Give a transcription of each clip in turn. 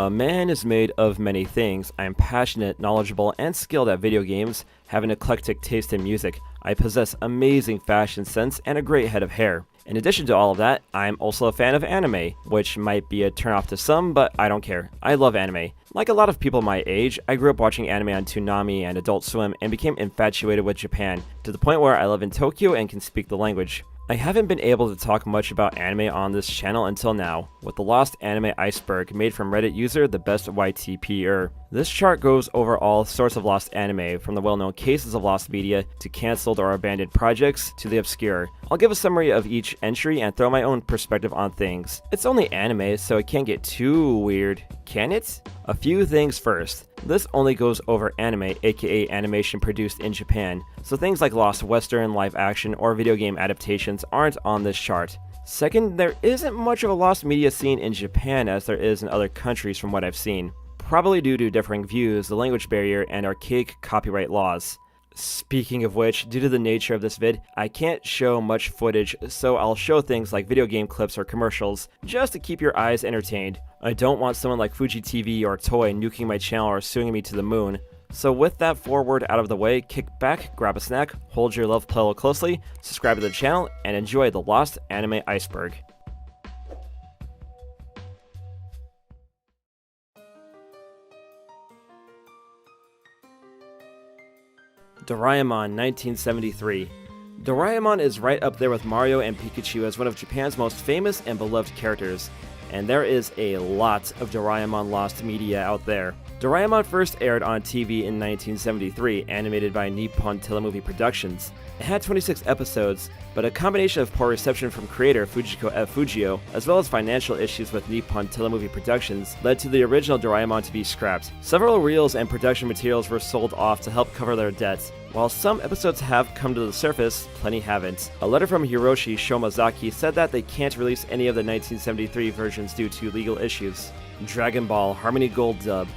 A man is made of many things. I am passionate, knowledgeable, and skilled at video games, have an eclectic taste in music. I possess amazing fashion sense and a great head of hair. In addition to all of that, I'm also a fan of anime, which might be a turnoff to some, but I don't care. I love anime. Like a lot of people my age, I grew up watching anime on Toonami and Adult Swim and became infatuated with Japan, to the point where I live in Tokyo and can speak the language. I haven't been able to talk much about anime on this channel until now, with the lost anime Iceberg made from Reddit user the best YTPer. This chart goes over all sorts of lost anime, from the well-known cases of lost media, to cancelled or abandoned projects, to the obscure. I'll give a summary of each entry and throw my own perspective on things. It's only anime, so it can't get too weird, can it? A few things first. This only goes over anime, aka animation produced in Japan, so things like lost Western, live action, or video game adaptations aren't on this chart. Second, there isn't much of a lost media scene in Japan as there is in other countries from what I've seen, probably due to differing views, the language barrier, and archaic copyright laws. Speaking of which, due to the nature of this vid, I can't show much footage, so I'll show things like video game clips or commercials, just to keep your eyes entertained. I don't want someone like Fuji TV or Toei nuking my channel or suing me to the moon. So with that foreword out of the way, kick back, grab a snack, hold your love pillow closely, subscribe to the channel, and enjoy the lost anime Iceberg. Doraemon 1973. Doraemon is right up there with Mario and Pikachu as one of Japan's most famous and beloved characters, and there is a lot of Doraemon lost media out there. Doraemon first aired on TV in 1973, animated by Nippon Telemovie Productions. It had 26 episodes, but a combination of poor reception from creator Fujiko F. Fujio, as well as financial issues with Nippon Telemovie Productions, led to the original Doraemon to be scrapped. Several reels and production materials were sold off to help cover their debts. While some episodes have come to the surface, plenty haven't. A letter from Hiroshi Shomazaki said that they can't release any of the 1973 versions due to legal issues. Dragon Ball Harmony Gold dub.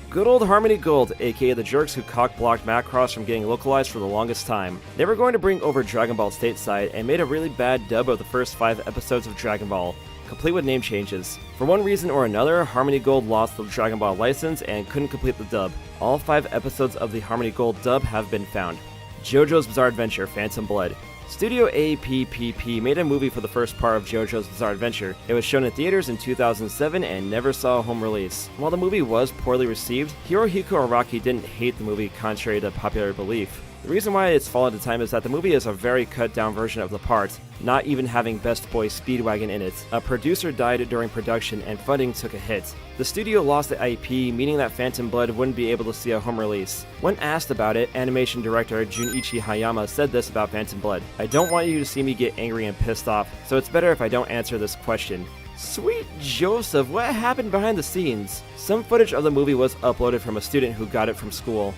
Good old Harmony Gold, aka the jerks who cock-blocked Macross from getting localized for the longest time. They were going to bring over Dragon Ball stateside and made a really bad dub of the first 5 episodes of Dragon Ball, complete with name changes. For one reason or another, Harmony Gold lost the Dragon Ball license and couldn't complete the dub. All 5 episodes of the Harmony Gold dub have been found. JoJo's Bizarre Adventure Phantom Blood. Studio APPP made a movie for the first part of JoJo's Bizarre Adventure. It was shown in theaters in 2007 and never saw a home release. While the movie was poorly received, Hirohiko Araki didn't hate the movie contrary to popular belief. The reason why it's fallen to time is that the movie is a very cut down version of the part, not even having Best Boy Speedwagon in it. A producer died during production and funding took a hit. The studio lost the IP, meaning that Phantom Blood wouldn't be able to see a home release. When asked about it, animation director Junichi Hayama said this about Phantom Blood: "I don't want you to see me get angry and pissed off, so it's better if I don't answer this question." Sweet Joseph, what happened behind the scenes? Some footage of the movie was uploaded from a student who got it from school.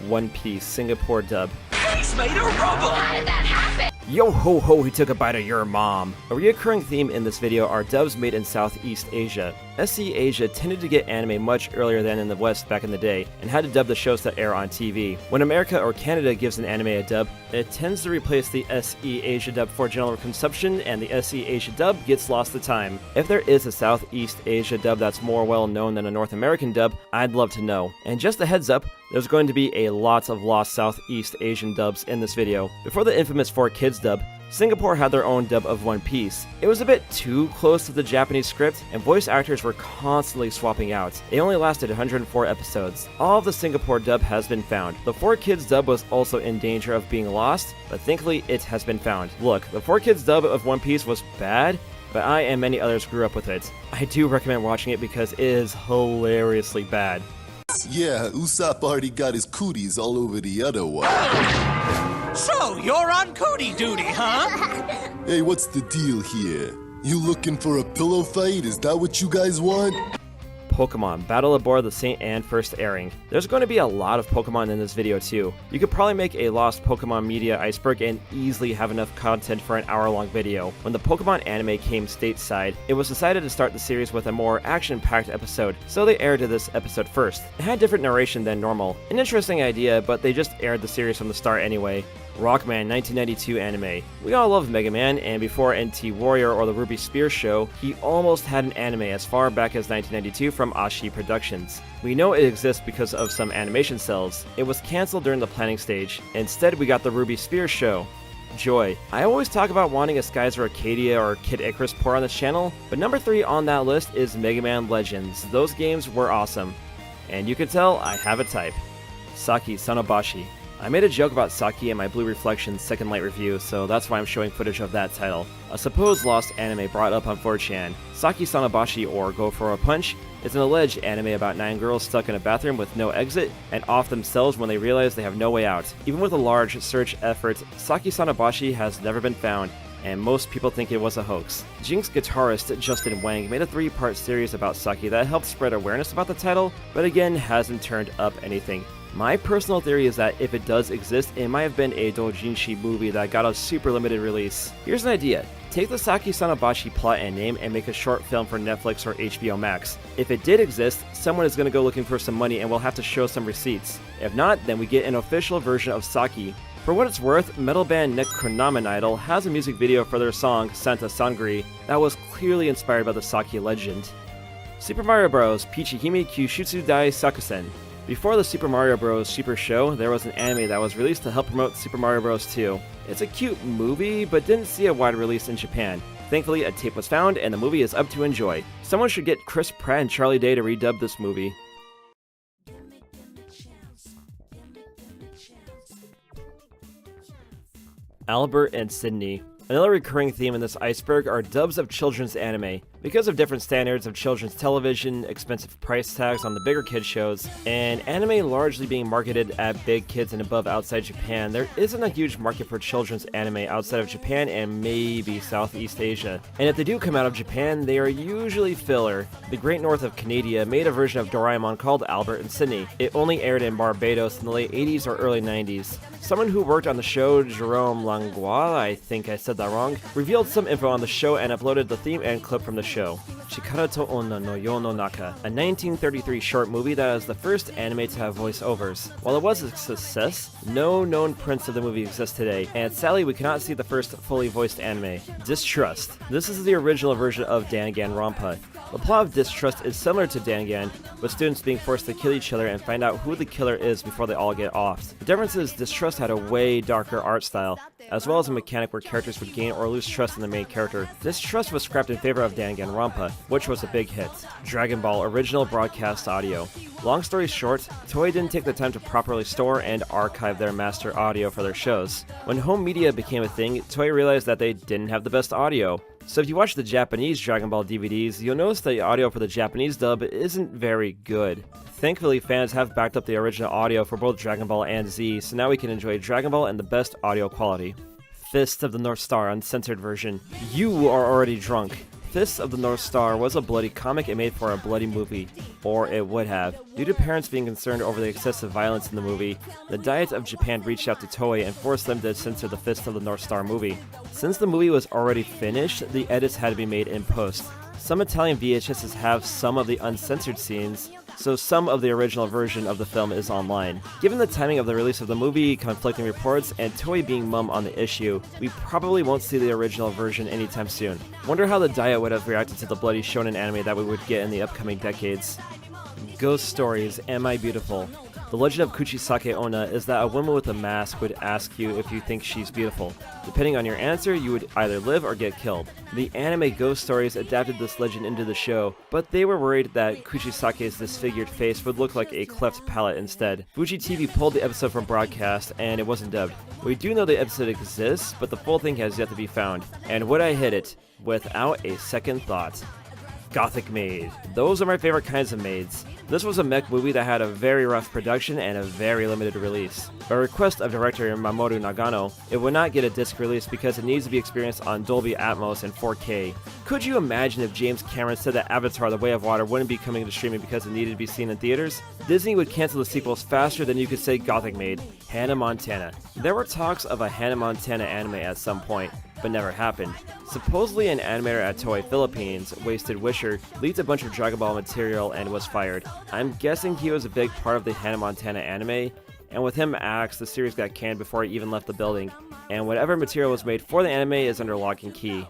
One Piece Singapore dub. He's made a rubble! How did that happen? Yo ho ho, he took a bite of your mom. A recurring theme in this video are dubs made in Southeast Asia. SC Asia tended to get anime much earlier than in the West back in the day, and had to dub the shows that air on TV. When America or Canada gives an anime a dub, it tends to replace the SE Asia dub for general consumption, and the SE Asia dub gets lost to time. If there is a Southeast Asia dub that's more well known than a North American dub, I'd love to know. And just a heads up, there's going to be a lot of lost Southeast Asian dubs in this video. Before the infamous 4Kids dub, Singapore had their own dub of One Piece. It was a bit too close to the Japanese script, and voice actors were constantly swapping out. It only lasted 104 episodes. All of the Singapore dub has been found. The 4Kids dub was also in danger of being lost, but thankfully it has been found. Look, the 4Kids dub of One Piece was bad, but I and many others grew up with it. I do recommend watching it because it is hilariously bad. Yeah, Usopp already got his cooties all over the other one. So, you're on cootie duty, huh? Hey, what's the deal here? You looking for a pillow fight? Is that what you guys want? Pokemon Battle Aboard the St. Anne first airing. There's going to be a lot of Pokemon in this video too. You could probably make a lost Pokemon media iceberg and easily have enough content for an hour-long video. When the Pokemon anime came stateside, it was decided to start the series with a more action-packed episode, so they aired this episode first. It had different narration than normal. An interesting idea, but they just aired the series from the start anyway. Rockman 1992 anime. We all love Mega Man, and before NT Warrior or the Ruby Spear show, he almost had an anime as far back as 1992 from Ashi Productions. We know it exists because of some animation cells. It was cancelled during the planning stage. Instead, we got the Ruby Spear show. Joy. I always talk about wanting a Skyzer Arcadia or Kid Icarus port on this channel, but number 3 on that list is Mega Man Legends. Those games were awesome. And you can tell I have a type. Saki Sonobashi. I made a joke about Saki in my Blue Reflections Second Light review, so that's why I'm showing footage of that title. A supposed lost anime brought up on 4chan. Saki Sonobashi, or Go For A Punch, is an alleged anime about 9 girls stuck in a bathroom with no exit and off themselves when they realize they have no way out. Even with a large search effort, Saki Sonobashi has never been found, and most people think it was a hoax. Jinx guitarist Justin Wang made a 3-part series about Saki that helped spread awareness about the title, but again hasn't turned up anything. My personal theory is that if it does exist, it might have been a doujinshi movie that got a super limited release. Here's an idea. Take the Saki Sonobashi plot and name and make a short film for Netflix or HBO Max. If it did exist, someone is going to go looking for some money and we'll have to show some receipts. If not, then we get an official version of Saki. For what it's worth, metal band Necronomen Idol has a music video for their song Santa Sangri that was clearly inspired by the Saki legend. Super Mario Bros. Pichihime Kyushutsu Dai Sakusen. Before the Super Mario Bros. Super Show, there was an anime that was released to help promote Super Mario Bros. 2. It's a cute movie, but didn't see a wide release in Japan. Thankfully, a tape was found, and the movie is up to enjoy. Someone should get Chris Pratt and Charlie Day to redub this movie. Albert and Sydney. Another recurring theme in this Iceberg are dubs of children's anime. Because of different standards of children's television, expensive price tags on the bigger kid shows, and anime largely being marketed at big kids and above outside Japan, there isn't a huge market for children's anime outside of Japan and maybe Southeast Asia. And if they do come out of Japan, they are usually filler. The Great North of Canada made a version of Doraemon called Albert and Sydney. It only aired in Barbados in the late 80s or early 90s. Someone who worked on the show, Jerome Langlois, I think I said that wrong, revealed some info on the show and uploaded the theme and clip from the show. Chikara to Onna no Yo no Naka, a 1933 short movie that is the first anime to have voiceovers. While it was a success, no known prints of the movie exist today, and sadly we cannot see the first fully voiced anime. Distrust. This is the original version of Danganronpa. The plot of Distrust is similar to Dangan, with students being forced to kill each other and find out who the killer is before they all get offed. The difference is Distrust had a way darker art style, as well as a mechanic where characters would gain or lose trust in the main character. Distrust was scrapped in favor of Danganronpa, which was a big hit. Dragon Ball original broadcast audio. Long story short, Toei didn't take the time to properly store and archive their master audio for their shows. When home media became a thing, Toei realized that they didn't have the best audio. So if you watch the Japanese Dragon Ball DVDs, you'll notice the audio for the Japanese dub isn't very good. Thankfully, fans have backed up the original audio for both Dragon Ball and Z, so now we can enjoy Dragon Ball in the best audio quality. Fist of the North Star Uncensored version. You are already drunk. Fists of the North Star was a bloody comic it made for a bloody movie. Or it would have. Due to parents being concerned over the excessive violence in the movie, the Diet of Japan reached out to Toei and forced them to censor the Fist of the North Star movie. Since the movie was already finished, the edits had to be made in post. Some Italian VHSs have some of the uncensored scenes, so some of the original version of the film is online. Given the timing of the release of the movie, conflicting reports, and Toei being mum on the issue, we probably won't see the original version anytime soon. Wonder how the Diet would have reacted to the bloody shonen anime that we would get in the upcoming decades. Ghost Stories, Am I Beautiful? The legend of Kuchisake Onna is that a woman with a mask would ask you if you think she's beautiful. Depending on your answer, you would either live or get killed. The anime Ghost Stories adapted this legend into the show, but they were worried that Kuchisake's disfigured face would look like a cleft palate instead. Fuji TV pulled the episode from broadcast, and it wasn't dubbed. We do know the episode exists, but the full thing has yet to be found. And would I hit it? Without a second thought. Gothic Maid. Those are my favorite kinds of maids. This was a mech movie that had a very rough production and a very limited release. By request of director Mamoru Nagano, it would not get a disc release because it needs to be experienced on Dolby Atmos and 4K. Could you imagine if James Cameron said that Avatar: The Way of Water wouldn't be coming to streaming because it needed to be seen in theaters? Disney would cancel the sequels faster than you could say Gothic Maid. Hannah Montana. There were talks of a Hannah Montana anime at some point, but never happened. Supposedly an animator at Toei Philippines, Wasted Wisher, leaked a bunch of Dragon Ball material and was fired. I'm guessing he was a big part of the Hannah Montana anime, and with him axed, the series got canned before it even left the building, and whatever material was made for the anime is under lock and key.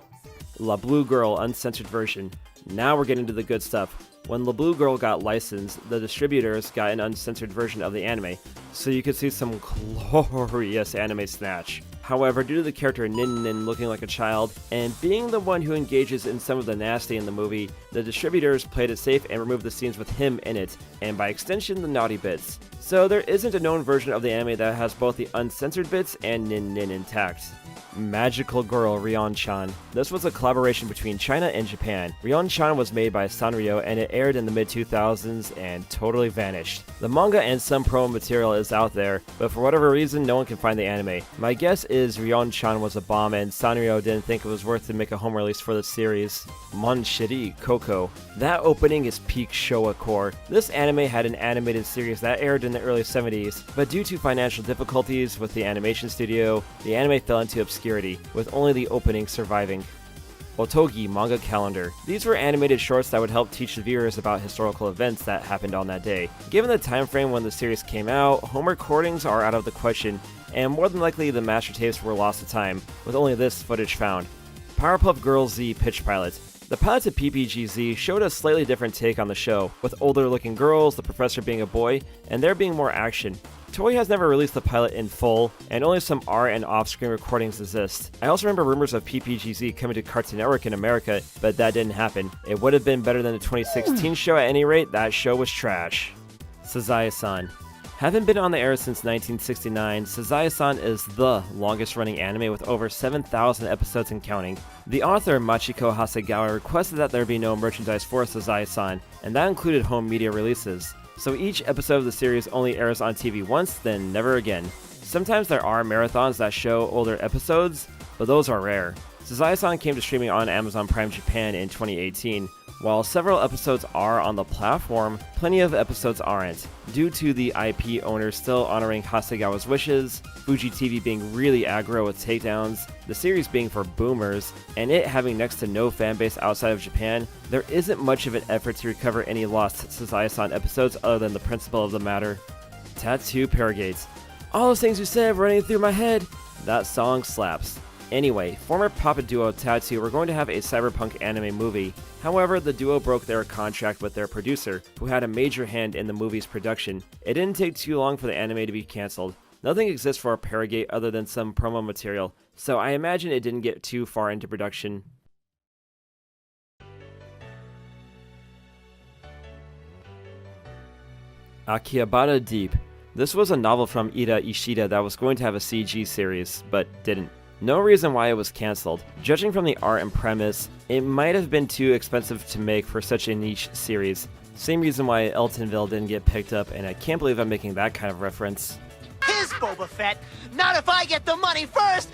La Blue Girl Uncensored Version. Now we're getting to the good stuff. When La Blue Girl got licensed, the distributors got an uncensored version of the anime, so you could see some glorious anime snatch. However, due to the character Nin Nin looking like a child, and being the one who engages in some of the nasty in the movie, the distributors played it safe and removed the scenes with him in it, and by extension the naughty bits. So there isn't a known version of the anime that has both the uncensored bits and Nin Nin intact. Magical Girl Ryon-chan. This was a collaboration between China and Japan. Ryon-chan was made by Sanrio and it aired in the mid-2000s and totally vanished. The manga and some promo material is out there, but for whatever reason no one can find the anime. My guess is Ryon-chan was a bomb and Sanrio didn't think it was worth to make a home release for the series. Mon Chéri Coco. That opening is peak Showa core. This anime had an animated series that aired in the early 70s, but due to financial difficulties with the animation studio, the anime fell into obscurity, with only the opening surviving. Otogi Manga Calendar. These were animated shorts that would help teach the viewers about historical events that happened on that day. Given the time frame when the series came out, home recordings are out of the question, and more than likely the master tapes were lost to time, with only this footage found. Powerpuff Girls Z Pitch Pilot. The pilot to PPGZ showed a slightly different take on the show, with older looking girls, the professor being a boy, and there being more action. Toei has never released the pilot in full, and only some art and off-screen recordings exist. I also remember rumors of PPGZ coming to Cartoon Network in America, but that didn't happen. It would have been better than the 2016 show at any rate. That show was trash. Sazae-san. Having been on the air since 1969, Sazae-san is the longest-running anime with over 7,000 episodes and counting. The author, Machiko Hasegawa, requested that there be no merchandise for Sazae-san, and that included home media releases. So each episode of the series only airs on TV once, then never again. Sometimes there are marathons that show older episodes, but those are rare. Sazae-san came to streaming on Amazon Prime Japan in 2018. While several episodes are on the platform, plenty of episodes aren't, due to the IP owners still honoring Hasegawa's wishes, Fuji TV being really aggro with takedowns, the series being for boomers, and it having next to no fanbase outside of Japan. There isn't much of an effort to recover any lost Sazae-san episodes other than the principle of the matter. Tattoo Paragates. All those things you said running through my head. That song slaps. Anyway, former puppet duo Tattoo were going to have a cyberpunk anime movie. However, the duo broke their contract with their producer, who had a major hand in the movie's production. It didn't take too long for the anime to be cancelled. Nothing exists for Paragate other than some promo material, so I imagine it didn't get too far into production. Akihabara Deep. This was a novel from Ida Ishida that was going to have a CG series, but didn't. No reason why it was cancelled. Judging from the art and premise, it might have been too expensive to make for such a niche series. Same reason why Eltonville didn't get picked up, and I can't believe I'm making that kind of reference. His Boba Fett! Not if I get the money first!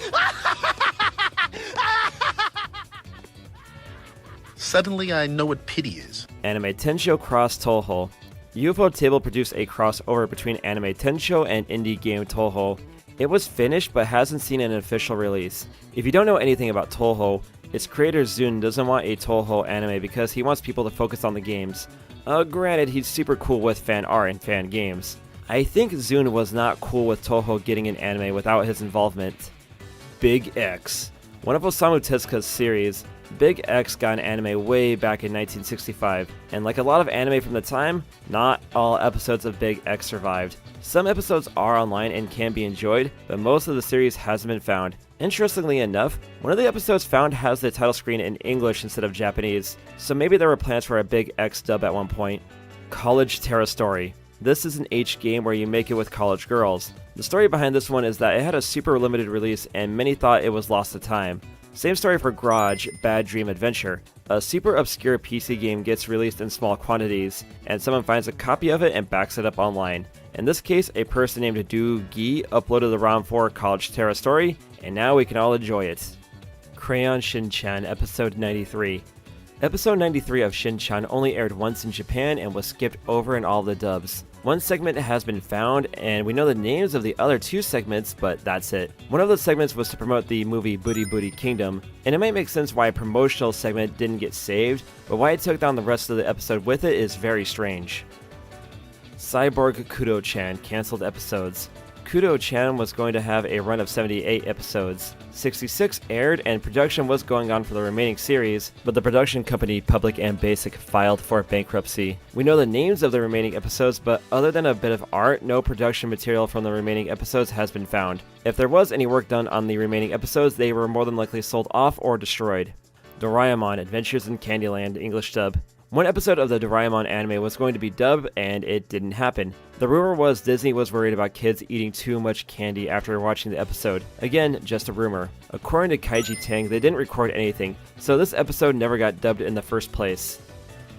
Suddenly I know what pity is. Anime Tensho Cross Touhou. UFO Table produced a crossover between Anime Tensho and indie game Touhou. It was finished but hasn't seen an official release. If you don't know anything about Touhou, its creator Zun doesn't want a Touhou anime because he wants people to focus on the games. Granted, he's super cool with fan art and fan games. I think Zun was not cool with Touhou getting an anime without his involvement. Big X. One of Osamu Tezuka's series, Big X got an anime way back in 1965, and like a lot of anime from the time, not all episodes of Big X survived. Some episodes are online and can be enjoyed, but most of the series hasn't been found. Interestingly enough, one of the episodes found has the title screen in English instead of Japanese, so maybe there were plans for a Big X dub at one point. College Terra Story. This is an H game where you make it with college girls. The story behind this one is that it had a super limited release and many thought it was lost to time. Same story for Garage Bad Dream Adventure. A super obscure PC game gets released in small quantities, and someone finds a copy of it and backs it up online. In this case, a person named Do Gi uploaded the ROM for College Terra Story, and now we can all enjoy it. Crayon Shin-chan Episode 93. Episode 93 of Shin-chan only aired once in Japan and was skipped over in all the dubs. One segment has been found, and we know the names of the other two segments, but that's it. One of the segments was to promote the movie Booty Booty Kingdom, and it might make sense why a promotional segment didn't get saved, but why it took down the rest of the episode with it is very strange. Cyborg Kudo-chan canceled episodes. Kudo-chan was going to have a run of 78 episodes. 66 aired and production was going on for the remaining series, but the production company Public and Basic filed for bankruptcy. We know the names of the remaining episodes, but other than a bit of art, no production material from the remaining episodes has been found. If there was any work done on the remaining episodes, they were more than likely sold off or destroyed. Doraemon Adventures in Candyland English dub. One episode of the Doraemon anime was going to be dubbed, and it didn't happen. The rumor was Disney was worried about kids eating too much candy after watching the episode. Again, just a rumor. According to Kaiji Tang, they didn't record anything, so this episode never got dubbed in the first place.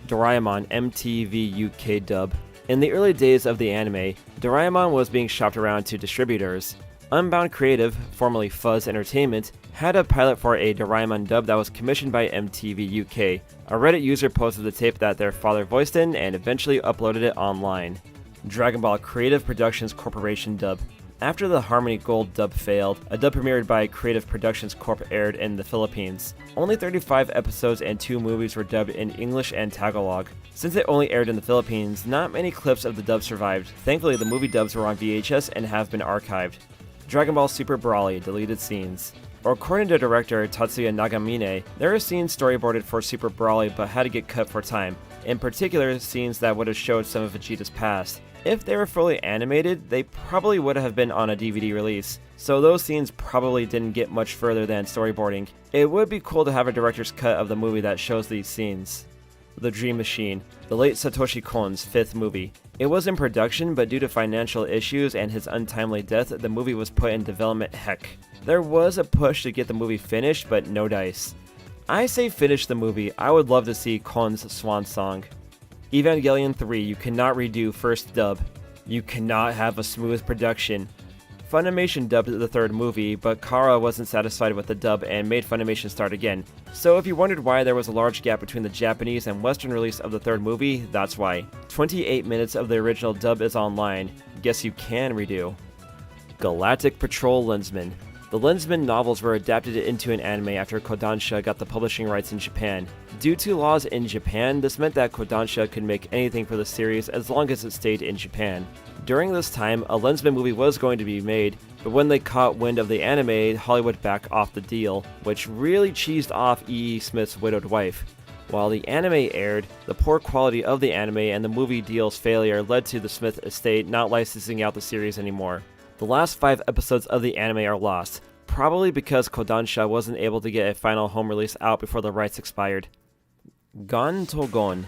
Doraemon MTV UK dub. In the early days of the anime, Doraemon was being shopped around to distributors. Unbound Creative, formerly Fuzz Entertainment, had a pilot for a Doraemon dub that was commissioned by MTV UK. A Reddit user posted the tape that their father voiced in and eventually uploaded it online. Dragon Ball Creative Productions Corporation dub. After the Harmony Gold dub failed, a dub premiered by Creative Productions Corp aired in the Philippines. Only 35 episodes and 2 movies were dubbed in English and Tagalog. Since it only aired in the Philippines, not many clips of the dub survived. Thankfully, the movie dubs were on VHS and have been archived. Dragon Ball Super Broly deleted scenes. According to director Tatsuya Nagamine, there are scenes storyboarded for Super Broly but had to get cut for time, in particular scenes that would have showed some of Vegeta's past. If they were fully animated, they probably would have been on a DVD release, so those scenes probably didn't get much further than storyboarding. It would be cool to have a director's cut of the movie that shows these scenes. The Dream Machine, the late Satoshi Kon's 5th movie. It was in production, but due to financial issues and his untimely death, the movie was put in development heck. There was a push to get the movie finished, but no dice. I say finish the movie. I would love to see Kon's swan song. Evangelion 3, you cannot redo first dub. You cannot have a smooth production. Funimation dubbed the 3rd movie, but Kara wasn't satisfied with the dub and made Funimation start again. So if you wondered why there was a large gap between the Japanese and Western release of the 3rd movie, that's why. 28 minutes of the original dub is online. Guess you can redo. Galactic Patrol Lensman. The Lensman novels were adapted into an anime after Kodansha got the publishing rights in Japan. Due to laws in Japan, this meant that Kodansha could make anything for the series as long as it stayed in Japan. During this time, a Lensman movie was going to be made, but when they caught wind of the anime, Hollywood backed off the deal, which really cheesed off E.E. Smith's widowed wife. While the anime aired, the poor quality of the anime and the movie deal's failure led to the Smith estate not licensing out the series anymore. The last 5 episodes of the anime are lost, probably because Kodansha wasn't able to get a final home release out before the rights expired. Gon Togon.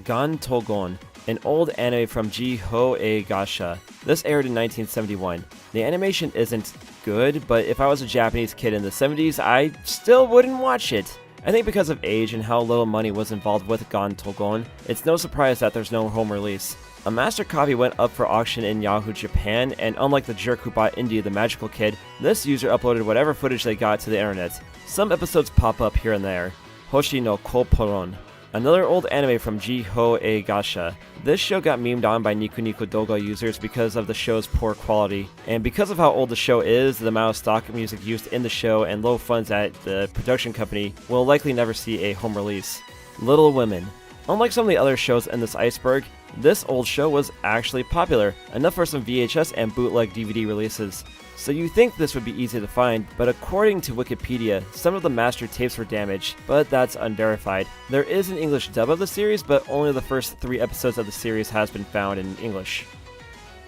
Gon Togon, an old anime from Jiho Gasha. This aired in 1971. The animation isn't good, but if I was a Japanese kid in the 70s, I still wouldn't watch it. I think because of age and how little money was involved with Gon Togon, it's no surprise that there's no home release. A master copy went up for auction in Yahoo Japan, and unlike the jerk who bought Indy the Magical Kid, this user uploaded whatever footage they got to the internet. Some episodes pop up here and there. Hoshi no Koporon. Another old anime from Jiho Gasha. This show got memed on by Niku Niku Doga users because of the show's poor quality. And because of how old the show is, the amount of stock music used in the show, and low funds at the production company, will likely never see a home release. Little Women. Unlike some of the other shows in this Iceberg, this old show was actually popular, enough for some VHS and bootleg DVD releases. So you think this would be easy to find, but according to Wikipedia, some of the master tapes were damaged, but that's unverified. There is an English dub of the series, but only the first 3 episodes of the series has been found in English.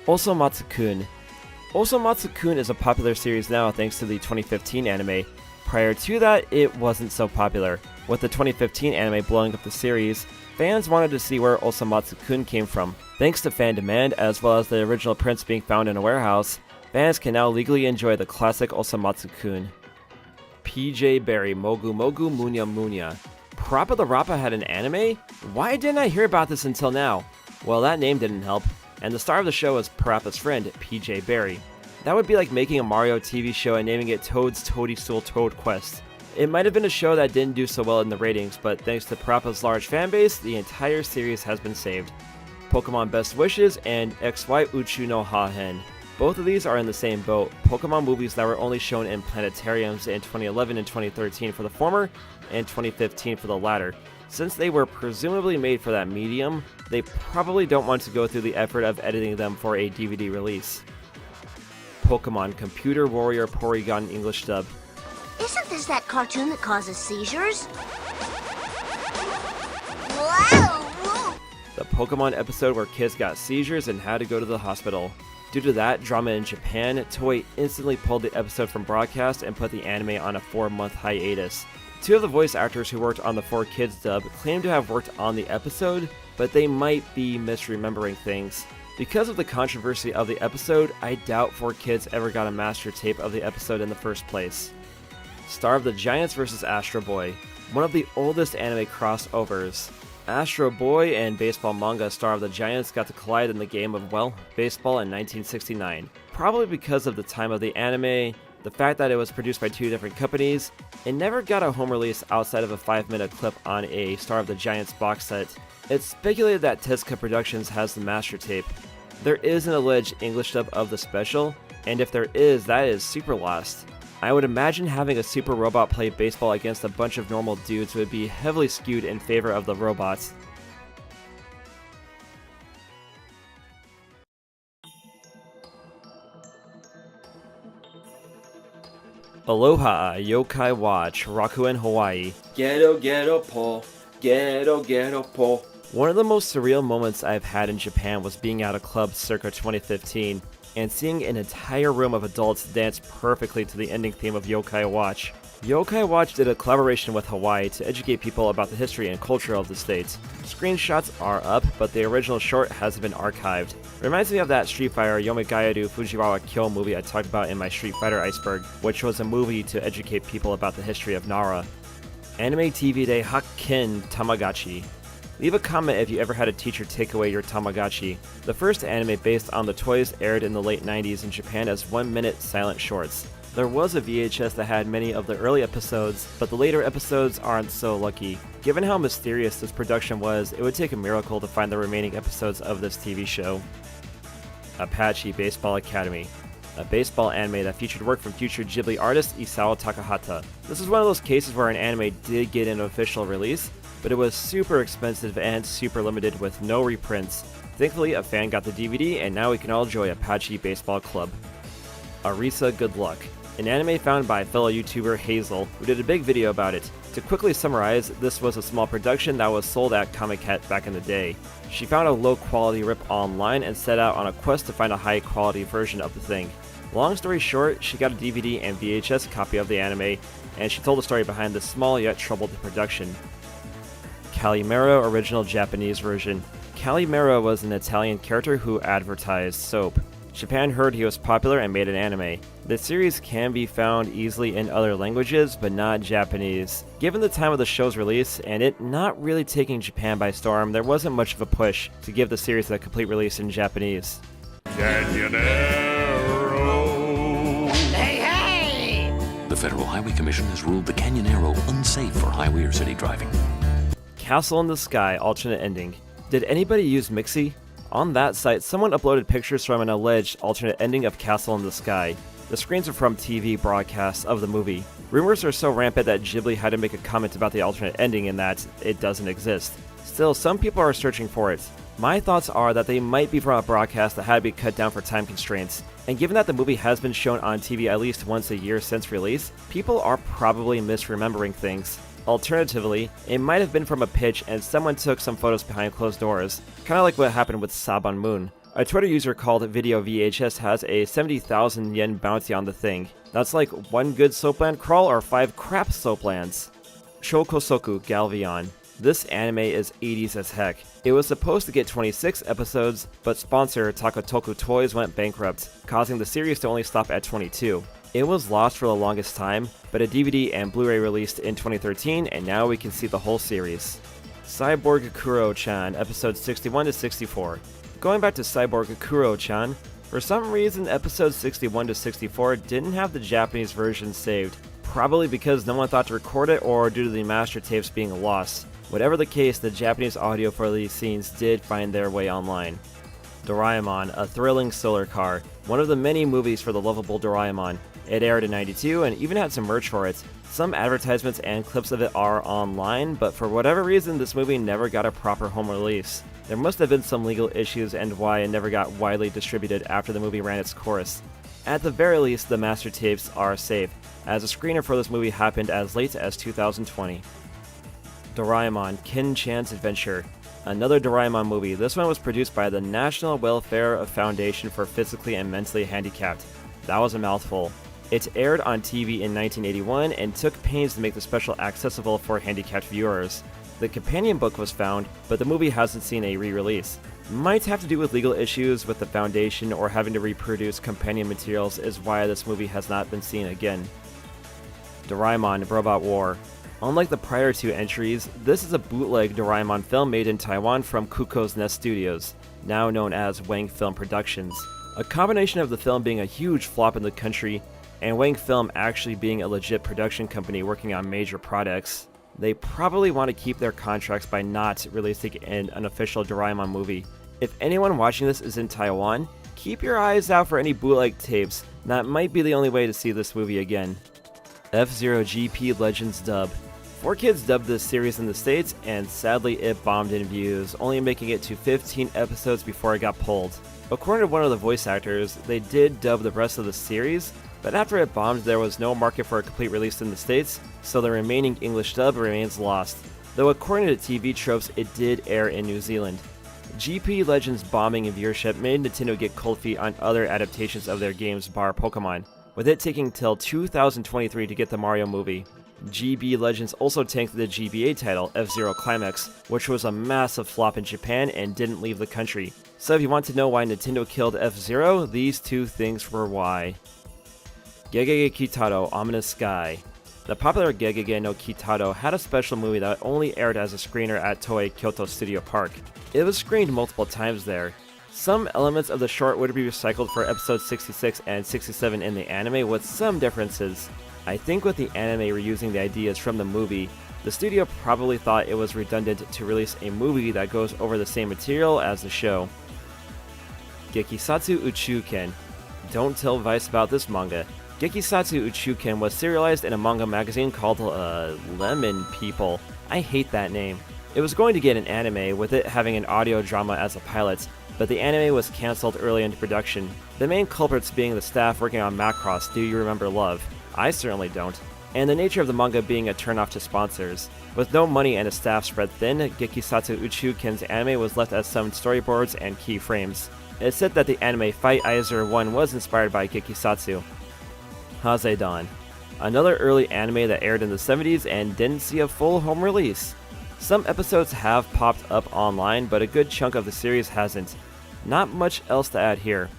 Osomatsu-kun. Osomatsu-kun is a popular series now thanks to the 2015 anime. Prior to that, it wasn't so popular. With the 2015 anime blowing up the series, fans wanted to see where Osomatsu-kun came from. Thanks to fan demand, as well as the original prints being found in a warehouse, fans can now legally enjoy the classic Osomatsu-kun. PJ Berry Mogu Mogu Munya Munya. Parappa the Rappa had an anime? Why didn't I hear about this until now? Well, that name didn't help, and the star of the show is Parappa's friend, PJ Berry. That would be like making a Mario TV show and naming it Toad's Toadstool Toad Quest. It might have been a show that didn't do so well in the ratings, but thanks to Parappa's large fanbase, the entire series has been saved. Pokemon Best Wishes and XY Uchu no Hahen. Both of these are in the same boat, Pokemon movies that were only shown in planetariums in 2011 and 2013 for the former, and 2015 for the latter. Since they were presumably made for that medium, they probably don't want to go through the effort of editing them for a DVD release. Pokemon Computer Warrior Porygon English dub. Isn't this that cartoon that causes seizures? Whoa! The Pokemon episode where kids got seizures and had to go to the hospital. Due to that drama in Japan, Toei instantly pulled the episode from broadcast and put the anime on a 4-month hiatus. 2 of the voice actors who worked on the 4Kids dub claim to have worked on the episode, but they might be misremembering things. Because of the controversy of the episode, I doubt 4Kids ever got a master tape of the episode in the first place. Star of the Giants vs. Astro Boy, one of the oldest anime crossovers. Astro Boy and baseball manga Star of the Giants got to collide in the game of, well, baseball in 1969. Probably because of the time of the anime, the fact that it was produced by 2 different companies, it never got a home release outside of a 5-minute clip on a Star of the Giants box set. It's speculated that Tezuka Productions has the master tape. There is an alleged English dub of the special, and if there is, that is super lost. I would imagine having a super robot play baseball against a bunch of normal dudes would be heavily skewed in favor of the robots. Aloha Yokai Watch, Rakuen, Hawaii. Ghetto ghetto po, ghetto ghetto po. One of the most surreal moments I've had in Japan was being at a club circa 2015 and seeing an entire room of adults dance perfectly to the ending theme of Yokai Watch. Yokai Watch did a collaboration with Hawaii to educate people about the history and culture of the state. Screenshots are up, but the original short hasn't been archived. Reminds me of that Street Fighter Yomigaeru Fujiwara Kyo movie I talked about in my Street Fighter Iceberg, which was a movie to educate people about the history of Nara. Anime TV de Hakken Tamagotchi. Leave a comment if you ever had a teacher take away your Tamagotchi. The first anime based on the toys aired in the late 90s in Japan as 1-minute silent shorts. There was a VHS that had many of the early episodes, but the later episodes aren't so lucky. Given how mysterious this production was, it would take a miracle to find the remaining episodes of this TV show. Apache Baseball Academy. A baseball anime that featured work from future Ghibli artist Isao Takahata. This is one of those cases where an anime did get an official release, but it was super expensive and super limited with no reprints. Thankfully, a fan got the DVD, and now we can all enjoy Apache Baseball Club. Arisa Good Luck. An anime found by fellow YouTuber Hazel, who did a big video about it. To quickly summarize, this was a small production that was sold at Comic Cat back in the day. She found a low-quality rip online and set out on a quest to find a high-quality version of the thing. Long story short, she got a DVD and VHS copy of the anime, and she told the story behind this small yet troubled production. Calimero original Japanese version. Calimero was an Italian character who advertised soap. Japan heard he was popular and made an anime. The series can be found easily in other languages, but not Japanese. Given the time of the show's release, and it not really taking Japan by storm, there wasn't much of a push to give the series a complete release in Japanese. Canyonero! Hey, hey! The Federal Highway Commission has ruled the Canyonero unsafe for highway or city driving. Castle in the Sky alternate ending. Did anybody use Mixi? On that site, someone uploaded pictures from an alleged alternate ending of Castle in the Sky. The screens are from TV broadcasts of the movie. Rumors are so rampant that Ghibli had to make a comment about the alternate ending in that it doesn't exist. Still, some people are searching for it. My thoughts are that they might be from a broadcast that had to be cut down for time constraints. And given that the movie has been shown on TV at least once a year since release, people are probably misremembering things. Alternatively, it might have been from a pitch and someone took some photos behind closed doors, kinda like what happened with Saban Moon. A Twitter user called Video VHS has a 70,000 yen bounty on the thing. That's like 1 good soapland crawl or 5 crap soaplands. Shokosoku Galvion. This anime is 80s as heck. It was supposed to get 26 episodes, but sponsor Takatoku Toys went bankrupt, causing the series to only stop at 22. It was lost for the longest time, but a DVD and Blu-ray released in 2013, and now we can see the whole series. Cyborg Kuro-chan, episodes 61 to 64. Going back to Cyborg Kuro-chan, for some reason episodes 61 to 64 didn't have the Japanese version saved, probably because no one thought to record it or due to the master tapes being lost. Whatever the case, the Japanese audio for these scenes did find their way online. Doraemon, a thrilling solar car, one of the many movies for the lovable Doraemon. It aired in '92 and even had some merch for it. Some advertisements and clips of it are online, but for whatever reason this movie never got a proper home release. There must have been some legal issues and why it never got widely distributed after the movie ran its course. At the very least, the master tapes are safe, as a screener for this movie happened as late as 2020. Doraemon Kin-chan's Adventure. Another Doraemon movie. This one was produced by the National Welfare Foundation for Physically and Mentally Handicapped. That was a mouthful. It aired on TV in 1981 and took pains to make the special accessible for handicapped viewers. The companion book was found, but the movie hasn't seen a re-release. Might have to do with legal issues with the foundation or having to reproduce companion materials is why this movie has not been seen again. Doraemon Robot War. Unlike the prior two entries, this is a bootleg Doraemon film made in Taiwan from Kuko's Nest Studios, now known as Wang Film Productions. A combination of the film being a huge flop in the country and Wang Film actually being a legit production company working on major products. They probably want to keep their contracts by not releasing an official Doraemon movie. If anyone watching this is in Taiwan, keep your eyes out for any bootleg tapes. That might be the only way to see this movie again. F-Zero GP Legends dub. 4Kids dubbed this series in the States, and sadly it bombed in views, only making it to 15 episodes before it got pulled. According to one of the voice actors, they did dub the rest of the series, but after it bombed there was no market for a complete release in the States, so the remaining English dub remains lost. Though according to TV Tropes, it did air in New Zealand. GP Legends bombing in viewership made Nintendo get cold feet on other adaptations of their games bar Pokemon, with it taking till 2023 to get the Mario movie. GB Legends also tanked the GBA title, F-Zero Climax, which was a massive flop in Japan and didn't leave the country. So if you want to know why Nintendo killed F-Zero, these two things were why. Gegege Kitaro Ominous Sky. The popular Gegege no Kitaro had a special movie that only aired as a screener at Toei Kyoto Studio Park. It was screened multiple times there. Some elements of the short would be recycled for episodes 66 and 67 in the anime with some differences. I think with the anime reusing the ideas from the movie, the studio probably thought it was redundant to release a movie that goes over the same material as the show. Gekisatsu Uchuken. Don't tell Vice about this manga. Gekisatsu Uchuken was serialized in a manga magazine called Lemon People. I hate that name. It was going to get an anime, with it having an audio drama as a pilot, but the anime was cancelled early into production. The main culprits being the staff working on Macross Do You Remember Love? I certainly don't. And the nature of the manga being a turnoff to sponsors. With no money and a staff spread thin, Gekisatsu Uchuken's anime was left as some storyboards and keyframes. It's said that the anime Fight Aizer 1 was inspired by Gekisatsu. Hazeidan. Another early anime that aired in the 70s and didn't see a full home release. Some episodes have popped up online, but a good chunk of the series hasn't. Not much else to add here.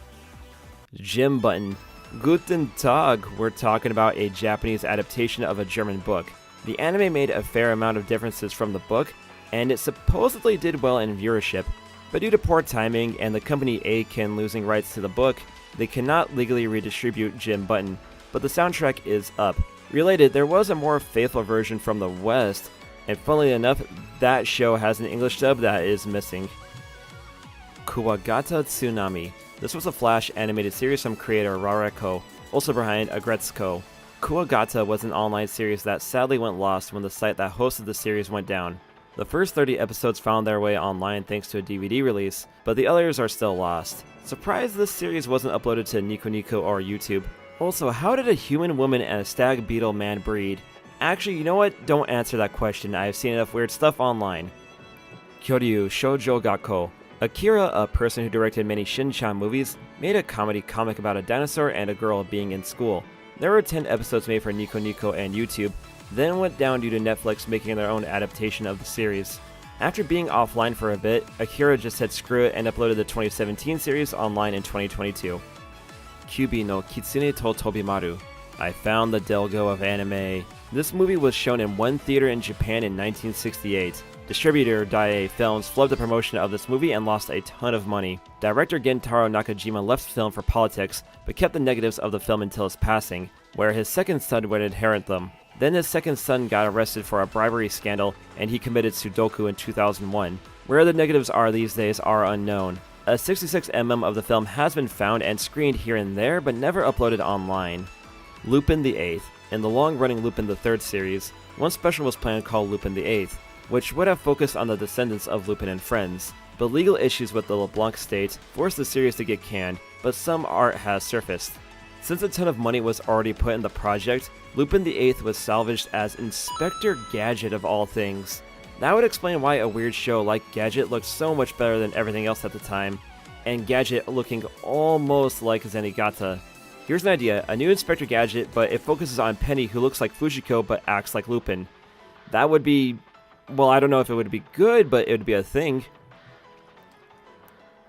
Gym Button. Guten Tag, we're talking about a Japanese adaptation of a German book. The anime made a fair amount of differences from the book, and it supposedly did well in viewership, but due to poor timing and the company Aiken losing rights to the book, they cannot legally redistribute Gym Button, but the soundtrack is up. Related, there was a more faithful version from the West, and funnily enough, that show has an English dub that is missing. Kuwagata Tsunami. This was a Flash animated series from creator Rareko, also behind Agretsuko. Kuwagata was an online series that sadly went lost when the site that hosted the series went down. The first 30 episodes found their way online thanks to a DVD release, but the others are still lost. Surprised this series wasn't uploaded to Nico Nico or YouTube. Also, how did a human woman and a stag beetle man breed? Actually, you know what? Don't answer that question. I've seen enough weird stuff online. Kyoryu Shoujo Gakko. Akira, a person who directed many Shin-chan movies, made a comedy comic about a dinosaur and a girl being in school. There were 10 episodes made for Nico Nico and YouTube, then went down due to Netflix making their own adaptation of the series. After being offline for a bit, Akira just said screw it and uploaded the 2017 series online in 2022. Kyubi no Kitsune to Tobimaru. I found the Delgo of anime. This movie was shown in one theater in Japan in 1968. Distributor Daiei Films flubbed the promotion of this movie and lost a ton of money. Director Gentaro Nakajima left film for politics, but kept the negatives of the film until his passing, where his second son would inherit them. Then his second son got arrested for a bribery scandal, and he committed Sudoku in 2001. Where the negatives are these days are unknown. A 66mm of the film has been found and screened here and there, but never uploaded online. Lupin the Eighth. In the long-running Lupin the Third series, one special was planned called Lupin the Eighth, which would have focused on the descendants of Lupin and friends. But legal issues with the LeBlanc state forced the series to get canned, but some art has surfaced. Since a ton of money was already put in the project, Lupin the Eighth was salvaged as Inspector Gadget of all things. That would explain why a weird show like Gadget looked so much better than everything else at the time, and Gadget looking almost like Zenigata. Here's an idea, a new Inspector Gadget, but it focuses on Penny, who looks like Fujiko but acts like Lupin. That would be, well, I don't know if it would be good, but it would be a thing.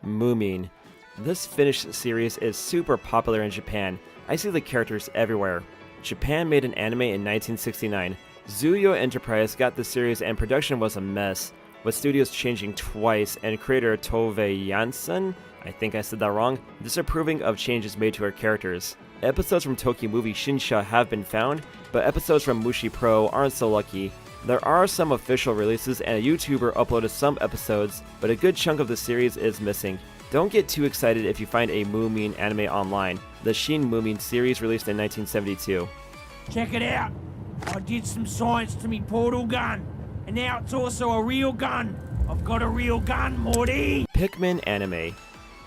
Moomin. This Finnish series is super popular in Japan. I see the characters everywhere. Japan made an anime in 1969. Zuyo Enterprise got the series and production was a mess, with studios changing twice and creator Tove Jansson, I think I said that wrong, disapproving of changes made to her characters. Episodes from Tokyo movie Shinsha have been found, but episodes from Mushi Pro aren't so lucky. There are some official releases and a YouTuber uploaded some episodes, but a good chunk of the series is missing. Don't get too excited if you find a Moomin anime online. The Shin Moomin series released in 1972. Check it out! I did some science to me portal gun, and now it's also a real gun. I've got a real gun, Morty! Pikmin anime.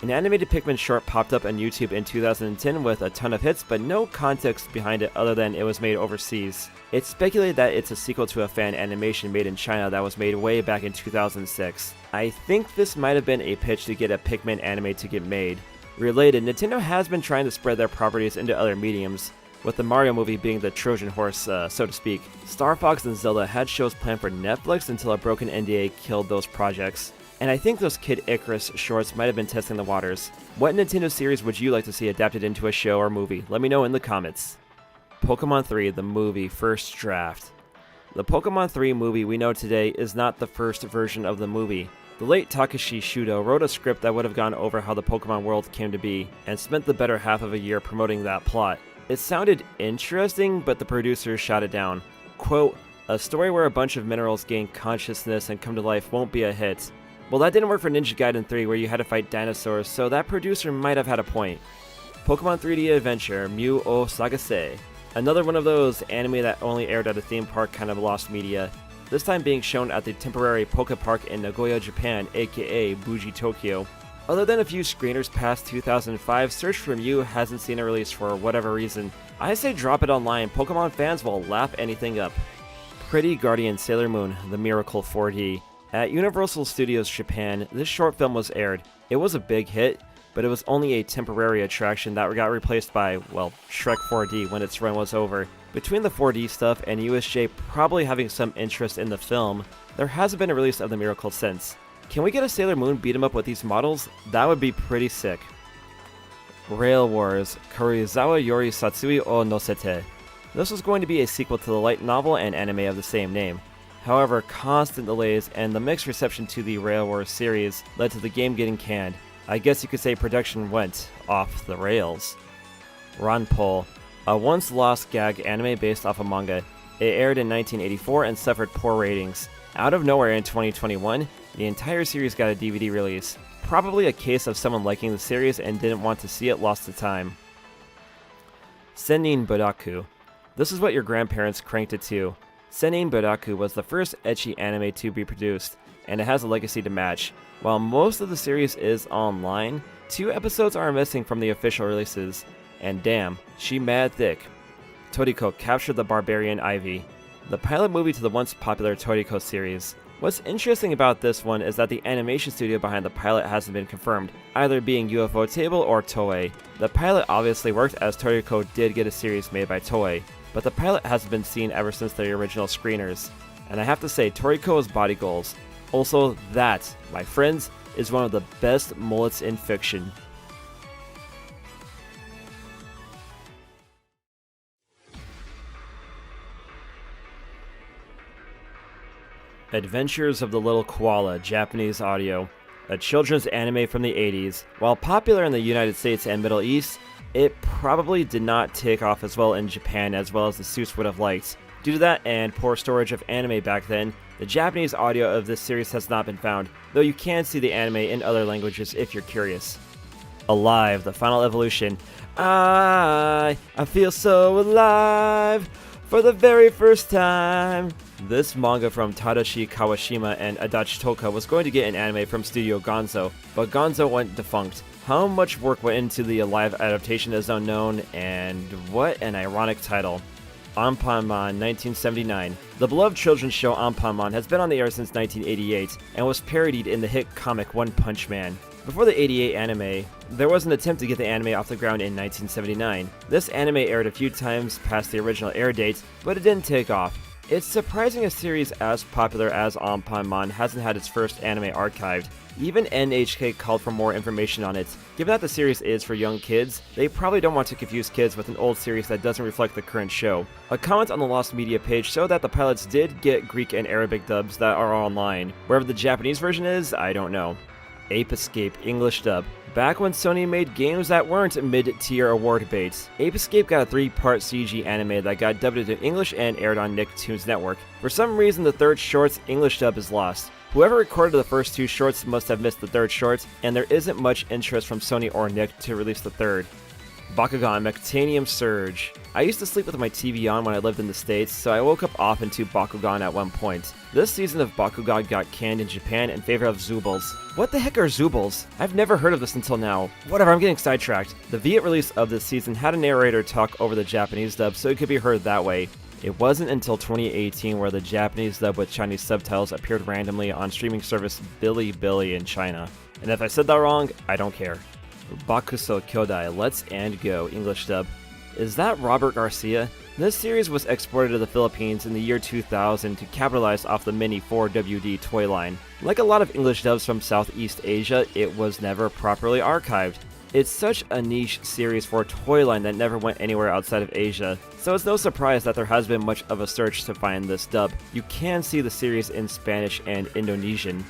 An animated Pikmin short popped up on YouTube in 2010 with a ton of hits, but no context behind it other than it was made overseas. It's speculated that it's a sequel to a fan animation made in China that was made way back in 2006. I think this might have been a pitch to get a Pikmin anime to get made. Related, Nintendo has been trying to spread their properties into other mediums, with the Mario movie being the Trojan horse, so to speak. Star Fox and Zelda had shows planned for Netflix until a broken NDA killed those projects. And I think those Kid Icarus shorts might have been testing the waters. What Nintendo series would you like to see adapted into a show or movie? Let me know in the comments. Pokemon 3, the movie, first draft. The Pokemon 3 movie we know today is not the first version of the movie. The late Takashi Shudo wrote a script that would have gone over how the Pokemon world came to be, and spent the better half of a year promoting that plot. It sounded interesting, but the producers shot it down. Quote, "A story where a bunch of minerals gain consciousness and come to life won't be a hit." Well, that didn't work for Ninja Gaiden 3 where you had to fight dinosaurs, so that producer might have had a point. Pokemon 3D Adventure, Mew o Sagase. Another one of those anime that only aired at a theme park kind of lost media, this time being shown at the temporary Poke Park in Nagoya, Japan, aka Buji, Tokyo. Other than a few screeners past 2005, Search for Mew hasn't seen a release for whatever reason. I say drop it online, Pokemon fans will lap anything up. Pretty Guardian Sailor Moon, The Miracle 4D. At Universal Studios Japan, this short film was aired. It was a big hit, but it was only a temporary attraction that got replaced by, well, Shrek 4D when its run was over. Between the 4D stuff and USJ probably having some interest in the film, there hasn't been a release of The Miracle since. Can we get a Sailor Moon beat 'em up with these models? That would be pretty sick. Rail Wars, Kurizawa Yori Satsui o Nosete. This was going to be a sequel to the light novel and anime of the same name. However, constant delays and the mixed reception to the Rail Wars series led to the game getting canned. I guess you could say production went off the rails. Ranbu, a once lost gag anime based off a manga. It aired in 1984 and suffered poor ratings. Out of nowhere in 2021, the entire series got a DVD release. Probably a case of someone liking the series and didn't want to see it lost to time. Sennin Bodaku. This is what your grandparents cranked it to. Sennin Bodaku was the first ecchi anime to be produced, and it has a legacy to match. While most of the series is online, 2 episodes are missing from the official releases, and damn, she mad thick. Toriko captured the barbarian Ivy, the pilot movie to the once popular Toriko series. What's interesting about this one is that the animation studio behind the pilot hasn't been confirmed, either being UFO Table or Toei. The pilot obviously worked as Toriko did get a series made by Toei, but the pilot hasn't been seen ever since the original screeners. And I have to say, Toriko's body goals. Also, that, my friends, is one of the best mullets in fiction. Adventures of the Little Koala, Japanese audio. A children's anime from the 80s. While popular in the United States and Middle East, it probably did not take off as well in Japan as well as the suits would have liked. Due to that and poor storage of anime back then, the Japanese audio of this series has not been found, though you can see the anime in other languages if you're curious. Alive, the final evolution. I feel so alive for the very first time. This manga from Tadashi Kawashima and Adachi Toka was going to get an anime from Studio Gonzo, but Gonzo went defunct. How much work went into the Alive adaptation is unknown, and what an ironic title. Anpanman 1979. The beloved children's show Anpanman has been on the air since 1988 and was parodied in the hit comic One Punch Man. Before the 88 anime, there was an attempt to get the anime off the ground in 1979. This anime aired a few times past the original air date, but it didn't take off. It's surprising a series as popular as Anpanman hasn't had its first anime archived. Even NHK called for more information on it. Given that the series is for young kids, they probably don't want to confuse kids with an old series that doesn't reflect the current show. A comment on the Lost Media page showed that the pilots did get Greek and Arabic dubs that are online. Wherever the Japanese version is, I don't know. Ape Escape English dub. Back when Sony made games that weren't mid-tier award baits, Ape Escape got a 3-part CG anime that got dubbed into English and aired on Nicktoons Network. For some reason, the third short's English dub is lost. Whoever recorded the first 2 shorts must have missed the third short, and there isn't much interest from Sony or Nick to release the third. Bakugan Mectanium Surge. I used to sleep with my TV on when I lived in the States, so I woke up often to Bakugan at one point. This season of Bakugan got canned in Japan in favor of Zoobles. What the heck are Zoobles? I've never heard of this until now. Whatever, I'm getting sidetracked. The Viet release of this season had a narrator talk over the Japanese dub, so it could be heard that way. It wasn't until 2018 where the Japanese dub with Chinese subtitles appeared randomly on streaming service Bilibili in China. And if I said that wrong, I don't care. Bakuso Kyodai Let's and Go English dub. Is that Robert Garcia? This series was exported to the Philippines in the year 2000 to capitalize off the Mini 4WD toy line. Like a lot of English dubs from Southeast Asia, it was never properly archived. It's such a niche series for a toy line that never went anywhere outside of Asia, so it's no surprise that there has been much of a search to find this dub. You can see the series in Spanish and Indonesian.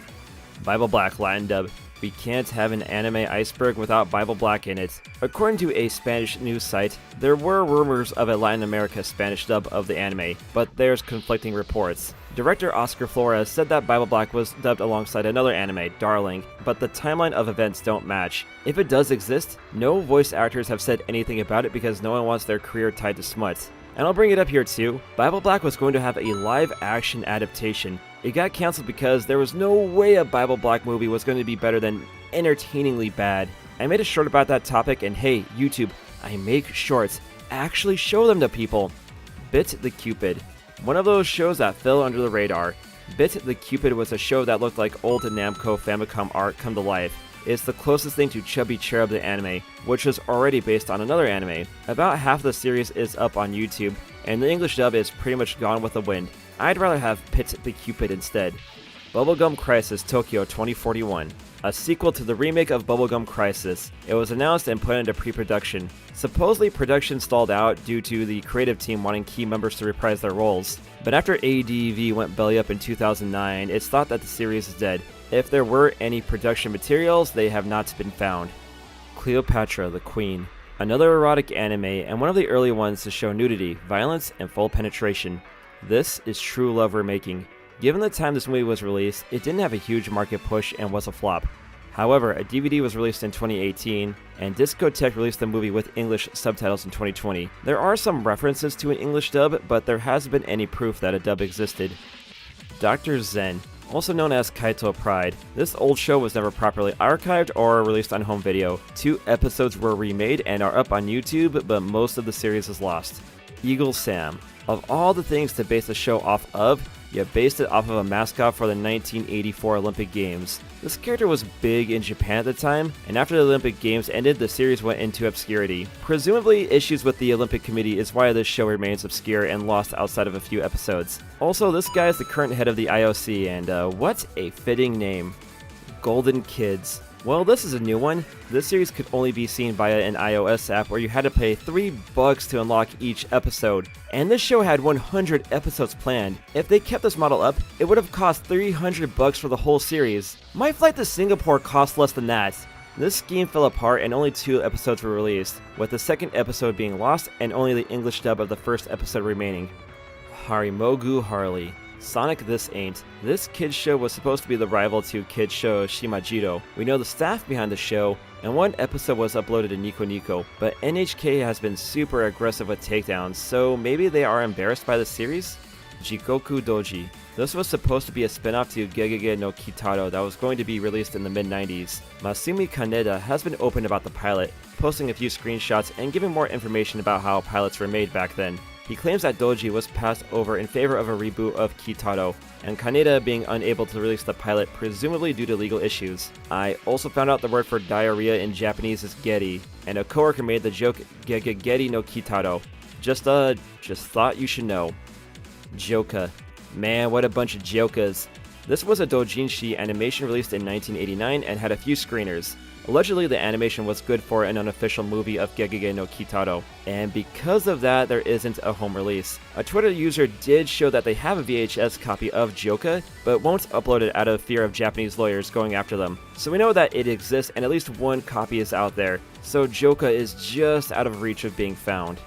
Bible Black Latin dub. We can't have an anime Iceberg without Bible Black in it. According to a Spanish news site, there were rumors of a Latin America Spanish dub of the anime, but there's conflicting reports. Director Oscar Flores said that Bible Black was dubbed alongside another anime, Darling, but the timeline of events don't match. If it does exist, no voice actors have said anything about it because no one wants their career tied to smut. And I'll bring it up here too, Bible Black was going to have a live-action adaptation. It got cancelled because there was no way a Bible Black movie was going to be better than entertainingly bad. I made a short about that topic, and hey, YouTube, I make shorts. Actually show them to people. Bit the Cupid. One of those shows that fell under the radar. Bit the Cupid was a show that looked like old Namco Famicom art come to life. It's the closest thing to Chubby Cherub the anime, which was already based on another anime. About half the series is up on YouTube, and the English dub is pretty much gone with the wind. I'd rather have Pit the Cupid instead. Bubblegum Crisis Tokyo 2041. A sequel to the remake of Bubblegum Crisis. It was announced and put into pre-production. Supposedly production stalled out due to the creative team wanting key members to reprise their roles. But after ADV went belly up in 2009, it's thought that the series is dead. If there were any production materials, they have not been found. Cleopatra the Queen. Another erotic anime and one of the early ones to show nudity, violence, and full penetration. This is true love we're making. Given the time this movie was released, it didn't have a huge market push and was a flop. However, a DVD was released in 2018, and Discotek released the movie with English subtitles in 2020. There are some references to an English dub, but there hasn't been any proof that a dub existed. Dr. Zen. Also known as Kaito Pride, this old show was never properly archived or released on home video. 2 episodes were remade and are up on YouTube, but most of the series is lost. Eagle Sam. Of all the things to base the show off of, you based it off of a mascot for the 1984 Olympic Games. This character was big in Japan at the time, and after the Olympic Games ended, the series went into obscurity. Presumably, issues with the Olympic Committee is why this show remains obscure and lost outside of a few episodes. Also, this guy is the current head of the IOC, and what a fitting name. Golden Kids. Well, this is a new one. This series could only be seen via an iOS app where you had to pay $3 to unlock each episode. And this show had 100 episodes planned. If they kept this model up, it would have cost $300 for the whole series. My flight to Singapore cost less than that. This scheme fell apart and only 2 episodes were released, with the second episode being lost and only the English dub of the first episode remaining. Harimogu Harley. Sonic This Ain't. This kids show was supposed to be the rival to kids show Shimajiro. We know the staff behind the show, and one episode was uploaded to Nico Nico, but NHK has been super aggressive with takedowns, so maybe they are embarrassed by the series? Jikoku Doji. This was supposed to be a spin-off to Gegege no Kitaro that was going to be released in the mid-90s. Masumi Kaneda has been open about the pilot, posting a few screenshots and giving more information about how pilots were made back then. He claims that Doji was passed over in favor of a reboot of Kitaro, and Kaneda being unable to release the pilot presumably due to legal issues. I also found out the word for diarrhea in Japanese is geri, and a coworker made the joke Gegegeri no Kitaro. Just thought you should know. Joka. Man, what a bunch of jokas. This was a doujinshi animation released in 1989 and had a few screeners. Allegedly, the animation was good for an unofficial movie of Gegege no Kitaro, and because of that, there isn't a home release. A Twitter user did show that they have a VHS copy of Joka, but won't upload it out of fear of Japanese lawyers going after them. So we know that it exists and at least one copy is out there, so Joka is just out of reach of being found.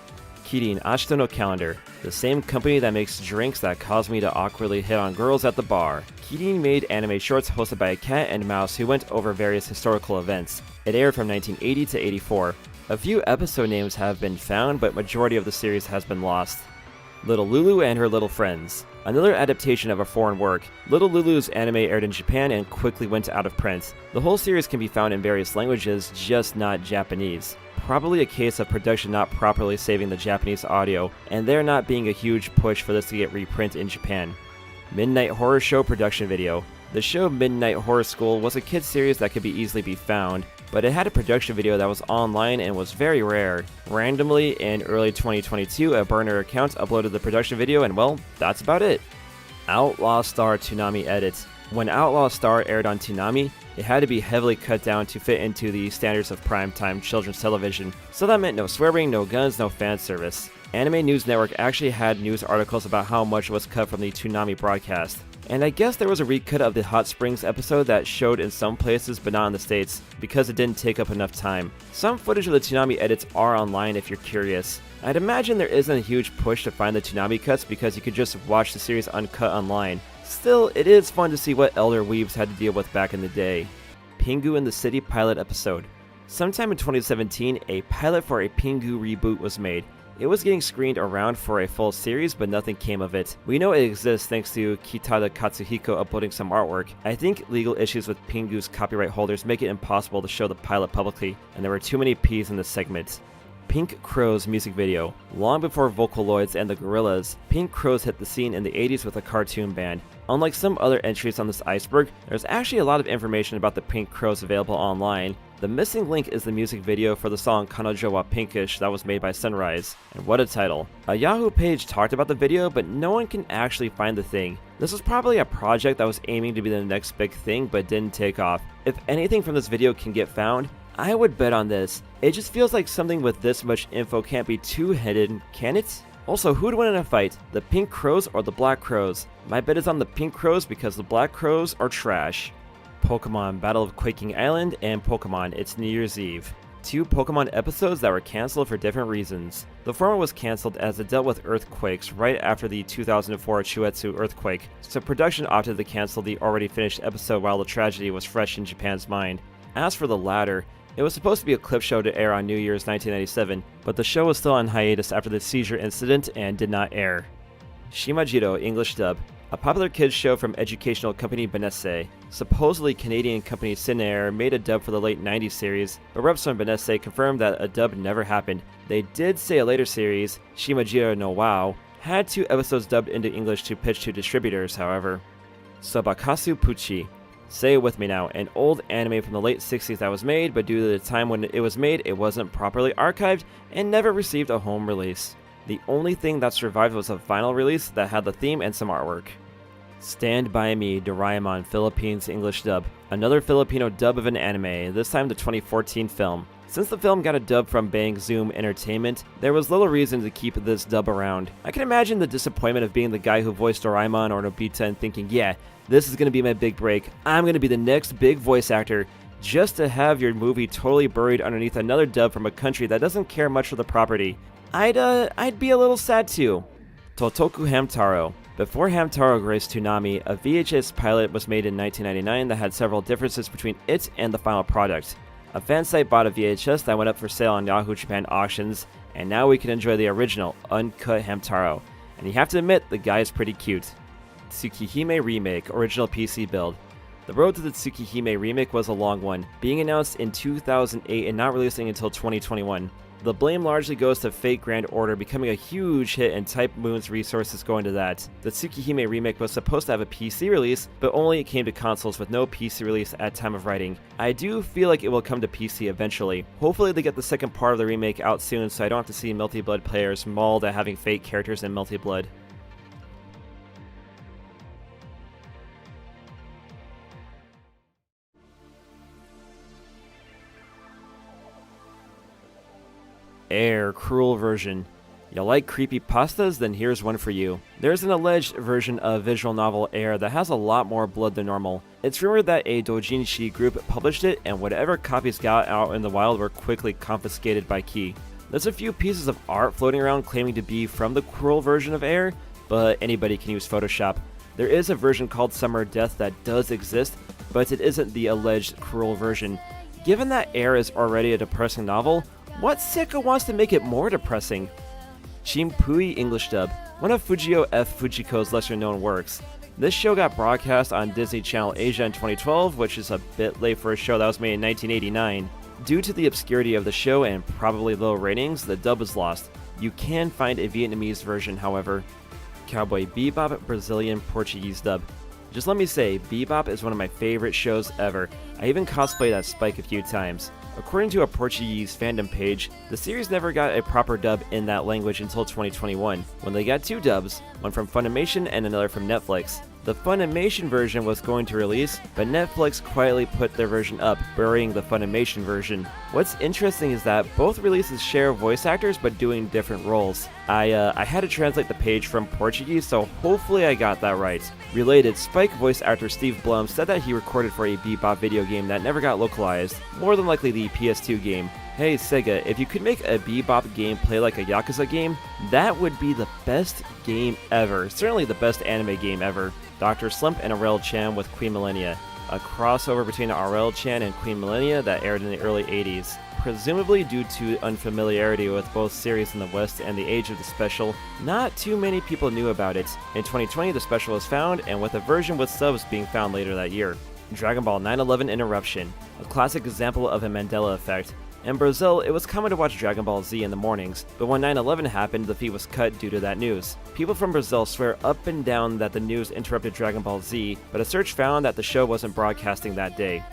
Kirin Ashito no Calendar, the same company that makes drinks that cause me to awkwardly hit on girls at the bar. Kirin made anime shorts hosted by a cat and mouse who went over various historical events. It aired from 1980 to 84. A few episode names have been found, but majority of the series has been lost. Little Lulu and Her Little Friends. Another adaptation of a foreign work. Little Lulu's anime aired in Japan and quickly went out of print. The whole series can be found in various languages, just not Japanese. Probably a case of production not properly saving the Japanese audio, and there not being a huge push for this to get reprint in Japan. Midnight Horror Show production video. The show Midnight Horror School was a kids series that could easily be found, but it had a production video that was online and was very rare. Randomly, in early 2022, a burner account uploaded the production video, and well, that's about it. Outlaw Star Toonami edits. When Outlaw Star aired on Toonami, it had to be heavily cut down to fit into the standards of primetime children's television, so that meant no swearing, no guns, no fan service. Anime News Network actually had news articles about how much was cut from the Toonami broadcast. And I guess there was a recut of the Hot Springs episode that showed in some places but not in the States, because it didn't take up enough time. Some footage of the Toonami edits are online if you're curious. I'd imagine there isn't a huge push to find the Toonami cuts because you could just watch the series uncut online. Still, it is fun to see what elder weebs had to deal with back in the day. Pingu in the City pilot episode. Sometime in 2017, a pilot for a Pingu reboot was made. It was getting screened around for a full series, but nothing came of it. We know it exists thanks to Kitada Katsuhiko uploading some artwork. I think legal issues with Pingu's copyright holders make it impossible to show the pilot publicly, and there were too many P's in this segment. Pink Crow's music video. Long before Vocaloids and the Gorillaz, Pink Crows hit the scene in the 80s with a cartoon band. Unlike some other entries on this Iceberg, there's actually a lot of information about the Pink Crows available online. The missing link is the music video for the song Kanojo wa Pinkish that was made by Sunrise. And what a title. A Yahoo page talked about the video, but no one can actually find the thing. This was probably a project that was aiming to be the next big thing, but didn't take off. If anything from this video can get found, I would bet on this. It just feels like something with this much info can't be too hidden, can it? Also, who'd win in a fight, the Pink Crows or the Black Crows? My bet is on the Pink Crows because the Black Crows are trash. Pokemon Battle of Quaking Island and Pokemon It's New Year's Eve. Two Pokemon episodes that were cancelled for different reasons. The former was cancelled as it dealt with earthquakes right after the 2004 Chuetsu earthquake, so production opted to cancel the already finished episode while the tragedy was fresh in Japan's mind. As for the latter, it was supposed to be a clip show to air on New Year's 1997, but the show was still on hiatus after the seizure incident and did not air. Shimajiro English dub. A popular kids show from educational company Benesse. Supposedly Canadian company Cinair made a dub for the late 90s series, but reps from Benesse confirmed that a dub never happened. They did say a later series, Shimajiro no Wow, had 2 episodes dubbed into English to pitch to distributors, however. Sobakasu Puchi. Say it with me now, an old anime from the late 60s that was made, but due to the time when it was made, it wasn't properly archived and never received a home release. The only thing that survived was a vinyl release that had the theme and some artwork. Stand By Me Doraemon Philippines English dub. Another Filipino dub of an anime, this time the 2014 film. Since the film got a dub from Bang Zoom Entertainment, there was little reason to keep this dub around. I can imagine the disappointment of being the guy who voiced Doraemon or Nobita and thinking, yeah, this is going to be my big break. I'm going to be the next big voice actor, just to have your movie totally buried underneath another dub from a country that doesn't care much for the property. I'd be a little sad too. Totoku Hamtaro. Before Hamtaro graced Toonami, a VHS pilot was made in 1999 that had several differences between it and the final product. A fan site bought a VHS that went up for sale on Yahoo Japan auctions, and now we can enjoy the original, uncut Hamtaro. And you have to admit, the guy is pretty cute. Tsukihime Remake, original PC build. The road to the Tsukihime remake was a long one, being announced in 2008 and not releasing until 2021. The blame largely goes to Fate Grand Order becoming a huge hit and Type Moon's resources going to that. The Tsukihime remake was supposed to have a PC release, but only it came to consoles with no PC release at time of writing. I do feel like it will come to PC eventually. Hopefully they get the second part of the remake out soon so I don't have to see Melty Blood players mauled at having Fate characters in Melty Blood. Air Cruel version. You like creepypastas? Then here's one for you. There's an alleged version of visual novel Air that has a lot more blood than normal. It's rumored that a doujinshi group published it, and whatever copies got out in the wild were quickly confiscated by Key. There's a few pieces of art floating around claiming to be from the Cruel version of Air, but anybody can use Photoshop. There is a version called Summer Death that does exist, but it isn't the alleged Cruel version. Given that Air is already a depressing novel, what sicko wants to make it more depressing? Chimpui English dub, one of Fujio F. Fujiko's lesser-known works. This show got broadcast on Disney Channel Asia in 2012, which is a bit late for a show that was made in 1989. Due to the obscurity of the show and probably low ratings, the dub is lost. You can find a Vietnamese version, however. Cowboy Bebop Brazilian Portuguese dub. Just let me say, Bebop is one of my favorite shows ever. I even cosplayed as Spike a few times. According to a Portuguese fandom page, the series never got a proper dub in that language until 2021, when they got two dubs, one from Funimation and another from Netflix. The Funimation version was going to release, but Netflix quietly put their version up, burying the Funimation version. What's interesting is that both releases share voice actors but doing different roles. I had to translate the page from Portuguese, so hopefully I got that right. Related, Spike voice actor Steve Blum said that he recorded for a Bebop video game that never got localized, more than likely the PS2 game. Hey Sega, if you could make a Bebop game play like a Yakuza game, that would be the best game ever. Certainly the best anime game ever. Dr. Slump and Aurel Chan with Queen Millennia. A crossover between Aurel Chan and Queen Millennia that aired in the early 80s. Presumably due to unfamiliarity with both series in the West and the age of the special, not too many people knew about it. In 2020 the special was found, and with a version with subs being found later that year. Dragon Ball 9/11 Interruption. A classic example of a Mandela effect. In Brazil, it was common to watch Dragon Ball Z in the mornings, but when 9/11 happened, the feed was cut due to that news. People from Brazil swear up and down that the news interrupted Dragon Ball Z, but a search found that the show wasn't broadcasting that day.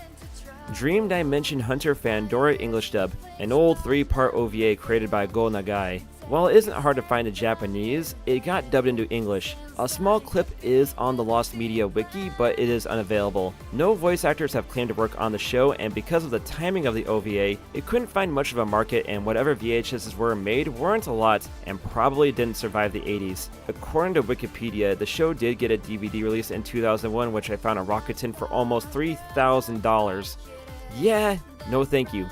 Dream Dimension Hunter Fandora English dub, an old 3-part OVA created by Go Nagai. While it isn't hard to find in Japanese, it got dubbed into English. A small clip is on the Lost Media wiki, but it is unavailable. No voice actors have claimed to work on the show, and because of the timing of the OVA, it couldn't find much of a market, and whatever VHSs were made weren't a lot, and probably didn't survive the 80s. According to Wikipedia, the show did get a DVD release in 2001, which I found on Rakuten for almost $3,000. Yeah, no thank you.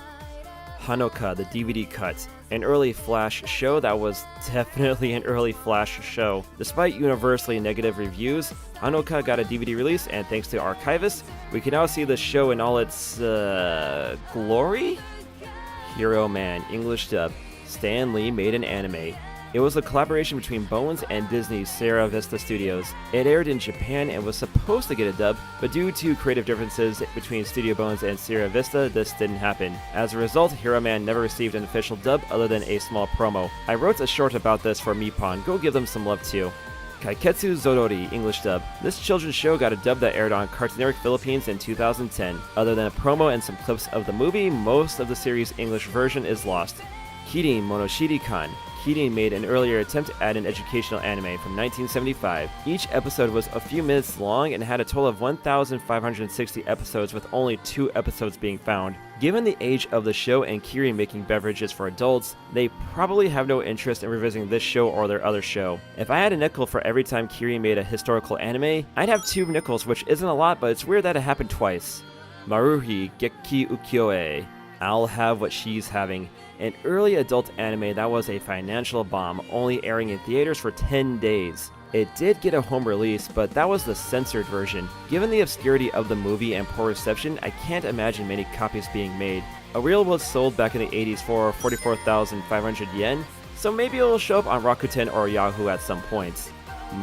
Hanoka, the DVD cut. An early Flash show that was definitely an early Flash show. Despite universally negative reviews, Hanoka got a DVD release, and thanks to archivists, we can now see the show in all its, glory? Hero Man, English dub. Stan Lee made an anime. It was a collaboration between Bones and Disney's Sierra Vista Studios. It aired in Japan and was supposed to get a dub, but due to creative differences between Studio Bones and Sierra Vista, this didn't happen. As a result, Hero Man never received an official dub other than a small promo. I wrote a short about this for Meepon, go give them some love too. Kaiketsu Zorori, English dub. This children's show got a dub that aired on Cartoon Network Philippines in 2010. Other than a promo and some clips of the movie, most of the series' English version is lost. Kirin Monoshiri-kan. Kirin made an earlier attempt at an educational anime from 1975. Each episode was a few minutes long and had a total of 1,560 episodes, with only 2 episodes being found. Given the age of the show and Kirin making beverages for adults, they probably have no interest in revisiting this show or their other show. If I had a nickel for every time Kirin made a historical anime, I'd have 2 nickels, which isn't a lot, but it's weird that it happened twice. Maruhi Gekki Ukiyo-e. I'll have what she's having. An early adult anime that was a financial bomb, only airing in theaters for 10 days. It did get a home release, but that was the censored version. Given the obscurity of the movie and poor reception, I can't imagine many copies being made. A reel was sold back in the 80s for 44,500 yen, so maybe it will show up on Rakuten or Yahoo at some point.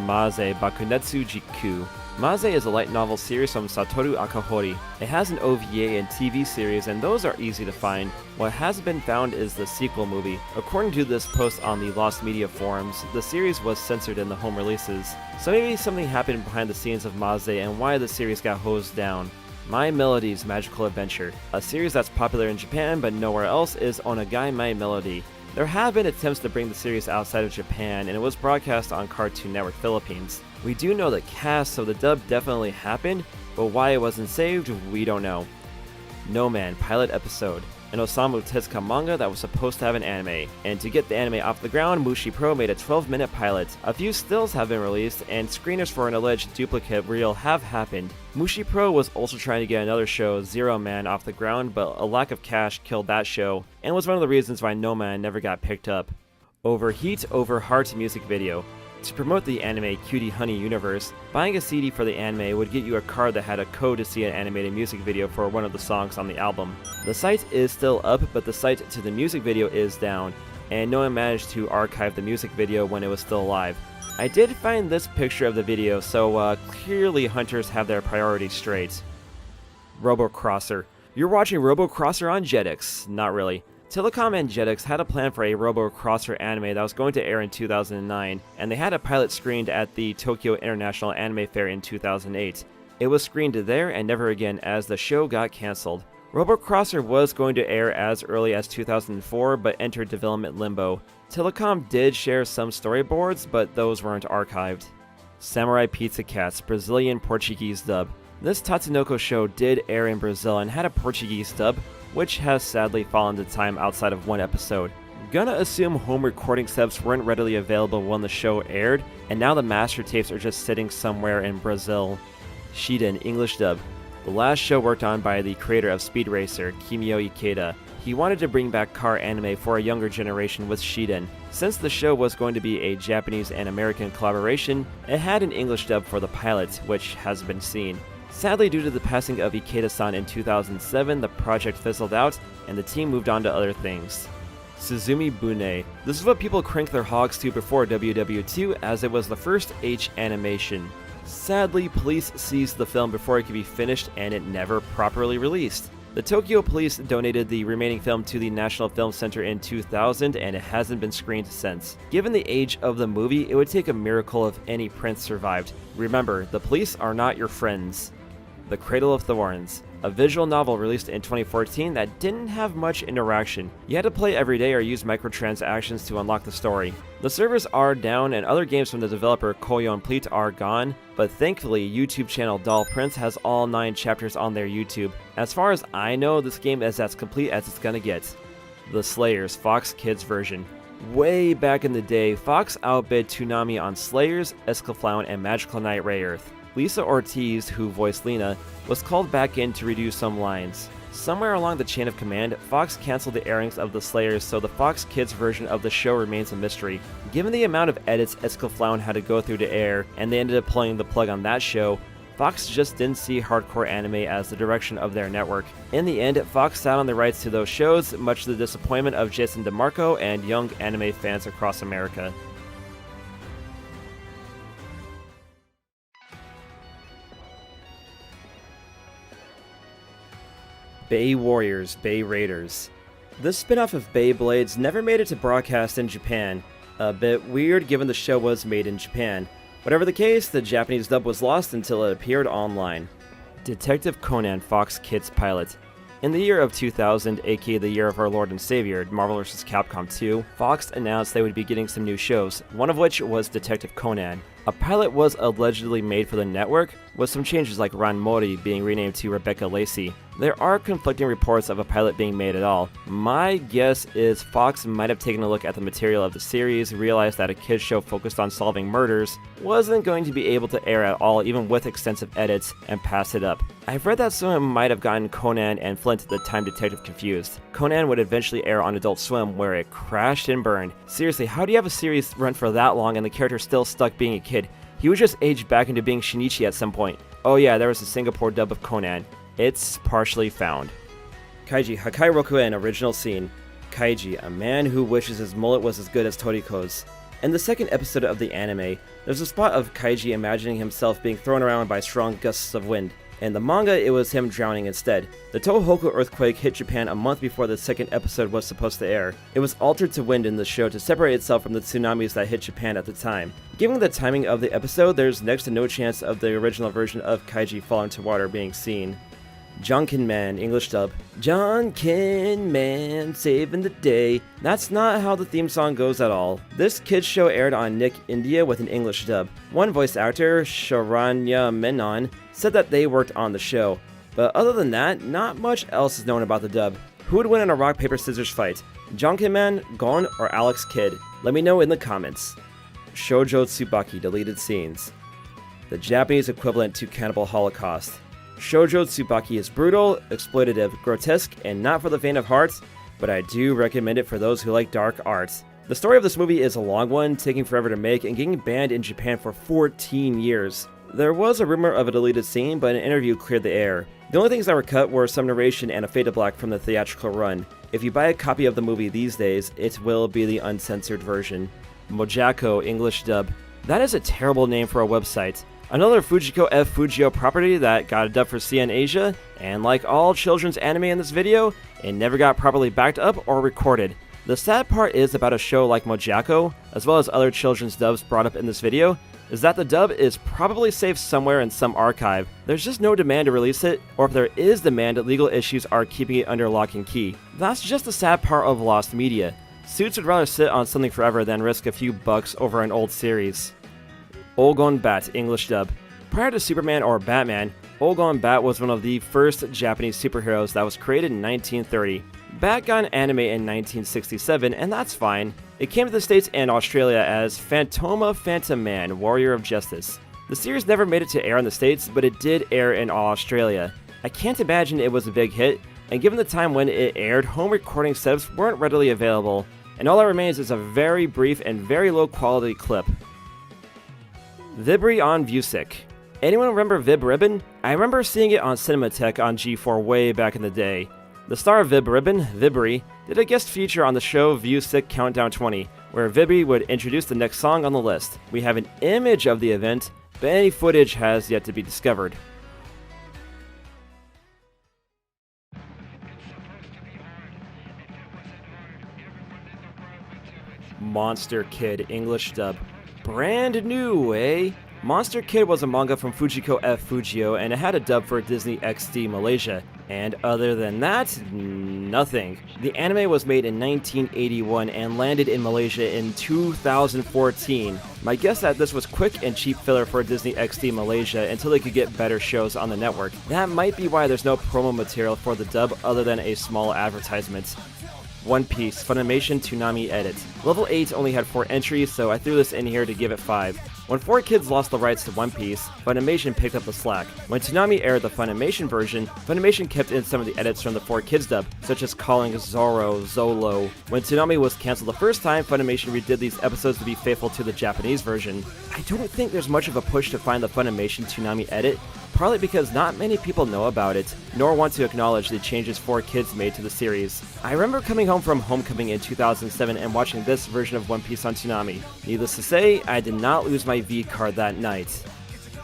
Maze Bakunetsu Jiku. Maze is a light novel series from Satoru Akahori. It has an OVA and TV series, and those are easy to find. What has been found is the sequel movie. According to this post on the Lost Media forums, the series was censored in the home releases. So maybe something happened behind the scenes of Maze and why the series got hosed down. My Melody's Magical Adventure. A series that's popular in Japan but nowhere else is Onagai My Melody. There have been attempts to bring the series outside of Japan, and it was broadcast on Cartoon Network Philippines. We do know the cast, so the dub definitely happened, but why it wasn't saved, we don't know. No Man pilot episode. An Osamu Tezuka manga that was supposed to have an anime, and to get the anime off the ground, Mushi Pro made a 12-minute pilot. A few stills have been released, and screeners for an alleged duplicate reel have happened. Mushi Pro was also trying to get another show, Zero Man, off the ground, but a lack of cash killed that show, and was one of the reasons why No Man never got picked up. Overheat Over Heart music video. To promote the anime Cutie Honey universe, buying a CD for the anime would get you a card that had a code to see an animated music video for one of the songs on the album. The site is still up, but the site to the music video is down, and no one managed to archive the music video when it was still live. I did find this picture of the video, so clearly hunters have their priorities straight. Robocrosser. You're watching Robocrosser on Jetix. Not really. Telecom and Jetix had a plan for a Robocrosser anime that was going to air in 2009, and they had a pilot screened at the Tokyo International Anime Fair in 2008. It was screened there and never again as the show got cancelled. Robocrosser was going to air as early as 2004 but entered development limbo. Telecom did share some storyboards, but those weren't archived. Samurai Pizza Cats Brazilian Portuguese dub. This Tatsunoko show did air in Brazil and had a Portuguese dub, which has sadly fallen to time outside of one episode. Gonna assume home recording steps weren't readily available when the show aired, and now the master tapes are just sitting somewhere in Brazil. Shiden English dub. The last show worked on by the creator of Speed Racer, Kimio Ikeda. He wanted to bring back car anime for a younger generation with Shiden. Since the show was going to be a Japanese and American collaboration, it had an English dub for the pilot, which has been seen. Sadly, due to the passing of Ikeda-san in 2007, the project fizzled out, and the team moved on to other things. Suzumi Bune. This is what people crank their hogs to before WW2, as it was the first H animation. Sadly, police seized the film before it could be finished, and it never properly released. The Tokyo Police donated the remaining film to the National Film Center in 2000, and it hasn't been screened since. Given the age of the movie, it would take a miracle if any prints survived. Remember, the police are not your friends. The Cradle of Thorns, a visual novel released in 2014 that didn't have much interaction. You had to play every day or use microtransactions to unlock the story. The servers are down and other games from the developer Koyon Pleat are gone, but thankfully YouTube channel Doll Prince has all 9 chapters on their YouTube. As far as I know, this game is as complete as it's gonna get. The Slayers Fox Kids version. Way back in the day, Fox outbid Toonami on Slayers, Escaflown, and Magical Knight Rayearth. Lisa Ortiz, who voiced Lena, was called back in to redo some lines. Somewhere along the chain of command, Fox canceled the airings of the Slayers, so the Fox Kids version of the show remains a mystery. Given the amount of edits Escaflown had to go through to air, and they ended up pulling the plug on that show, Fox just didn't see hardcore anime as the direction of their network. In the end, Fox sat on the rights to those shows, much to the disappointment of Jason DeMarco and young anime fans across America. Bay Warriors, Bay Raiders. This spin-off of Beyblades never made it to broadcast in Japan. A bit weird given the show was made in Japan. Whatever the case, the Japanese dub was lost until it appeared online. Detective Conan Fox Kids pilot. In the year of 2000, aka the year of our Lord and Savior, Marvel vs. Capcom 2, Fox announced they would be getting some new shows, one of which was Detective Conan. A pilot was allegedly made for the network, with some changes like Ran Mori being renamed to Rebecca Lacey. There are conflicting reports of a pilot being made at all. My guess is Fox might have taken a look at the material of the series, realized that a kids show focused on solving murders wasn't going to be able to air at all even with extensive edits, and passed it up. I've read that someone might have gotten Conan and Flint the Time Detective confused. Conan would eventually air on Adult Swim, where it crashed and burned. Seriously, how do you have a series run for that long and the character still stuck being a kid? He was just aged back into being Shinichi at some point. Oh yeah, there was a Singapore dub of Conan. It's partially found. Kaiji Hakai Rokuen original scene. Kaiji, a man who wishes his mullet was as good as Toriko's. In the second episode of the anime, there's a spot of Kaiji imagining himself being thrown around by strong gusts of wind. In the manga, it was him drowning instead. The Tohoku earthquake hit Japan a month before the second episode was supposed to air. It was altered to wind in the show to separate itself from the tsunamis that hit Japan at the time. Given the timing of the episode, there's next to no chance of the original version of Kaiji falling to water being seen. Jonkin Man, English dub. Jonkin Man, saving the day. That's not how the theme song goes at all. This kids show aired on Nick India with an English dub. One voice actor, Sharanya Menon, said that they worked on the show. But other than that, not much else is known about the dub. Who would win in a rock, paper, scissors fight? Jonkin Man, Gon, or Alex Kidd? Let me know in the comments. Shoujo Tsubaki deleted scenes. The Japanese equivalent to Cannibal Holocaust. Shoujo Tsubaki is brutal, exploitative, grotesque, and not for the faint of heart, but I do recommend it for those who like dark art. The story of this movie is a long one, taking forever to make and getting banned in Japan for 14 years. There was a rumor of a deleted scene, but an interview cleared the air. The only things that were cut were some narration and a fade to black from the theatrical run. If you buy a copy of the movie these days, it will be the uncensored version. Mojako, English dub. That is a terrible name for a website. Another Fujiko F. Fujio property that got a dub for CN Asia, and like all children's anime in this video, it never got properly backed up or recorded. The sad part is about a show like Mojako, as well as other children's dubs brought up in this video, is that the dub is probably safe somewhere in some archive. There's just no demand to release it, or if there is demand, legal issues are keeping it under lock and key. That's just the sad part of lost media. Suits would rather sit on something forever than risk a few bucks over an old series. Olgon Bat, English dub. Prior to Superman or Batman, Olgon Bat was one of the first Japanese superheroes that was created in 1930. Bat got an anime in 1967, and that's fine. It came to the States and Australia as Phantoma Phantom Man, Warrior of Justice. The series never made it to air in the States, but it did air in Australia. I can't imagine it was a big hit, and given the time when it aired, home recording setups weren't readily available, and all that remains is a very brief and very low quality clip. Vibri on Vusic. Anyone remember Vib Ribbon? I remember seeing it on Cinematech on G4 way back in the day. The star of Vib Ribbon, Vibri, did a guest feature on the show Vusic Countdown 20, where Vibri would introduce the next song on the list. We have an image of the event, but any footage has yet to be discovered. Monster Kid, English dub. Brand new, eh? Monster Kid was a manga from Fujiko F. Fujio, and it had a dub for Disney XD Malaysia. And other than that, nothing. The anime was made in 1981 and landed in Malaysia in 2014. My guess that this was quick and cheap filler for Disney XD Malaysia until they could get better shows on the network. That might be why there's no promo material for the dub other than a small advertisement. One Piece, Funimation Toonami Edit. Level 8 only had 4 entries, so I threw this in here to give it 5. When 4Kids lost the rights to One Piece, Funimation picked up the slack. When Toonami aired the Funimation version, Funimation kept in some of the edits from the 4Kids dub, such as calling Zoro Zolo. When Toonami was cancelled the first time, Funimation redid these episodes to be faithful to the Japanese version. I don't think there's much of a push to find the Funimation Toonami edit, partly because not many people know about it, nor want to acknowledge the changes 4Kids made to the series. I remember coming home from Homecoming in 2007 and watching this version of One Piece on Toonami. Needless to say, I did not lose my V card that night.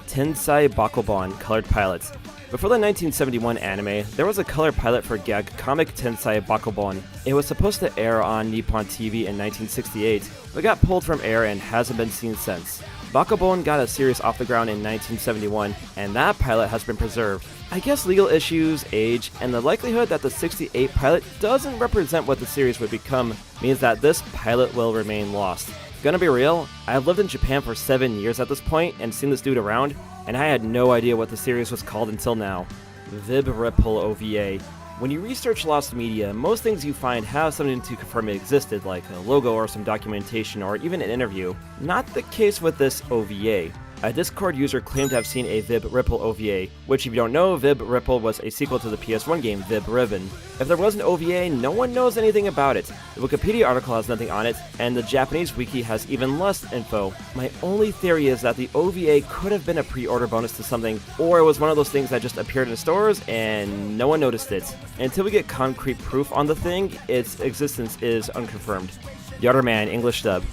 Tensai Bakobon, colored pilot. Before the 1971 anime, there was a color pilot for gag comic Tensai Bakobon. It was supposed to air on Nippon TV in 1968, but got pulled from air and hasn't been seen since. Bakobon got a series off the ground in 1971, and that pilot has been preserved. I guess legal issues, age, and the likelihood that the 68 pilot doesn't represent what the series would become means that this pilot will remain lost. Gonna be real, I've lived in Japan for 7 years at this point and seen this dude around, and I had no idea what the series was called until now. Vib Ripple OVA. When you research lost media, most things you find have something to confirm it existed, like a logo or some documentation or even an interview. Not the case with this OVA. A Discord user claimed to have seen a Vib Ripple OVA, which if you don't know, Vib Ripple was a sequel to the PS1 game Vib Ribbon. If there was an OVA, no one knows anything about it. The Wikipedia article has nothing on it, and the Japanese wiki has even less info. My only theory is that the OVA could have been a pre-order bonus to something, or it was one of those things that just appeared in stores and no one noticed it. Until we get concrete proof on the thing, its existence is unconfirmed. Yatterman English dub.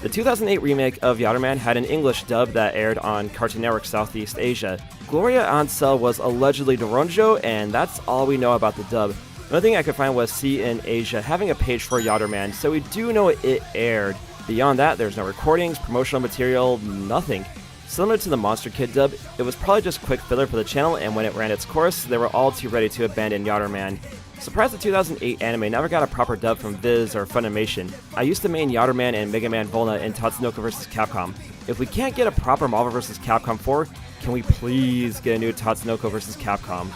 The 2008 remake of Yatterman had an English dub that aired on Cartoon Network Southeast Asia. Gloria Ansel was allegedly Doronjo, and that's all we know about the dub. The only thing I could find was C in Asia having a page for Yatterman, so we do know it aired. Beyond that, there's no recordings, promotional material, nothing. Similar to the Monster Kid dub, it was probably just quick filler for the channel, and when it ran its course, they were all too ready to abandon Yatterman. Surprised the 2008 anime never got a proper dub from Viz or Funimation. I used to main Yatterman and Mega Man Volna in Tatsunoko vs. Capcom. If we can't get a proper Marvel vs. Capcom 4, can we please get a new Tatsunoko vs. Capcom?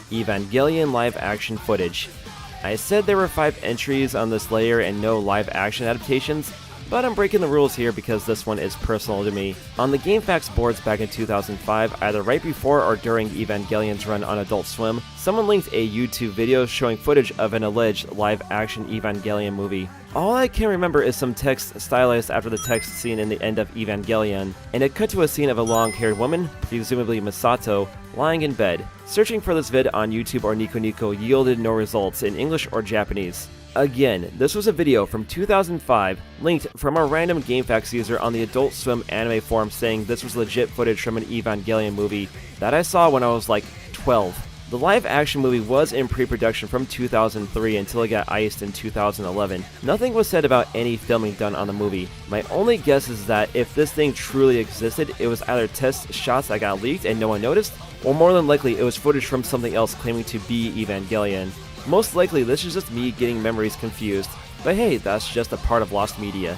Evangelion live action footage. I said there were 5 entries on this layer and no live action adaptations, but I'm breaking the rules here because this one is personal to me. On the GameFAQs boards back in 2005, either right before or during Evangelion's run on Adult Swim, someone linked a YouTube video showing footage of an alleged live-action Evangelion movie. All I can remember is some text stylized after the text seen in the end of Evangelion, and it cut to a scene of a long-haired woman, presumably Misato, lying in bed. Searching for this vid on YouTube or Nico Nico yielded no results in English or Japanese. Again, this was a video from 2005, linked from a random GameFAQs user on the Adult Swim anime forum saying this was legit footage from an Evangelion movie that I saw when I was like 12. The live action movie was in pre-production from 2003 until it got iced in 2011. Nothing was said about any filming done on the movie. My only guess is that if this thing truly existed, it was either test shots that got leaked and no one noticed, or more than likely it was footage from something else claiming to be Evangelion. Most likely this is just me getting memories confused, but hey, that's just a part of lost media.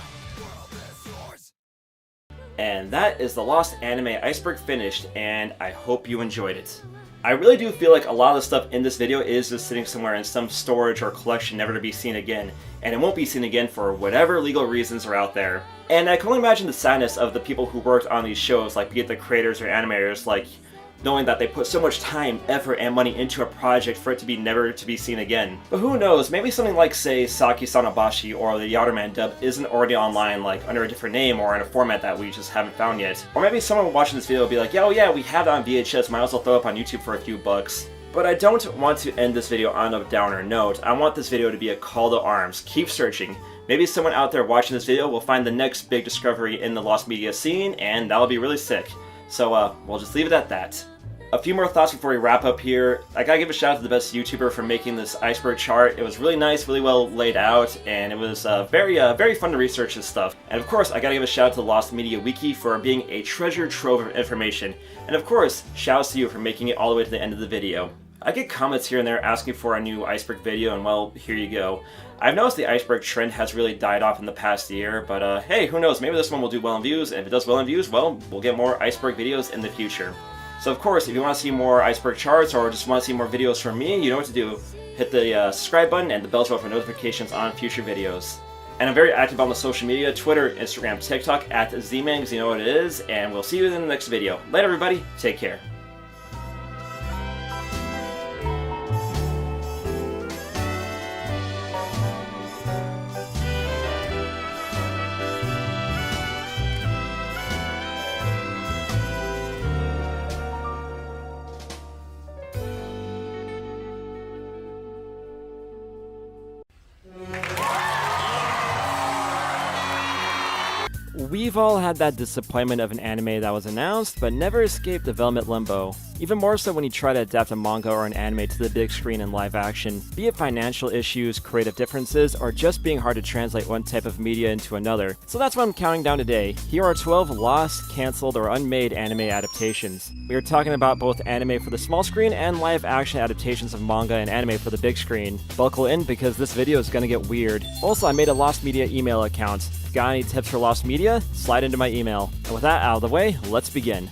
And that is the Lost Anime Iceberg finished, and I hope you enjoyed it. I really do feel like a lot of the stuff in this video is just sitting somewhere in some storage or collection never to be seen again, and it won't be seen again for whatever legal reasons are out there. And I can only imagine the sadness of the people who worked on these shows, like be it the creators or animators, like knowing that they put so much time, effort, and money into a project for it to be never to be seen again. But who knows, maybe something like, say, Saki Sanabashi or the Yatterman dub isn't already online, like under a different name or in a format that we just haven't found yet. Or maybe someone watching this video will be like, yeah, oh yeah, we have that on VHS, might as well throw it up on YouTube for a few bucks. But I don't want to end this video on a downer note. I want this video to be a call to arms. Keep searching. Maybe someone out there watching this video will find the next big discovery in the lost media scene, and that'll be really sick. So, we'll just leave it at that. A few more thoughts before we wrap up here. I gotta give a shout out to the best YouTuber for making this iceberg chart. It was really nice, really well laid out, and it was very fun to research this stuff. And of course, I gotta give a shout out to the Lost Media Wiki for being a treasure trove of information. And of course, shouts to you for making it all the way to the end of the video. I get comments here and there asking for a new iceberg video, and well, here you go. I've noticed the iceberg trend has really died off in the past year, but hey, who knows, maybe this one will do well in views, and if it does well in views, well, we'll get more iceberg videos in the future. So of course, if you want to see more iceberg charts or just want to see more videos from me, you know what to do. Hit the subscribe button and the bell bell for notifications on future videos. And I'm very active on the social media, Twitter, Instagram, TikTok, at ZMan, because you know what it is, and we'll see you in the next video. Later everybody, take care. We've all had that disappointment of an anime that was announced, but never escaped development limbo. Even more so when you try to adapt a manga or an anime to the big screen in live action, be it financial issues, creative differences, or just being hard to translate one type of media into another. So that's what I'm counting down today. Here are 12 lost, cancelled, or unmade anime adaptations. We are talking about both anime for the small screen and live action adaptations of manga and anime for the big screen. Buckle in because this video is gonna get weird. Also, I made a Lost Media email account. If you got any tips for Lost Media, slide into my email. And with that out of the way, let's begin.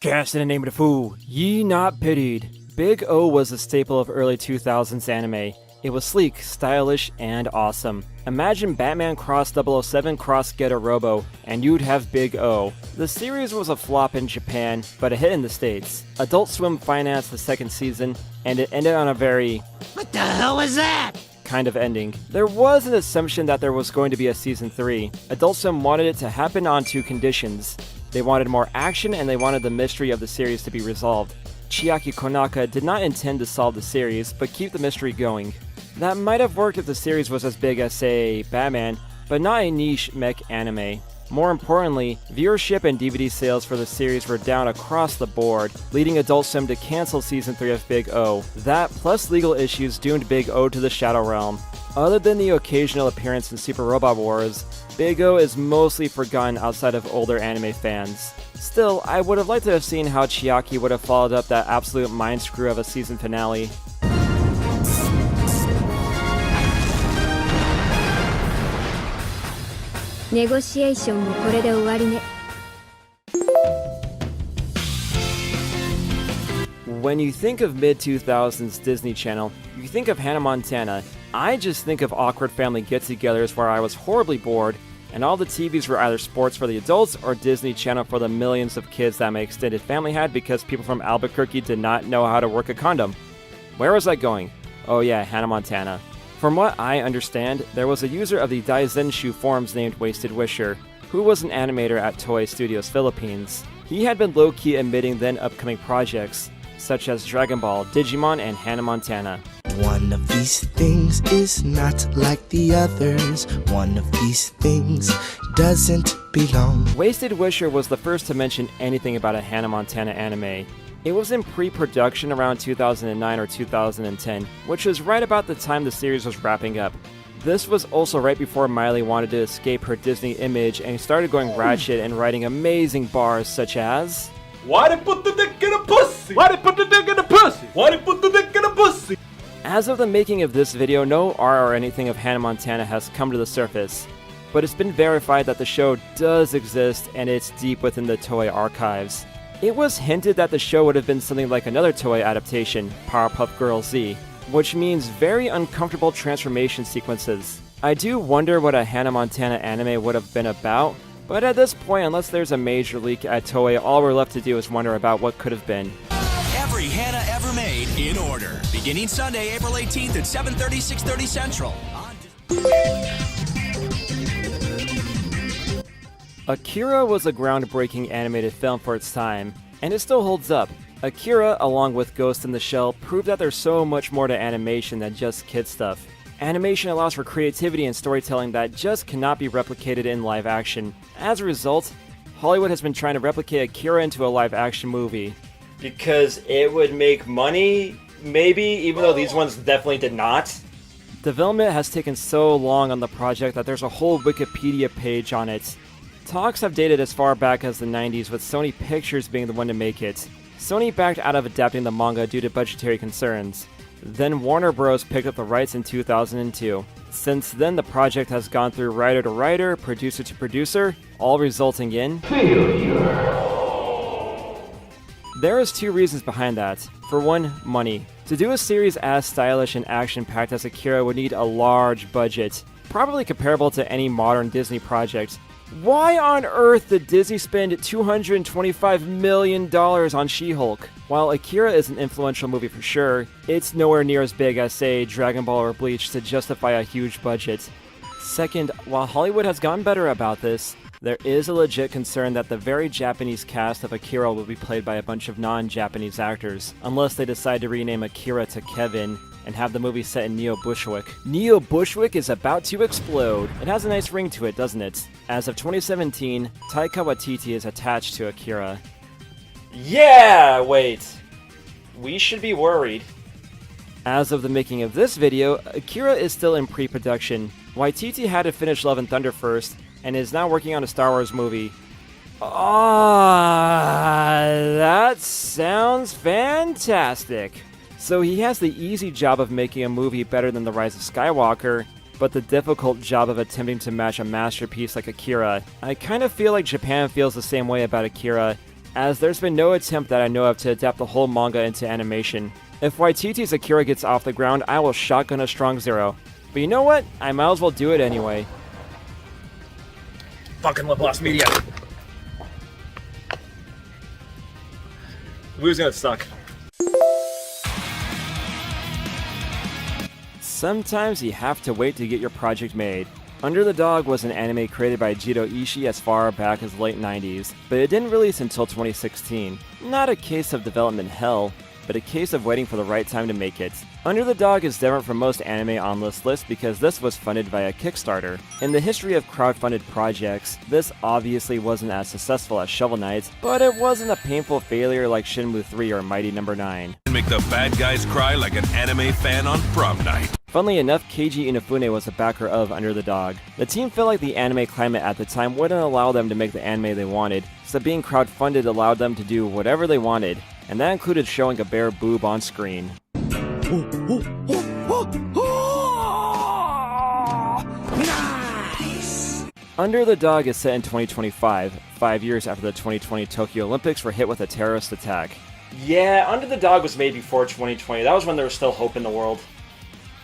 Cast in the name of the fool, ye not pitied. Big O was a staple of early 2000s anime. It was sleek, stylish, and awesome. Imagine Batman cross 007 cross Get a Robo, and you'd have Big O. The series was a flop in Japan, but a hit in the States. Adult Swim financed the second season, and it ended on a very... What the hell was that? kind of ending. There was an assumption that there was going to be a season 3. Adult Swim wanted it to happen on two conditions. They wanted more action, and they wanted the mystery of the series to be resolved. Chiaki Konaka did not intend to solve the series, but keep the mystery going. That might have worked if the series was as big as, say, Batman, but not a niche mech anime. More importantly, viewership and DVD sales for the series were down across the board, leading Adult Swim to cancel Season 3 of Big O. That, plus legal issues, doomed Big O to the Shadow Realm. Other than the occasional appearance in Super Robot Wars, Big O is mostly forgotten outside of older anime fans. Still, I would have liked to have seen how Chiaki would have followed up that absolute mind screw of a season finale. Negotiation もこれで終わりね。 When you think of mid-2000s Disney Channel, you think of Hannah Montana. I just think of awkward family get-togethers where I was horribly bored, and all the TVs were either sports for the adults or Disney Channel for the millions of kids that my extended family had because people from Albuquerque did not know how to work a condom. Where was I going? Oh yeah, Hannah Montana. From what I understand, there was a user of the Daizenshu forums named Wasted Wisher, who was an animator at Toei Studios Philippines. He had been low-key admitting then upcoming projects, such as Dragon Ball, Digimon, and Hannah Montana. One of these things is not like the others. One of these things doesn't belong. Wasted Wisher was the first to mention anything about a Hannah Montana anime. It was in pre-production around 2009 or 2010, which was right about the time the series was wrapping up. This was also right before Miley wanted to escape her Disney image and started going ratchet and writing amazing bars such as... Why they put the dick in a pussy? Why they put the dick in a pussy? Why they put the dick in a pussy? As of the making of this video, no R or anything of Hannah Montana has come to the surface, but it's been verified that the show does exist and it's deep within the Toei archives. It was hinted that the show would have been something like another Toei adaptation, Powerpuff Girls Z, which means very uncomfortable transformation sequences. I do wonder what a Hannah Montana anime would have been about, but at this point, unless there's a major leak at Toei, all we're left to do is wonder about what could have been. Every Hannah ever made in order. Beginning Sunday, April 18th at 7:30, 6:30 Central. Akira was a groundbreaking animated film for its time, and it still holds up. Akira, along with Ghost in the Shell, proved that there's so much more to animation than just kid stuff. Animation allows for creativity and storytelling that just cannot be replicated in live action. As a result, Hollywood has been trying to replicate Akira into a live action movie. Because it would make money, maybe, even though these ones definitely did not. Development has taken so long on the project that there's a whole Wikipedia page on it. Talks have dated as far back as the 90s, with Sony Pictures being the one to make it. Sony backed out of adapting the manga due to budgetary concerns. Then Warner Bros. Picked up the rights in 2002. Since then, the project has gone through writer to writer, producer to producer, all resulting in failure. There is two reasons behind that. For one, money. To do a series as stylish and action-packed as Akira would need a large budget, probably comparable to any modern Disney project. Why on earth did Disney spend $225 million on She-Hulk? While Akira is an influential movie for sure, it's nowhere near as big as, say, Dragon Ball or Bleach to justify a huge budget. Second, while Hollywood has gotten better about this, there is a legit concern that the very Japanese cast of Akira will be played by a bunch of non-Japanese actors, unless they decide to rename Akira to Kevin and have the movie set in Neo-Bushwick. Neo-Bushwick is about to explode. It has a nice ring to it, doesn't it? As of 2017, Taika Waititi is attached to Akira. Yeah, wait. We should be worried. As of the making of this video, Akira is still in pre-production. Waititi had to finish Love and Thunder first, and is now working on a Star Wars movie. That sounds fantastic. So he has the easy job of making a movie better than The Rise of Skywalker, but the difficult job of attempting to match a masterpiece like Akira. I kind of feel like Japan feels the same way about Akira, as there's been no attempt that I know of to adapt the whole manga into animation. If Waititi's Akira gets off the ground, I will shotgun a strong zero. But you know what? I might as well do it anyway. Fucking love lost media. The movie's gonna suck. Sometimes you have to wait to get your project made. Under the Dog was an anime created by Jiro Ishii as far back as the late 90s, but it didn't release until 2016. Not a case of development hell, but a case of waiting for the right time to make it. Under the Dog is different from most anime on this list because this was funded via Kickstarter. In the history of crowdfunded projects, this obviously wasn't as successful as Shovel Knight, but it wasn't a painful failure like Shenmue 3 or Mighty No. 9. Make the bad guys cry like an anime fan on prom night. Funnily enough, Keiji Inafune was a backer of Under the Dog. The team felt like the anime climate at the time wouldn't allow them to make the anime they wanted, so being crowdfunded allowed them to do whatever they wanted, and that included showing a bare boob on screen. Nice! Under the Dog is set in 2025, 5 years after the 2020 Tokyo Olympics were hit with a terrorist attack. Yeah, Under the Dog was made before 2020. That was when there was still hope in the world.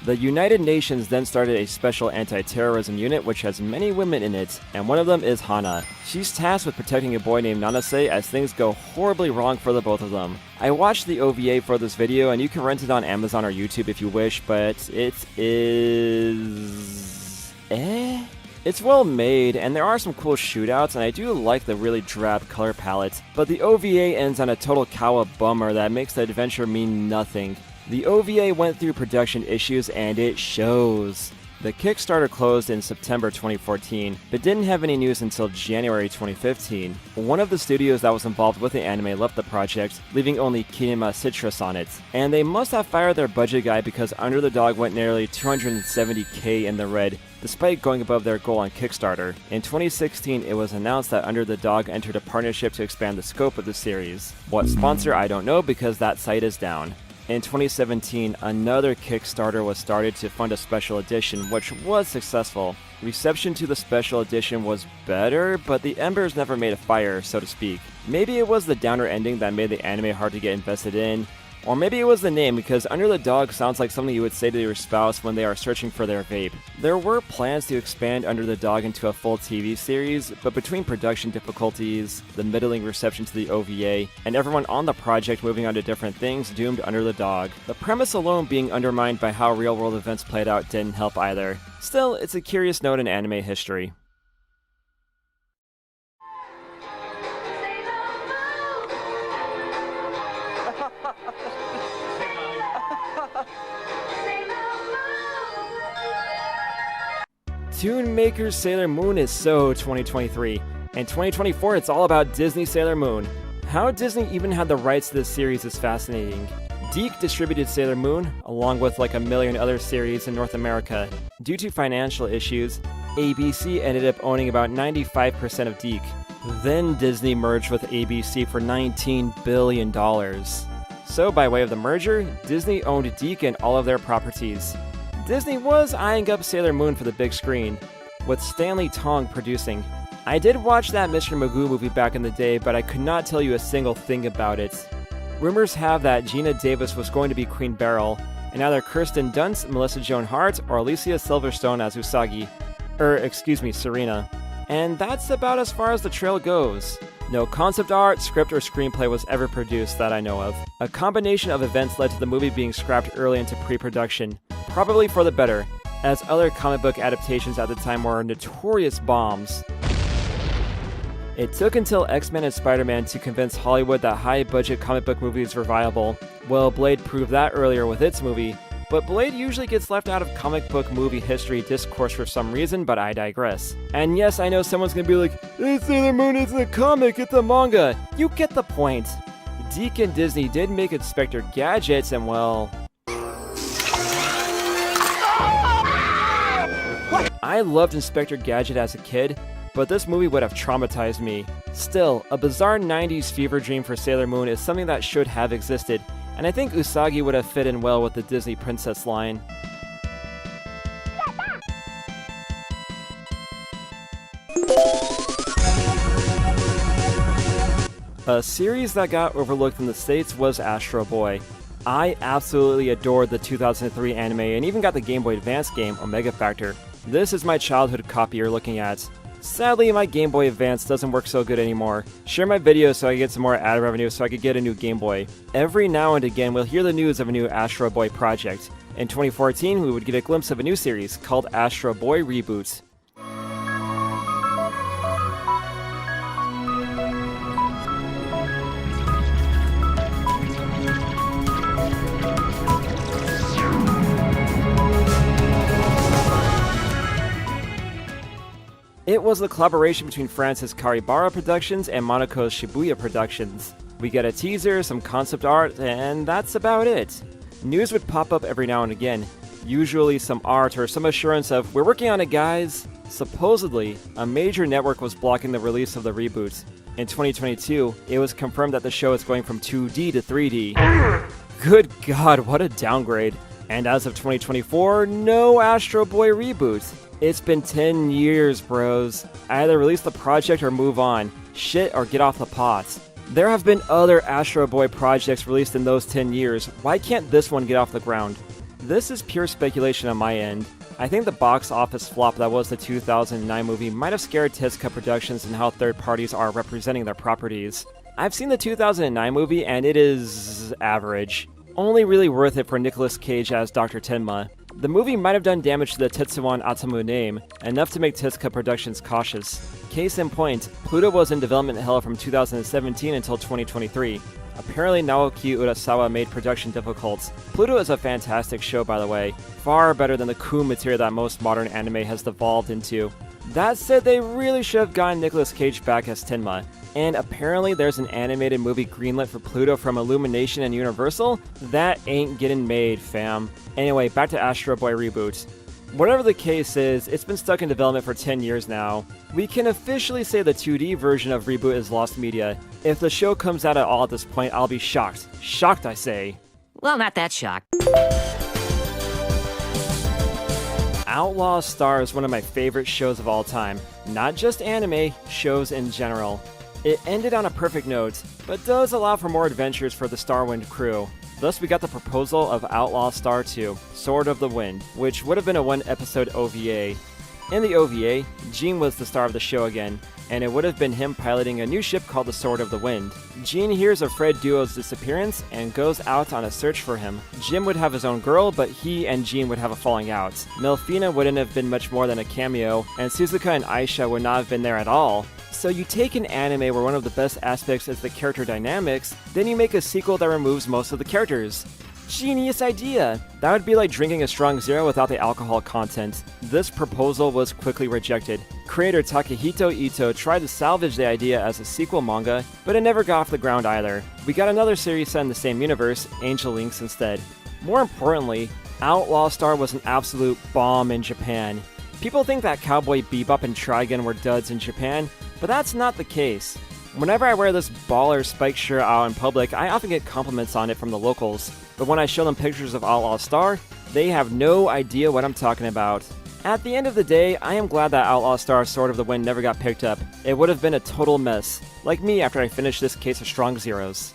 The United Nations then started a special anti-terrorism unit which has many women in it, and one of them is Hana. She's tasked with protecting a boy named Nanase as things go horribly wrong for the both of them. I watched the OVA for this video, and you can rent it on Amazon or YouTube if you wish, but it is... It's well made, and there are some cool shootouts, and I do like the really drab color palette, but the OVA ends on a total Kawa bummer that makes the adventure mean nothing. The OVA went through production issues and it shows. The Kickstarter closed in September 2014, but didn't have any news until January 2015. One of the studios that was involved with the anime left the project, leaving only Kinema Citrus on it. And they must have fired their budget guy because Under the Dog went nearly $270K in the red, despite going above their goal on Kickstarter. In 2016, it was announced that Under the Dog entered a partnership to expand the scope of the series. What sponsor, I don't know because that site is down. In 2017, another Kickstarter was started to fund a special edition, which was successful. Reception to the special edition was better, but the embers never made a fire, so to speak. Maybe it was the downer ending that made the anime hard to get invested in, or maybe it was the name, because Under the Dog sounds like something you would say to your spouse when they are searching for their vape. There were plans to expand Under the Dog into a full TV series, but between production difficulties, the middling reception to the OVA, and everyone on the project moving on to different things doomed Under the Dog. The premise alone being undermined by how real-world events played out didn't help either. Still, it's a curious note in anime history. Toon Maker's Sailor Moon is so 2023, and 2024 it's all about Disney Sailor Moon. How Disney even had the rights to this series is fascinating. DiC distributed Sailor Moon, along with like a million other series in North America. Due to financial issues, ABC ended up owning about 95% of DiC. Then Disney merged with ABC for $19 billion. So by way of the merger, Disney owned DiC and all of their properties. Disney was eyeing up Sailor Moon for the big screen, with Stanley Tong producing. I did watch that Mr. Magoo movie back in the day, but I could not tell you a single thing about it. Rumors have that Gina Davis was going to be Queen Beryl, and either Kirsten Dunst, Melissa Joan Hart, or Alicia Silverstone as Usagi. Serena. And that's about as far as the trail goes. No concept art, script, or screenplay was ever produced that I know of. A combination of events led to the movie being scrapped early into pre-production, probably for the better, as other comic book adaptations at the time were notorious bombs. It took until X-Men and Spider-Man to convince Hollywood that high-budget comic book movies were viable. Well, Blade proved that earlier with its movie, but Blade usually gets left out of comic book movie history discourse for some reason, but I digress. And yes, I know someone's gonna be like, hey, Sailor Moon isn't a comic, it's a manga. You get the point. DiC and Disney did make Inspector Gadget, and well... I loved Inspector Gadget as a kid, but this movie would have traumatized me. Still, a bizarre 90s fever dream for Sailor Moon is something that should have existed, and I think Usagi would have fit in well with the Disney princess line. A series that got overlooked in the States was Astro Boy. I absolutely adored the 2003 anime and even got the Game Boy Advance game, Omega Factor. This is my childhood copy you're looking at. Sadly, my Game Boy Advance doesn't work so good anymore. Share my videos so I can get some more ad revenue so I could get a new Game Boy. Every now and again, we'll hear the news of a new Astro Boy project. In 2014, we would get a glimpse of a new series called Astro Boy Reboot. It was the collaboration between France's Karibara Productions and Monaco's Shibuya Productions. We get a teaser, some concept art, and that's about it. News would pop up every now and again, usually some art or some assurance of, "We're working on it, guys." Supposedly, a major network was blocking the release of the reboot. In 2022, it was confirmed that the show is going from 2D to 3D. Good God, what a downgrade. And as of 2024, no Astro Boy reboot. It's been 10 years, bros. Either release the project or move on. Shit or get off the pot. There have been other Astro Boy projects released in those 10 years. Why can't this one get off the ground? This is pure speculation on my end. I think the box office flop that was the 2009 movie might have scared Tezuka Productions and how third parties are representing their properties. I've seen the 2009 movie and it is average. Only really worth it for Nicolas Cage as Dr. Tenma. The movie might have done damage to the Tetsuwan Atamu name, enough to make Tezuka Productions cautious. Case in point, Pluto was in development hell from 2017 until 2023. Apparently Naoki Urasawa made production difficult. Pluto is a fantastic show, by the way. Far better than the cool material that most modern anime has devolved into. That said, they really should have gotten Nicolas Cage back as Tenma. And apparently there's an animated movie greenlit for Pluto from Illumination and Universal? That ain't getting made, fam. Anyway, back to Astro Boy Reboot. Whatever the case is, it's been stuck in development for 10 years now. We can officially say the 2D version of Reboot is lost media. If the show comes out at all at this point, I'll be shocked. Shocked, I say. Well, not that shocked. Outlaw Star is one of my favorite shows of all time. Not just anime, shows in general. It ended on a perfect note, but does allow for more adventures for the Starwind crew. Thus we got the proposal of Outlaw Star 2, Sword of the Wind, which would have been a one-episode OVA. In the OVA, Gene was the star of the show again, and it would have been him piloting a new ship called the Sword of the Wind. Gene hears of Fred Duo's disappearance and goes out on a search for him. Jim would have his own girl, but he and Gene would have a falling out. Melfina wouldn't have been much more than a cameo, and Suzuka and Aisha would not have been there at all. So you take an anime where one of the best aspects is the character dynamics, then you make a sequel that removes most of the characters. Genius idea! That would be like drinking a strong zero without the alcohol content. This proposal was quickly rejected. Creator Takehito Ito tried to salvage the idea as a sequel manga, but it never got off the ground either. We got another series set in the same universe, Angel Links instead. More importantly, Outlaw Star was an absolute bomb in Japan. People think that Cowboy Bebop and Trigun were duds in Japan, but that's not the case. Whenever I wear this baller spike shirt out in public, I often get compliments on it from the locals, but when I show them pictures of Outlaw Star, they have no idea what I'm talking about. At the end of the day, I am glad that Outlaw Star Sword of the Wind never got picked up. It would have been a total mess, like me after I finished this case of strong zeros.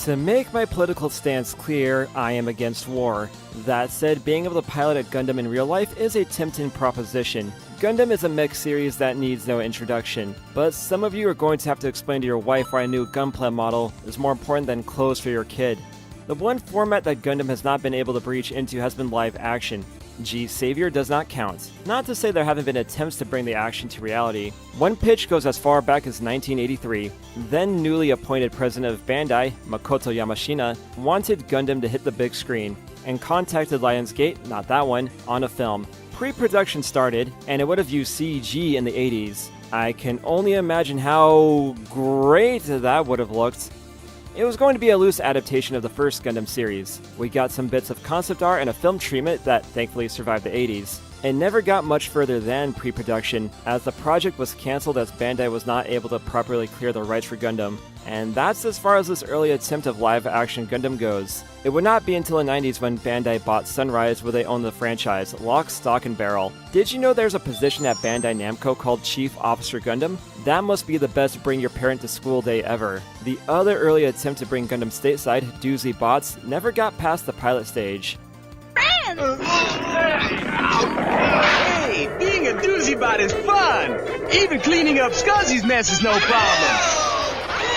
To make my political stance clear, I am against war. That said, being able to pilot a Gundam in real life is a tempting proposition. Gundam is a mech series that needs no introduction, but some of you are going to have to explain to your wife why a new Gunpla model is more important than clothes for your kid. The one format that Gundam has not been able to breach into has been live action. G Savior does not count. Not to say there haven't been attempts to bring the action to reality. One pitch goes as far back as 1983. Then newly appointed president of Bandai, Makoto Yamashina, wanted Gundam to hit the big screen, and contacted Lionsgate, not that one, on a film. Pre-production started, and it would have used CG in the 80s. I can only imagine how great that would have looked. It was going to be a loose adaptation of the first Gundam series. We got some bits of concept art and a film treatment that thankfully survived the 80s. It never got much further than pre-production, as the project was cancelled as Bandai was not able to properly clear the rights for Gundam. And that's as far as this early attempt of live-action Gundam goes. It would not be until the 90s when Bandai bought Sunrise where they owned the franchise, lock, stock, and barrel. Did you know there's a position at Bandai Namco called Chief Officer Gundam? That must be the best bring your parent to school day ever. The other early attempt to bring Gundam stateside, Doozy Bots, never got past the pilot stage. Hey, being a doozy bot is fun! Even cleaning up Scuzzy's mess is no problem!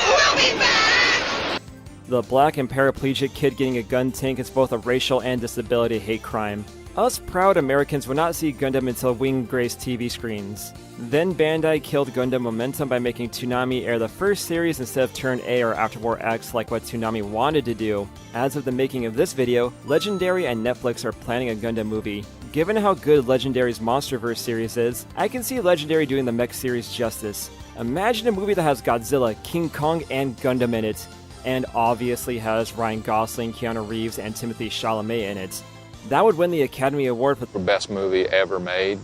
We'll be back! The black and paraplegic kid getting a gun tank is both a racial and disability hate crime. Us proud Americans would not see Gundam until Wing graced TV screens. Then Bandai killed Gundam momentum by making Toonami air the first series instead of Turn A or After War X like what Toonami wanted to do. As of the making of this video, Legendary and Netflix are planning a Gundam movie. Given how good Legendary's Monsterverse series is, I can see Legendary doing the mech series justice. Imagine a movie that has Godzilla, King Kong, and Gundam in it, and obviously has Ryan Gosling, Keanu Reeves, and Timothée Chalamet in it. That would win the Academy Award for best movie ever made.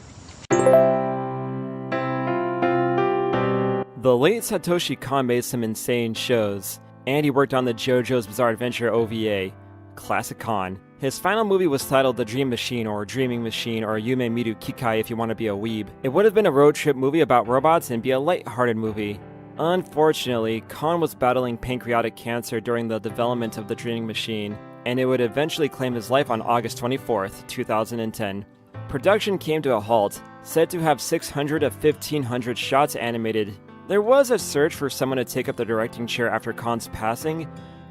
The late Satoshi Kon made some insane shows, and he worked on the JoJo's Bizarre Adventure OVA. Classic Kon. His final movie was titled The Dream Machine or Dreaming Machine or Yume Miru Kikai if you want to be a weeb. It would have been a road trip movie about robots and be a light-hearted movie. Unfortunately, Kon was battling pancreatic cancer during the development of The Dreaming Machine, and it would eventually claim his life on August 24th, 2010. Production came to a halt, said to have 600 of 1,500 shots animated. There was a search for someone to take up the directing chair after Kon's passing,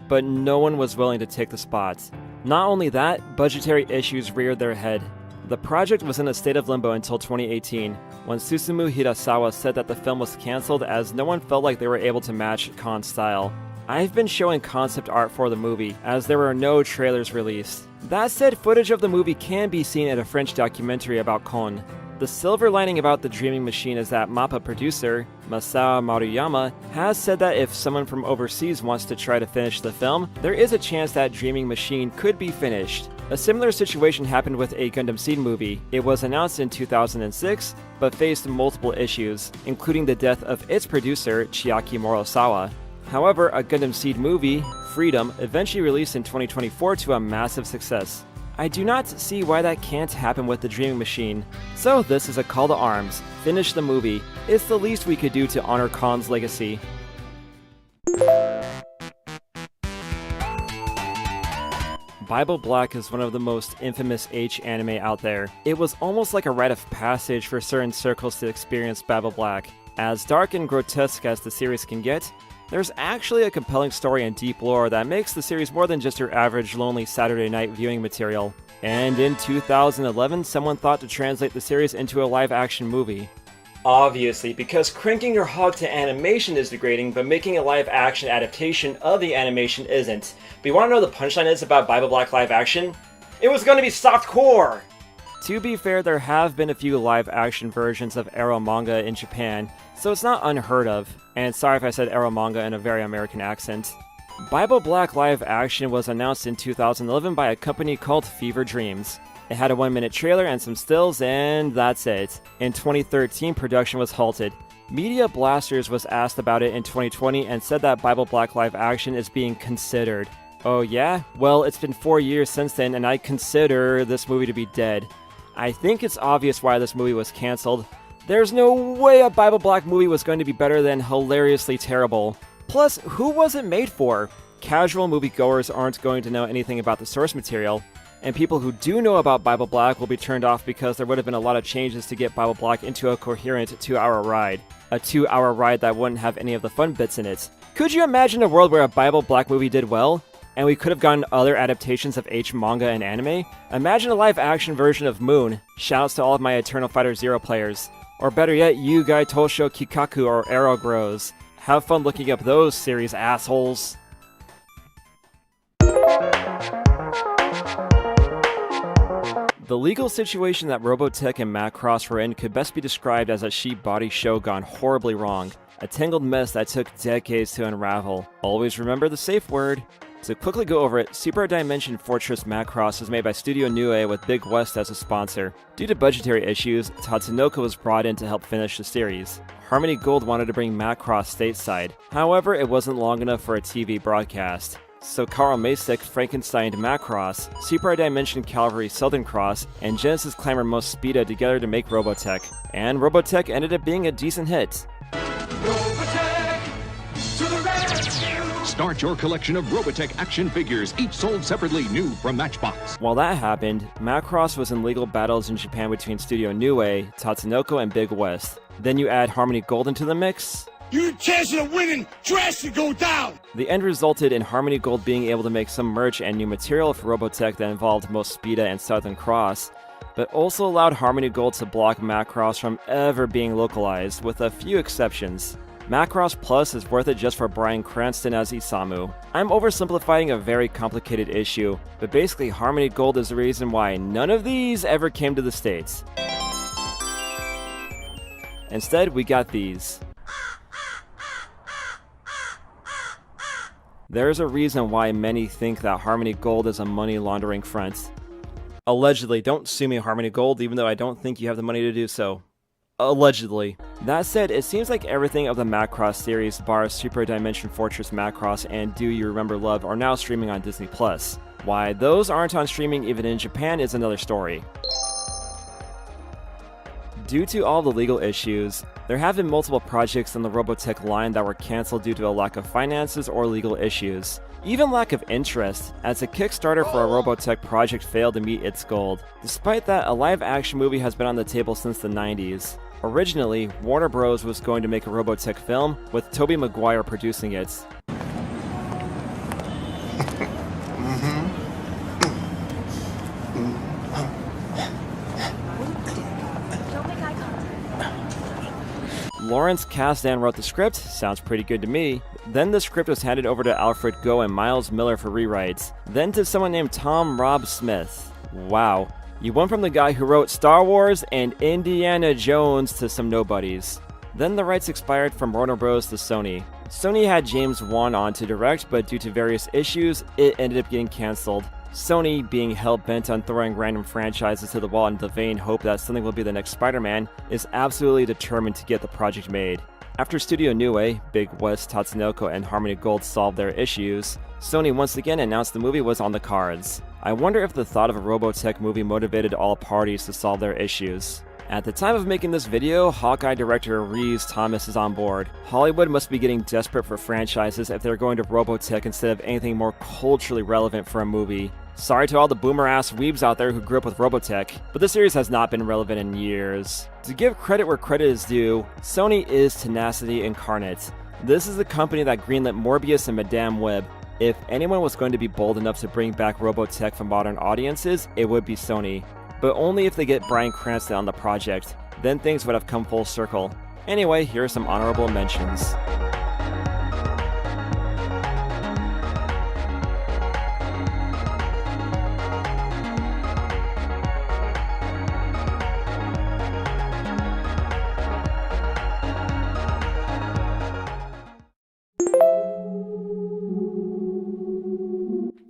but no one was willing to take the spot. Not only that, budgetary issues reared their head. The project was in a state of limbo until 2018, when Susumu Hirasawa said that the film was cancelled as no one felt like they were able to match Kon's style. I've been showing concept art for the movie, as there were no trailers released. That said, footage of the movie can be seen in a French documentary about Kon. The silver lining about The Dreaming Machine is that MAPPA producer, Masao Maruyama, has said that if someone from overseas wants to try to finish the film, there is a chance that Dreaming Machine could be finished. A similar situation happened with a Gundam Seed movie. It was announced in 2006, but faced multiple issues, including the death of its producer, Chiaki Morosawa. However, a Gundam Seed movie, Freedom, eventually released in 2024 to a massive success. I do not see why that can't happen with The Dreaming Machine. So this is a call to arms. Finish the movie. It's the least we could do to honor Kon's legacy. Bible Black is one of the most infamous H anime out there. It was almost like a rite of passage for certain circles to experience Bible Black. As dark and grotesque as the series can get, there's actually a compelling story and deep lore that makes the series more than just your average lonely Saturday night viewing material. And in 2011, someone thought to translate the series into a live-action movie. Obviously, because cranking your hog to animation is degrading, but making a live-action adaptation of the animation isn't. But you want to know the punchline is about Bible Black live-action? It was going to be softcore! To be fair, there have been a few live-action versions of Arrow manga in Japan, so it's not unheard of. And sorry if I said Arrow manga in a very American accent. Bible Black live action was announced in 2011 by a company called Fever Dreams. It had a 1-minute trailer and some stills, and that's it. In 2013, production was halted. Media Blasters was asked about it in 2020 and said that Bible Black live action is being considered. Oh yeah? Well, it's been 4 years since then, and I consider this movie to be dead. I think it's obvious why this movie was cancelled. There's no way a Bible Black movie was going to be better than hilariously terrible. Plus, who was it made for? Casual moviegoers aren't going to know anything about the source material, and people who do know about Bible Black will be turned off because there would have been a lot of changes to get Bible Black into a coherent 2-hour ride. A 2-hour ride that wouldn't have any of the fun bits in it. Could you imagine a world where a Bible Black movie did well? And we could have gotten other adaptations of H manga and anime? Imagine a live-action version of Moon. Shoutouts to all of my Eternal Fighter Zero players. Or better yet, Yugai Tosho Kikaku or Arrow Grows. Have fun looking up those series, assholes. The legal situation that Robotech and Macross were in could best be described as a sheep body show gone horribly wrong. A tangled mess that took decades to unravel. Always remember the safe word. To quickly go over it, Super Dimension Fortress Macross was made by Studio Nue with Big West as a sponsor. Due to budgetary issues, Tatsunoko was brought in to help finish the series. Harmony Gold wanted to bring Macross stateside, however it wasn't long enough for a TV broadcast. So Carl Masek Frankensteined Macross, Super Dimension Cavalry Southern Cross, and Genesis Clamor Most Speeda together to make Robotech. And Robotech ended up being a decent hit. Start your collection of Robotech action figures, each sold separately, new from Matchbox. While that happened, Macross was in legal battles in Japan between Studio Nue, Tatsunoko, and Big West. Then you add Harmony Gold into the mix. Your chances of winning drastically go down! The end resulted in Harmony Gold being able to make some merch and new material for Robotech that involved Most Speeda and Southern Cross, but also allowed Harmony Gold to block Macross from ever being localized, with a few exceptions. Macross Plus is worth it just for Bryan Cranston as Isamu. I'm oversimplifying a very complicated issue, but basically Harmony Gold is the reason why none of these ever came to the States. Instead, we got these. There's a reason why many think that Harmony Gold is a money laundering front. Allegedly, don't sue me, Harmony Gold, even though I don't think you have the money to do so. Allegedly. That said, it seems like everything of the Macross series, bar Super Dimension Fortress Macross and Do You Remember Love, are now streaming on Disney+. Why those aren't on streaming even in Japan is another story. Due to all the legal issues, there have been multiple projects in the Robotech line that were cancelled due to a lack of finances or legal issues. Even lack of interest, as a Kickstarter for a Robotech project failed to meet its goal. Despite that, a live-action movie has been on the table since the 90s. Originally, Warner Bros. Was going to make a Robotech film, with Tobey Maguire producing it. Lawrence Kasdan wrote the script, sounds pretty good to me. Then the script was handed over to Alfred Goh and Miles Miller for rewrites. Then to someone named Tom Rob Smith. Wow. You went from the guy who wrote Star Wars and Indiana Jones to some nobodies. Then the rights expired from Warner Bros. To Sony. Sony had James Wan on to direct, but due to various issues, it ended up getting cancelled. Sony, being hell-bent on throwing random franchises to the wall in the vain hope that something will be the next Spider-Man, is absolutely determined to get the project made. After Studio Nue, Big West, Tatsunoko, and Harmony Gold solved their issues, Sony once again announced the movie was on the cards. I wonder if the thought of a Robotech movie motivated all parties to solve their issues. At the time of making this video, Hawkeye director Rhys Thomas is on board. Hollywood must be getting desperate for franchises if they're going to Robotech instead of anything more culturally relevant for a movie. Sorry to all the boomer-ass weebs out there who grew up with Robotech, but this series has not been relevant in years. To give credit where credit is due, Sony is tenacity incarnate. This is the company that greenlit Morbius and Madame Web. If anyone was going to be bold enough to bring back Robotech for modern audiences, it would be Sony. But only if they get Bryan Cranston on the project, then things would have come full circle. Anyway, here are some honorable mentions.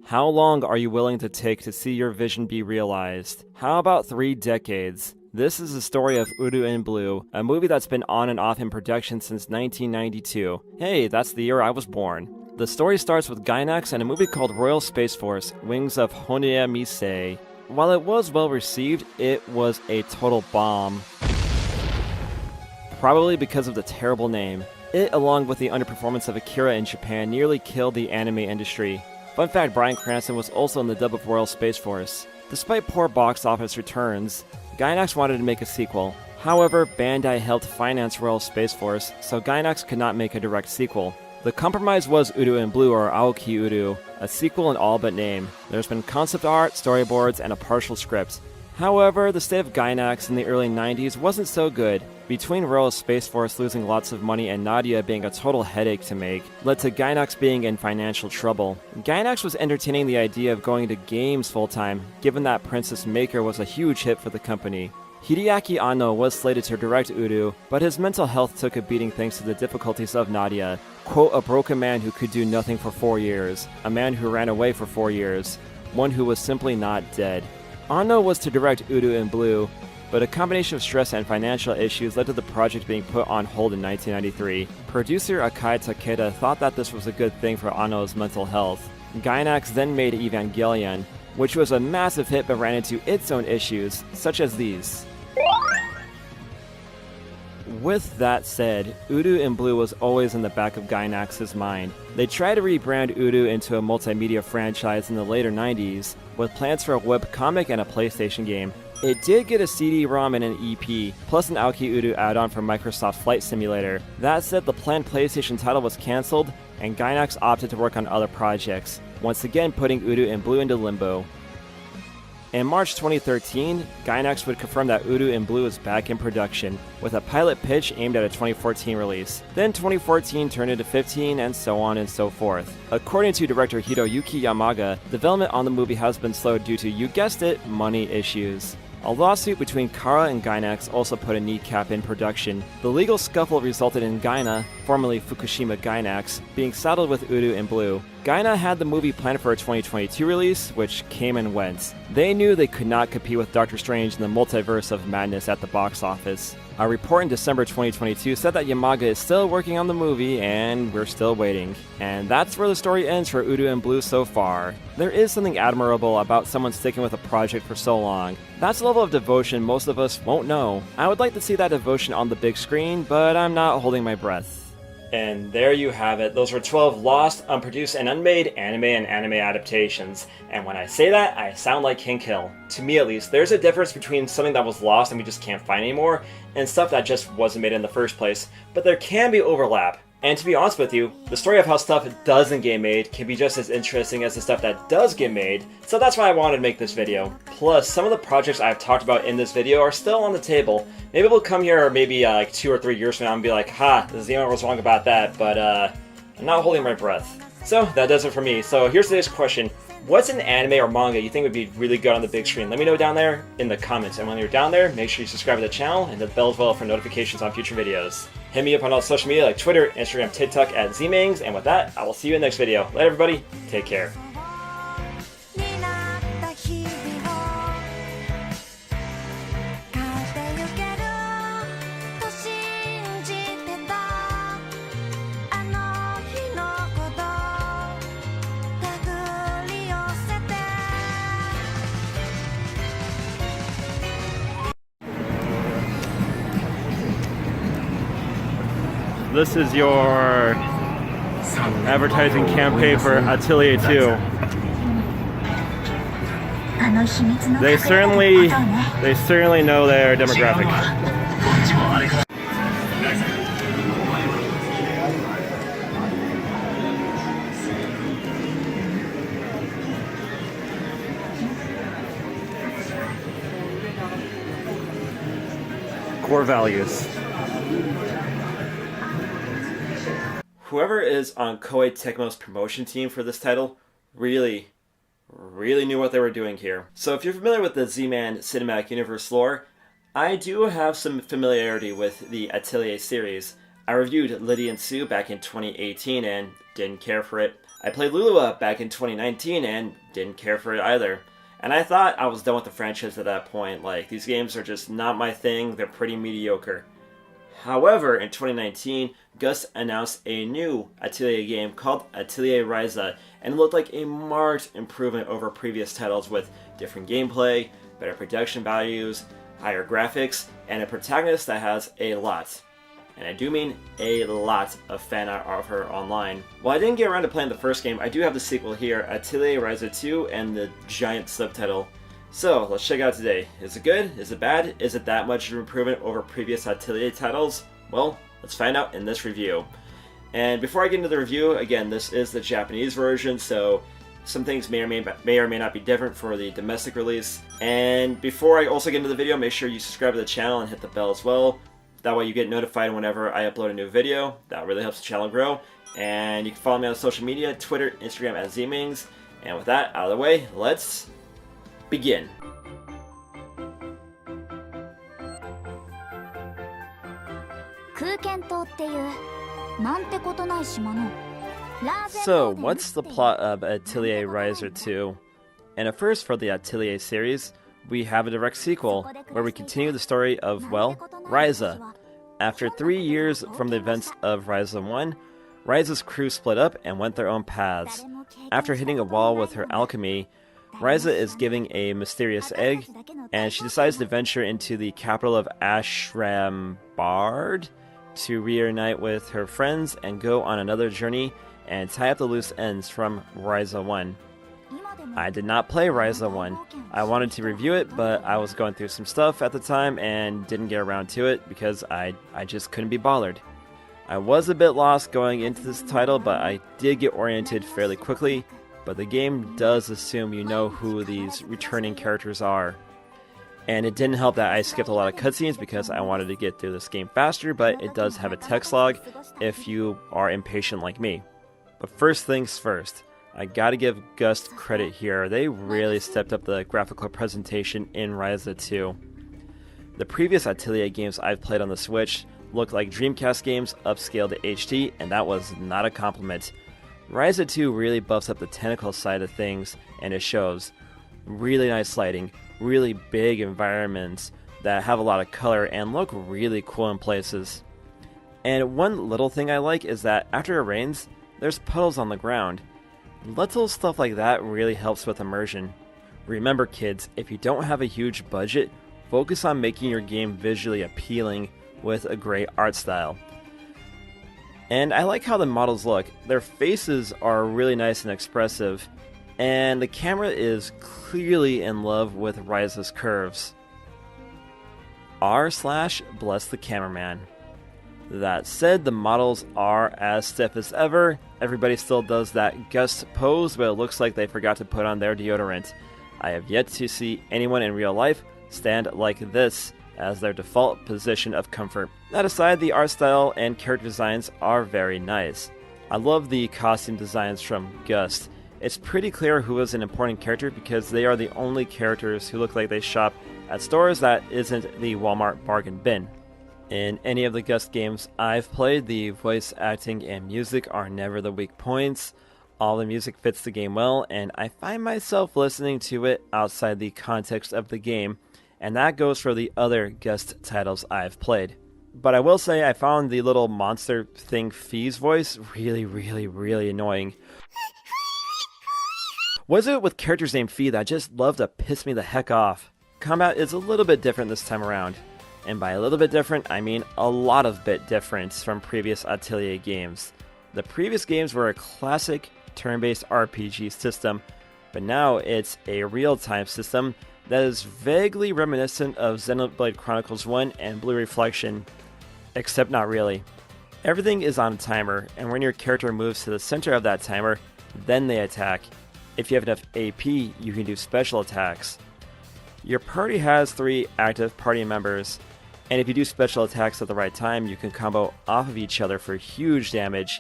How long are you willing to take to see your vision be realized? How about 3 decades? This is the story of Udu in Blue, a movie that's been on and off in production since 1992. Hey, that's the year I was born. The story starts with Gainax and a movie called Royal Space Force, Wings of Honia Misei. While it was well received, it was a total bomb. Probably because of the terrible name. It, along with the underperformance of Akira in Japan, nearly killed the anime industry. Fun fact, Bryan Cranston was also in the dub of Royal Space Force. Despite poor box office returns, Gainax wanted to make a sequel. However, Bandai helped finance Royal Space Force, so Gainax could not make a direct sequel. The compromise was Udu in Blue, or Aoki Udu, a sequel in all but name. There's been concept art, storyboards, and a partial script. However, the state of Gainax in the early 90s wasn't so good. Between Royal Space Force losing lots of money and Nadia being a total headache to make, led to Gainax being in financial trouble. Gainax was entertaining the idea of going to games full-time, given that Princess Maker was a huge hit for the company. Hideaki Anno was slated to direct Udu, but his mental health took a beating thanks to the difficulties of Nadia. Quote, a broken man who could do nothing for 4 years, a man who ran away for 4 years, one who was simply not dead. Anno was to direct Udu in Blue, but a combination of stress and financial issues led to the project being put on hold in 1993. Producer Akai Takeda thought that this was a good thing for Anno's mental health. Gainax then made Evangelion, which was a massive hit but ran into its own issues, such as these. With that said, Udu in Blue was always in the back of Gainax's mind. They tried to rebrand Udu into a multimedia franchise in the later 90s, with plans for a webcomic and a PlayStation game. It did get a CD-ROM and an EP, plus an Aoki Udu add-on for Microsoft Flight Simulator. That said, the planned PlayStation title was cancelled, and Gainax opted to work on other projects, once again putting Udu in Blue into limbo. In March 2013, Gainax would confirm that Udu in Blue is back in production, with a pilot pitch aimed at a 2014 release. Then 2014 turned into 15, and so on and so forth. According to director Hiroyuki Yamaga, development on the movie has been slowed due to, you guessed it, money issues. A lawsuit between Kara and Gainax also put a kneecap in production. The legal scuffle resulted in Gaina, formerly Fukushima Gainax, being saddled with Udu in Blue. Gaina had the movie planned for a 2022 release, which came and went. They knew they could not compete with Doctor Strange in the Multiverse of Madness at the box office. A report in December 2022 said that Yamaga is still working on the movie, and we're still waiting. And that's where the story ends for Udu in Blue so far. There is something admirable about someone sticking with a project for so long. That's a level of devotion most of us won't know. I would like to see that devotion on the big screen, but I'm not holding my breath. And there you have it. Those were 12 lost, unproduced, and unmade anime and anime adaptations. And when I say that, I sound like King Kill. To me at least, there's a difference between something that was lost and we just can't find anymore, and stuff that just wasn't made in the first place. But there can be overlap. And to be honest with you, the story of how stuff doesn't get made can be just as interesting as the stuff that does get made, so that's why I wanted to make this video. Plus, some of the projects I've talked about in this video are still on the table. Maybe we'll come here maybe like 2 or 3 years from now and be like, ha, the Zemo was wrong about that, but I'm not holding my breath. So that does it for me. So here's today's question. What's an anime or manga you think would be really good on the big screen? Let me know down there in the comments. And when you're down there, make sure you subscribe to the channel and hit the bell as well for notifications on future videos. Hit me up on all social media like Twitter, Instagram, TikTok at ZMangs. And with that, I will see you in the next video. Later, everybody. Take care. This is your advertising campaign for Atelier 2. They certainly know their demographic. Core values. Whoever is on Koei Tecmo's promotion team for this title really knew what they were doing here. So if you're familiar with the Z-Man Cinematic Universe lore, I do have some familiarity with the Atelier series. I reviewed Liddy and Sue back in 2018 and didn't care for it. I played Lulua back in 2019 and didn't care for it either. And I thought I was done with the franchise at that point. Like, these games are just not my thing, they're pretty mediocre. However, in 2019, Gus announced a new Atelier game called Atelier Ryza, and it looked like a marked improvement over previous titles with different gameplay, better production values, higher graphics, and a protagonist that has a lot, and I do mean a lot, of fan art of her online. While I didn't get around to playing the first game, I do have the sequel here, Atelier Ryza 2, and the giant subtitle. So, let's check it out today. Is it good? Is it bad? Is it that much of an improvement over previous Atelier titles? Well, let's find out in this review. And before I get into the review, again, this is the Japanese version, so some things may or may not be different for the domestic release. And before I also get into the video, make sure you subscribe to the channel and hit the bell as well. That way you get notified whenever I upload a new video. That really helps the channel grow. And you can follow me on social media, Twitter, Instagram at ZMangs. And with that out of the way, let's begin. So, what's the plot of Atelier Ryza 2? And at first, for the Atelier series, we have a direct sequel, where we continue the story of, well, Ryza. After 3 years from the events of Ryza 1, Ryza's crew split up and went their own paths. After hitting a wall with her alchemy, Ryza is giving a mysterious egg, and she decides to venture into the capital of Ashrambard to reunite with her friends and go on another journey and tie up the loose ends from Ryza 1. I did not play Ryza 1. I wanted to review it, but I was going through some stuff at the time and didn't get around to it because I just couldn't be bothered. I was a bit lost going into this title, but I did get oriented fairly quickly, but the game does assume you know who these returning characters are. And it didn't help that I skipped a lot of cutscenes because I wanted to get through this game faster, but it does have a text log if you are impatient like me. But first things first, I gotta give Gust credit here. They really stepped up the graphical presentation in Ryza 2. The previous Atelier games I've played on the Switch looked like Dreamcast games upscaled to HD, and that was not a compliment. Ryza 2 really buffs up the technical side of things, and it shows. Really nice lighting, really big environments that have a lot of color and look really cool in places. And one little thing I like is that after it rains, there's puddles on the ground. Little stuff like that really helps with immersion. Remember kids, if you don't have a huge budget, focus on making your game visually appealing with a great art style. And I like how the models look. Their faces are really nice and expressive, and the camera is clearly in love with Ryza's curves. R/bless the cameraman. That said, the models are as stiff as ever. Everybody still does that Gust pose, but it looks like they forgot to put on their deodorant. I have yet to see anyone in real life stand like this as their default position of comfort. That aside, the art style and character designs are very nice. I love the costume designs from Gust. It's pretty clear who is an important character because they are the only characters who look like they shop at stores that isn't the Walmart bargain bin. In any of the Gust games I've played, the voice acting and music are never the weak points. All the music fits the game well, and I find myself listening to it outside the context of the game, and that goes for the other Gust titles I've played. But I will say I found the little monster thing Fee's voice really annoying. Was it with characters named Fee that just love to piss me the heck off? Combat is a little bit different this time around. And by a little bit different, I mean a lot of bit different from previous Atelier games. The previous games were a classic turn-based RPG system, but now it's a real-time system that is vaguely reminiscent of Xenoblade Chronicles 1 and Blue Reflection, except not really. Everything is on a timer, and when your character moves to the center of that timer, then they attack. If you have enough AP, you can do special attacks. Your party has 3 active party members, and if you do special attacks at the right time, you can combo off of each other for huge damage.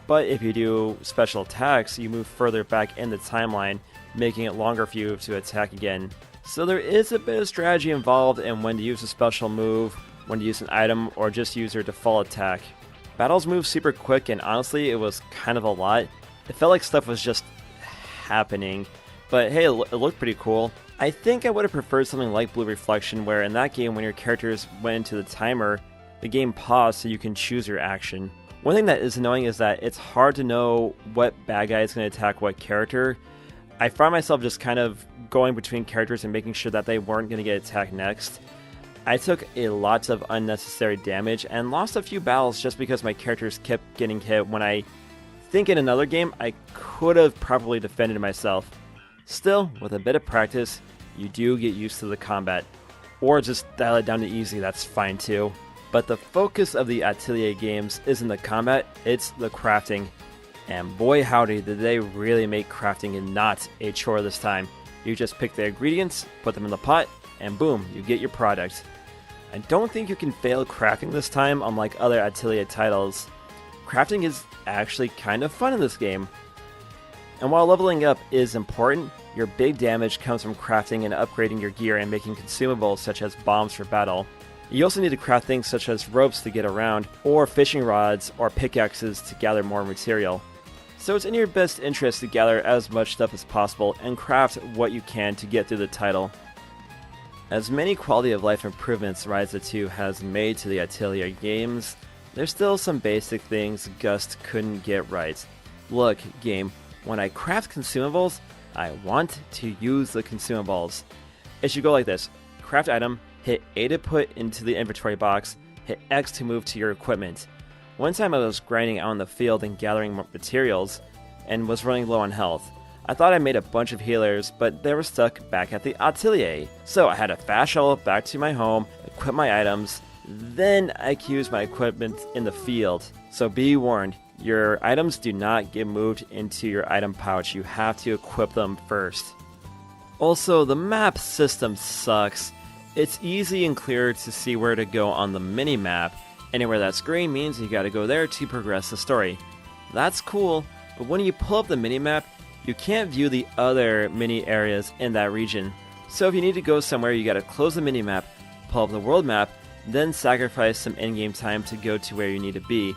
But if you do special attacks, you move further back in the timeline, making it longer for you to attack again. So there is a bit of strategy involved in when to use a special move, when to use an item, or just use your default attack. Battles move super quick, and honestly, it was kind of a lot. It felt like stuff was just happening, but hey, it looked pretty cool. I think I would have preferred something like Blue Reflection, where in that game, when your characters went into the timer, the game paused so you can choose your action. One thing that is annoying is that it's hard to know what bad guy is going to attack what character. I found myself just kind of going between characters and making sure that they weren't going to get attacked next. I took a lot of unnecessary damage and lost a few battles just because my characters kept getting hit when I think in another game I could have probably defended myself. Still, with a bit of practice, you do get used to the combat. Or just dial it down to easy, that's fine too. But the focus of the Atelier games isn't the combat, it's the crafting. And boy howdy, did they really make crafting not a chore this time. You just pick the ingredients, put them in the pot, and boom, you get your product. I don't think you can fail crafting this time, unlike other Atelier titles. Crafting is actually kind of fun in this game. And while leveling up is important, your big damage comes from crafting and upgrading your gear and making consumables such as bombs for battle. You also need to craft things such as ropes to get around, or fishing rods or pickaxes to gather more material. So it's in your best interest to gather as much stuff as possible and craft what you can to get through the title. As many quality of life improvements Ryza 2 has made to the Atelier games, there's still some basic things Gust couldn't get right. Look, game, when I craft consumables, I want to use the consumables. It should go like this: craft item, hit A to put into the inventory box, hit X to move to your equipment. One time I was grinding out in the field and gathering materials, and was running low on health. I thought I made a bunch of healers, but they were stuck back at the Atelier. So I had to fast travel back to my home, equip my items, then I could use my equipment in the field. So be warned, your items do not get moved into your item pouch, you have to equip them first. Also, the map system sucks. It's easy and clear to see where to go on the mini-map. Anywhere that's green means you gotta go there to progress the story. That's cool, but when you pull up the mini-map, you can't view the other mini areas in that region. So if you need to go somewhere, you gotta close the mini-map, pull up the world map, then sacrifice some in-game time to go to where you need to be.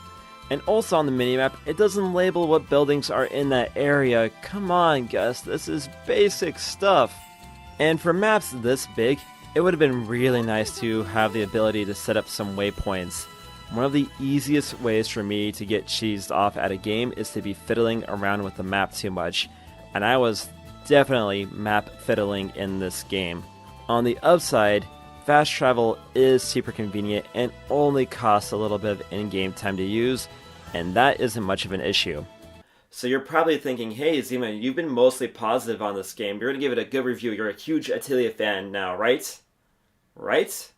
And also on the minimap, it doesn't label what buildings are in that area. Come on, Gus, this is basic stuff. And for maps this big, it would have been really nice to have the ability to set up some waypoints. One of the easiest ways for me to get cheesed off at a game is to be fiddling around with the map too much. And I was definitely map fiddling in this game. On the upside, fast travel is super convenient and only costs a little bit of in-game time to use, and that isn't much of an issue. So you're probably thinking, hey Zima, you've been mostly positive on this game. You're going to give it a good review. You're a huge Atelier fan now, right? Right?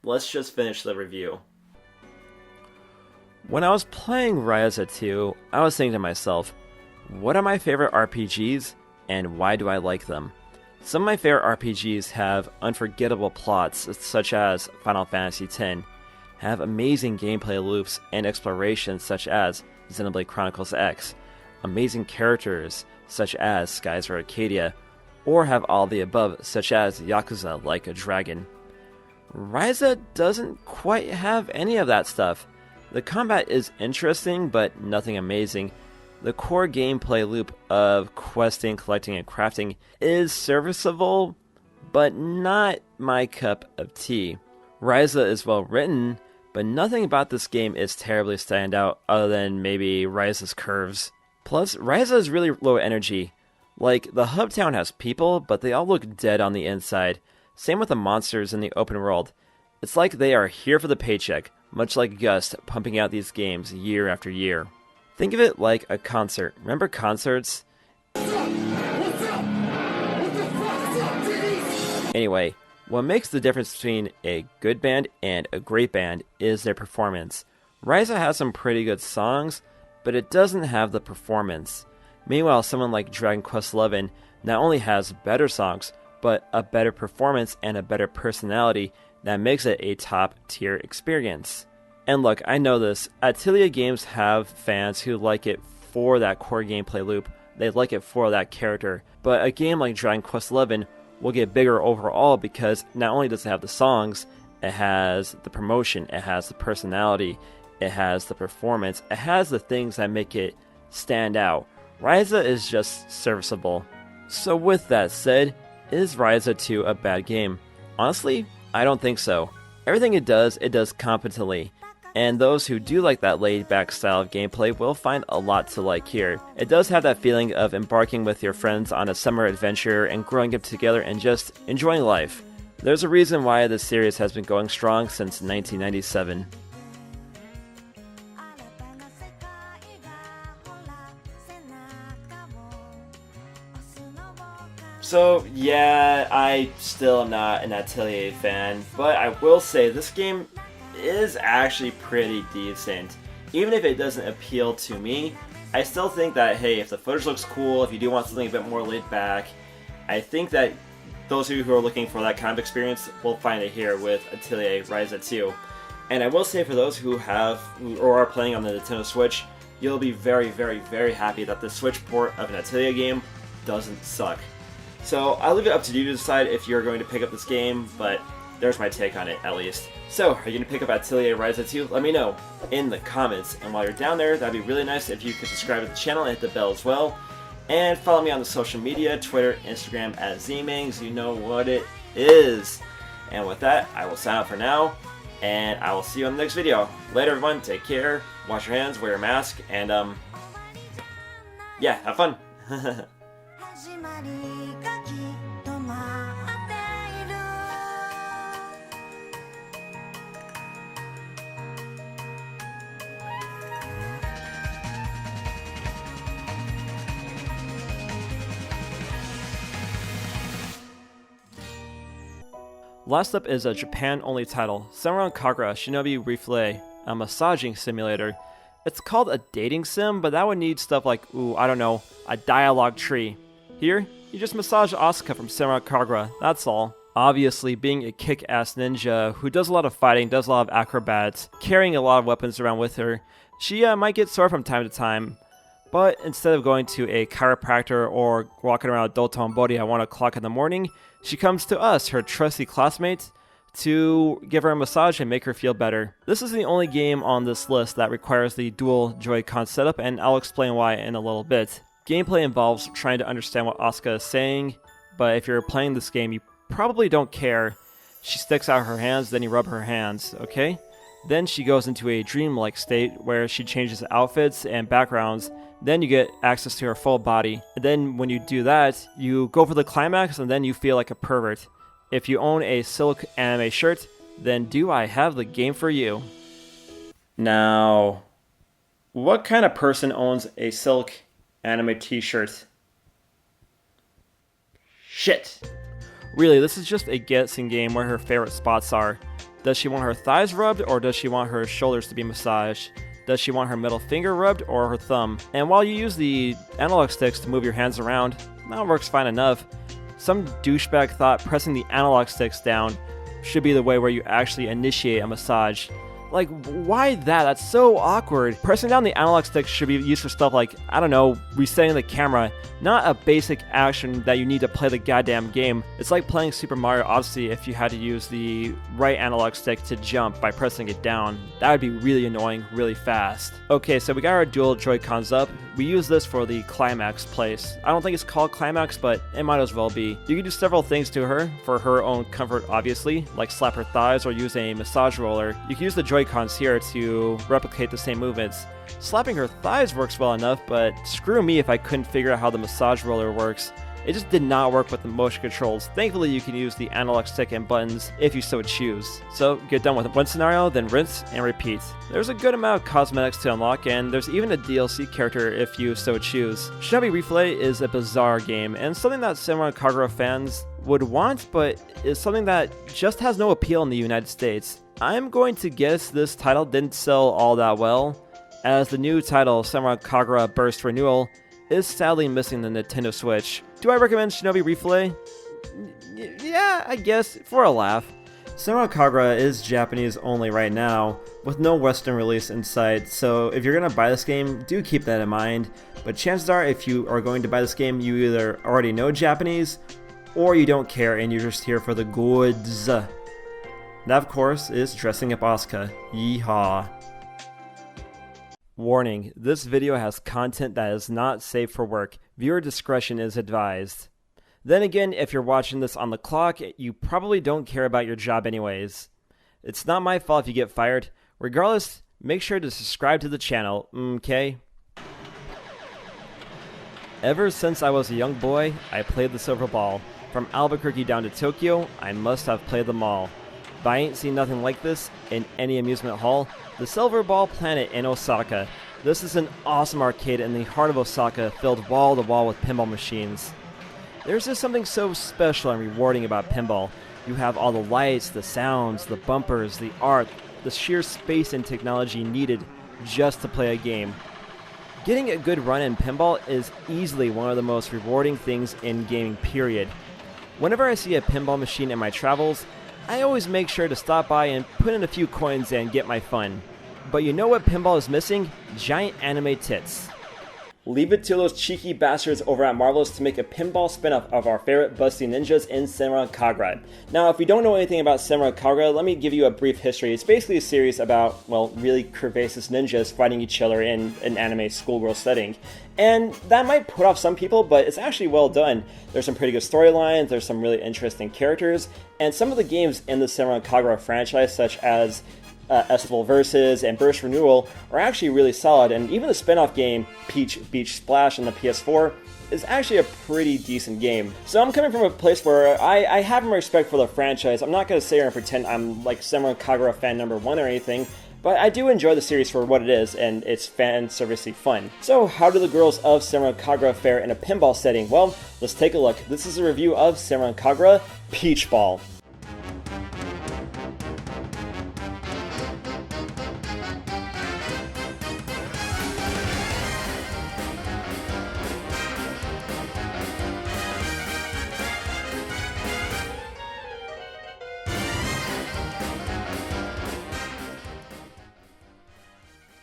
Let's just finish the review. When I was playing Ryza 2, I was thinking to myself, what are my favorite RPGs, and why do I like them? Some of my favorite RPGs have unforgettable plots, such as Final Fantasy X, have amazing gameplay loops and exploration, such as Xenoblade Chronicles X, amazing characters, such as Skies of Arcadia, or have all the above, such as Yakuza Like a Dragon. Ryza doesn't quite have any of that stuff. The combat is interesting, but nothing amazing. The core gameplay loop of questing, collecting, and crafting is serviceable, but not my cup of tea. Ryza is well written, but nothing about this game is terribly standout other than maybe Ryza's curves. Plus, Ryza is really low energy. Like, the hub town has people, but they all look dead on the inside. Same with the monsters in the open world. It's like they are here for the paycheck, much like Gust pumping out these games year after year. Think of it like a concert. Remember concerts? Anyway, what makes the difference between a good band and a great band is their performance. Ryza has some pretty good songs, but it doesn't have the performance. Meanwhile, someone like Dragon Quest XI not only has better songs, but a better performance and a better personality that makes it a top-tier experience. And look, I know this, Atelier games have fans who like it for that core gameplay loop, they like it for that character, but a game like Dragon Quest XI will get bigger overall because not only does it have the songs, it has the promotion, it has the personality, it has the performance, it has the things that make it stand out. Ryza is just serviceable. So with that said, is Ryza 2 a bad game? Honestly, I don't think so. Everything it does competently. And those who do like that laid-back style of gameplay will find a lot to like here. It does have that feeling of embarking with your friends on a summer adventure and growing up together and just enjoying life. There's a reason why this series has been going strong since 1997. So yeah, I still am not an Atelier fan, but I will say this game is actually pretty decent. Even if it doesn't appeal to me, I still think that, hey, if the footage looks cool, if you do want something a bit more laid back, I think that those of you who are looking for that kind of experience will find it here with Atelier Ryza 2. And I will say for those who have, or are playing on the Nintendo Switch, you'll be very, very, very happy that the Switch port of an Atelier game doesn't suck. So I'll leave it up to you to decide if you're going to pick up this game, but There's my take on it, at least. So, are you going to pick up Atelier Ryza 2? Let me know in the comments. And while you're down there, that'd be really nice if you could subscribe to the channel and hit the bell as well. And follow me on the social media, Twitter, Instagram at Zmangs. You know what it is. And with that, I will sign out for now. And I will see you in the next video. Later, everyone. Take care. Wash your hands, wear your mask, and yeah, have fun. Last up is a Japan-only title, Senran Kagura Shinobi Replay, a massaging simulator. It's called a dating sim, but that would need stuff like, I don't know, a dialogue tree. Here, you just massage Asuka from Senran Kagura, that's all. Obviously, being a kick-ass ninja who does a lot of fighting, does a lot of acrobats, carrying a lot of weapons around with her, she might get sore from time to time. But instead of going to a chiropractor or walking around Dotonbori at 1 o'clock in the morning, she comes to us, her trusty classmates, to give her a massage and make her feel better. This is the only game on this list that requires the dual Joy-Con setup, and I'll explain why in a little bit. Gameplay involves trying to understand what Asuka is saying, but if you're playing this game, you probably don't care. She sticks out her hands, then you rub her hands, okay? Then she goes into a dreamlike state where she changes outfits and backgrounds. Then you get access to her full body. And then when you do that, you go for the climax and then you feel like a pervert. If you own a Silk anime shirt, then do I have the game for you. Now, what kind of person owns a Silk anime t-shirt? Shit. Really, this is just a guessing game where her favorite spots are. Does she want her thighs rubbed, or does she want her shoulders to be massaged? Does she want her middle finger rubbed, or her thumb? And while you use the analog sticks to move your hands around, that works fine enough. Some douchebag thought pressing the analog sticks down should be the way where you actually initiate a massage. Like, why that? That's so awkward. Pressing down the analog sticks should be used for stuff like, I don't know, resetting the camera, not a basic action that you need to play the goddamn game. It's like playing Super Mario Odyssey if you had to use the right analog stick to jump by pressing it down. That would be really annoying, really fast. Okay, so we got our dual Joy-Cons up. We use this for the climax place. I don't think it's called climax, but it might as well be. You can do several things to her, for her own comfort obviously, like slap her thighs or use a massage roller. You can use the Joy-Cons here to replicate the same movements. Slapping her thighs works well enough, but screw me if I couldn't figure out how the massage roller works. It just did not work with the motion controls. Thankfully, you can use the analog stick and buttons if you so choose. So, get done with one scenario, then rinse and repeat. There's a good amount of cosmetics to unlock, and there's even a DLC character if you so choose. Shinobi Replay is a bizarre game, and something that Senran Kagura fans would want, but is something that just has no appeal in the United States. I'm going to guess this title didn't sell all that well, as the new title, Senran Kagura Burst Renewal, is sadly missing the Nintendo Switch. Do I recommend Shinobi Replay? Yeah, I guess, for a laugh. Senran Kagura is Japanese only right now, with no Western release in sight, so if you're gonna buy this game, do keep that in mind. But chances are, if you are going to buy this game, you either already know Japanese, or you don't care and you're just here for the goods. That, of course, is dressing up Asuka. Yeehaw. Warning, this video has content that is not safe for work. Viewer discretion is advised. Then again, if you're watching this on the clock, you probably don't care about your job anyways. It's not my fault if you get fired. Regardless, make sure to subscribe to the channel, okay? Ever since I was a young boy, I played the silver ball. From Albuquerque down to Tokyo, I must have played them all. But I ain't seen nothing like this in any amusement hall. The Silver Ball Planet in Osaka. This is an awesome arcade in the heart of Osaka, filled wall to wall with pinball machines. There's just something so special and rewarding about pinball. You have all the lights, the sounds, the bumpers, the art, the sheer space and technology needed just to play a game. Getting a good run in pinball is easily one of the most rewarding things in gaming, period. Whenever I see a pinball machine in my travels, I always make sure to stop by and put in a few coins and get my fun. But you know what pinball is missing? Giant anime tits. Leave it to those cheeky bastards over at Marvelous to make a pinball spin-off of our favorite busty ninjas in Senran Kagura. Now, if you don't know anything about Senran Kagura, let me give you a brief history. It's basically a series about, well, really curvaceous ninjas fighting each other in an anime schoolgirl setting. And that might put off some people, but it's actually well done. There's some pretty good storylines, there's some really interesting characters, and some of the games in the Senran Kagura franchise, such as Estival Versus and Burst Renewal, are actually really solid, and even the spin-off game Peach Beach Splash on the PS4 is actually a pretty decent game. So I'm coming from a place where I have my respect for the franchise. I'm not going to sit here and pretend I'm like Senran Kagura fan number 1 or anything, but I do enjoy the series for what it is, and it's fan-servicey fun. So how do the girls of Senran Kagura fare in a pinball setting? Well, let's take a look. This is a review of Senran Kagura Peach Ball.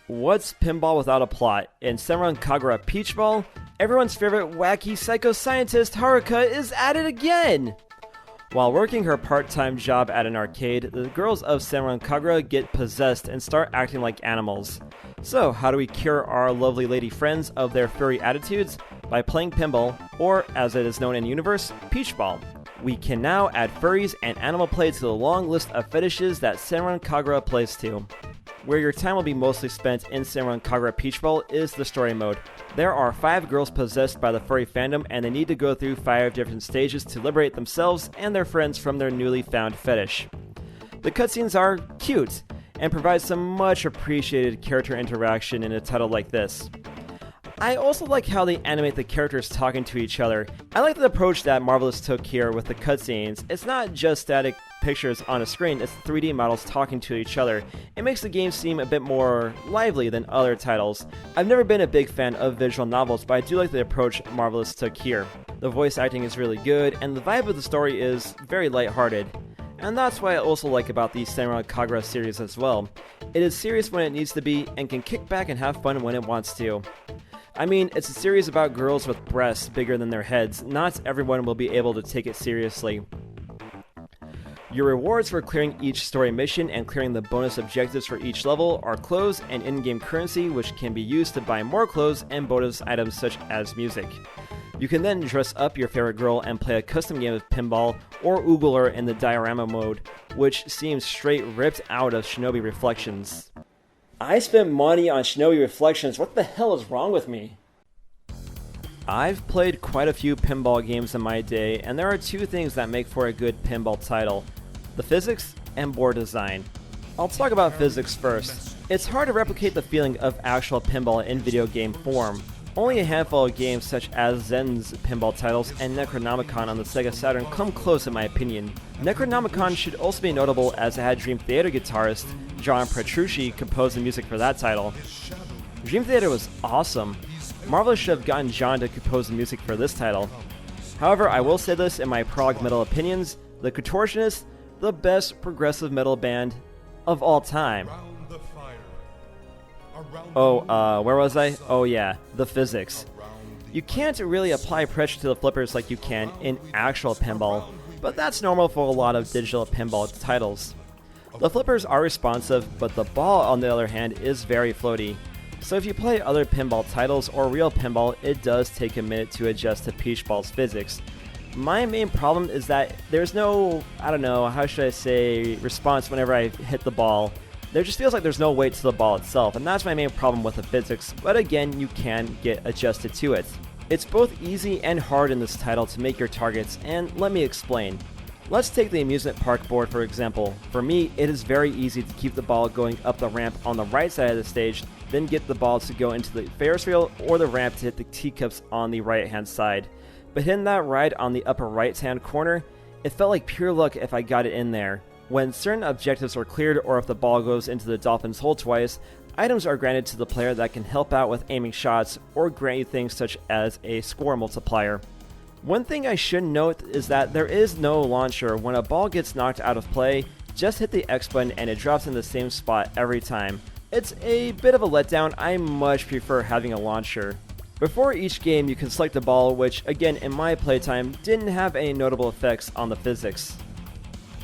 What's pinball without a plot? In Senran Kagura Peach Ball, everyone's favorite wacky psycho-scientist Haruka is at it again! While working her part-time job at an arcade, the girls of Senran Kagura get possessed and start acting like animals. So, how do we cure our lovely lady friends of their furry attitudes? By playing pinball, or as it is known in universe, Peach Ball. We can now add furries and animal play to the long list of fetishes that Senran Kagura plays to. Where your time will be mostly spent in Senran Kagura Peach Ball is the story mode. There are 5 girls possessed by the furry fandom, and they need to go through 5 different stages to liberate themselves and their friends from their newly found fetish. The cutscenes are cute, and provide some much appreciated character interaction in a title like this. I also like how they animate the characters talking to each other. I like the approach that Marvelous took here with the cutscenes. It's not just static pictures on a screen, it's 3D models talking to each other. It makes the game seem a bit more lively than other titles. I've never been a big fan of visual novels, but I do like the approach Marvelous took here. The voice acting is really good, and the vibe of the story is very lighthearted. And that's what I also like about the Senran Kagura series as well. It is serious when it needs to be, and can kick back and have fun when it wants to. I mean, it's a series about girls with breasts bigger than their heads. Not everyone will be able to take it seriously. Your rewards for clearing each story mission and clearing the bonus objectives for each level are clothes and in-game currency, which can be used to buy more clothes and bonus items such as music. You can then dress up your favorite girl and play a custom game of pinball or oogler in the diorama mode, which seems straight ripped out of Shinobi Reflections. I spent money on Shinobi Reflections, what the hell is wrong with me? I've played quite a few pinball games in my day, and there are 2 things that make for a good pinball title: the physics and board design. I'll talk about physics first. It's hard to replicate the feeling of actual pinball in video game form. Only a handful of games such as Zen's pinball titles and Necronomicon on the Sega Saturn come close in my opinion. Necronomicon should also be notable as it had Dream Theater guitarist John Petrucci compose the music for that title. Dream Theater was awesome. Marvelous should have gotten John to compose the music for this title. However, I will say this in my prog metal opinions, the Contortionists, the best progressive metal band of all time. Where was I? Oh yeah, the physics. You can't really apply pressure to the flippers like you can in actual pinball, but that's normal for a lot of digital pinball titles. The flippers are responsive, but the ball on the other hand is very floaty. So if you play other pinball titles or real pinball, it does take a minute to adjust to Peach Ball's physics. My main problem is that there's no, response whenever I hit the ball. There just feels like there's no weight to the ball itself, and that's my main problem with the physics, but again, you can get adjusted to it. It's both easy and hard in this title to make your targets, and let me explain. Let's take the amusement park board for example. For me, it is very easy to keep the ball going up the ramp on the right side of the stage, then get the ball to go into the Ferris wheel or the ramp to hit the teacups on the right hand side. But hitting that ride on the upper right hand corner, it felt like pure luck if I got it in there. When certain objectives are cleared or if the ball goes into the dolphin's hole twice, items are granted to the player that can help out with aiming shots or grant you things such as a score multiplier. One thing I should note is that there is no launcher. When a ball gets knocked out of play, just hit the X button and it drops in the same spot every time. It's a bit of a letdown. I much prefer having a launcher. Before each game, you can select a ball, which, again, in my playtime, didn't have any notable effects on the physics.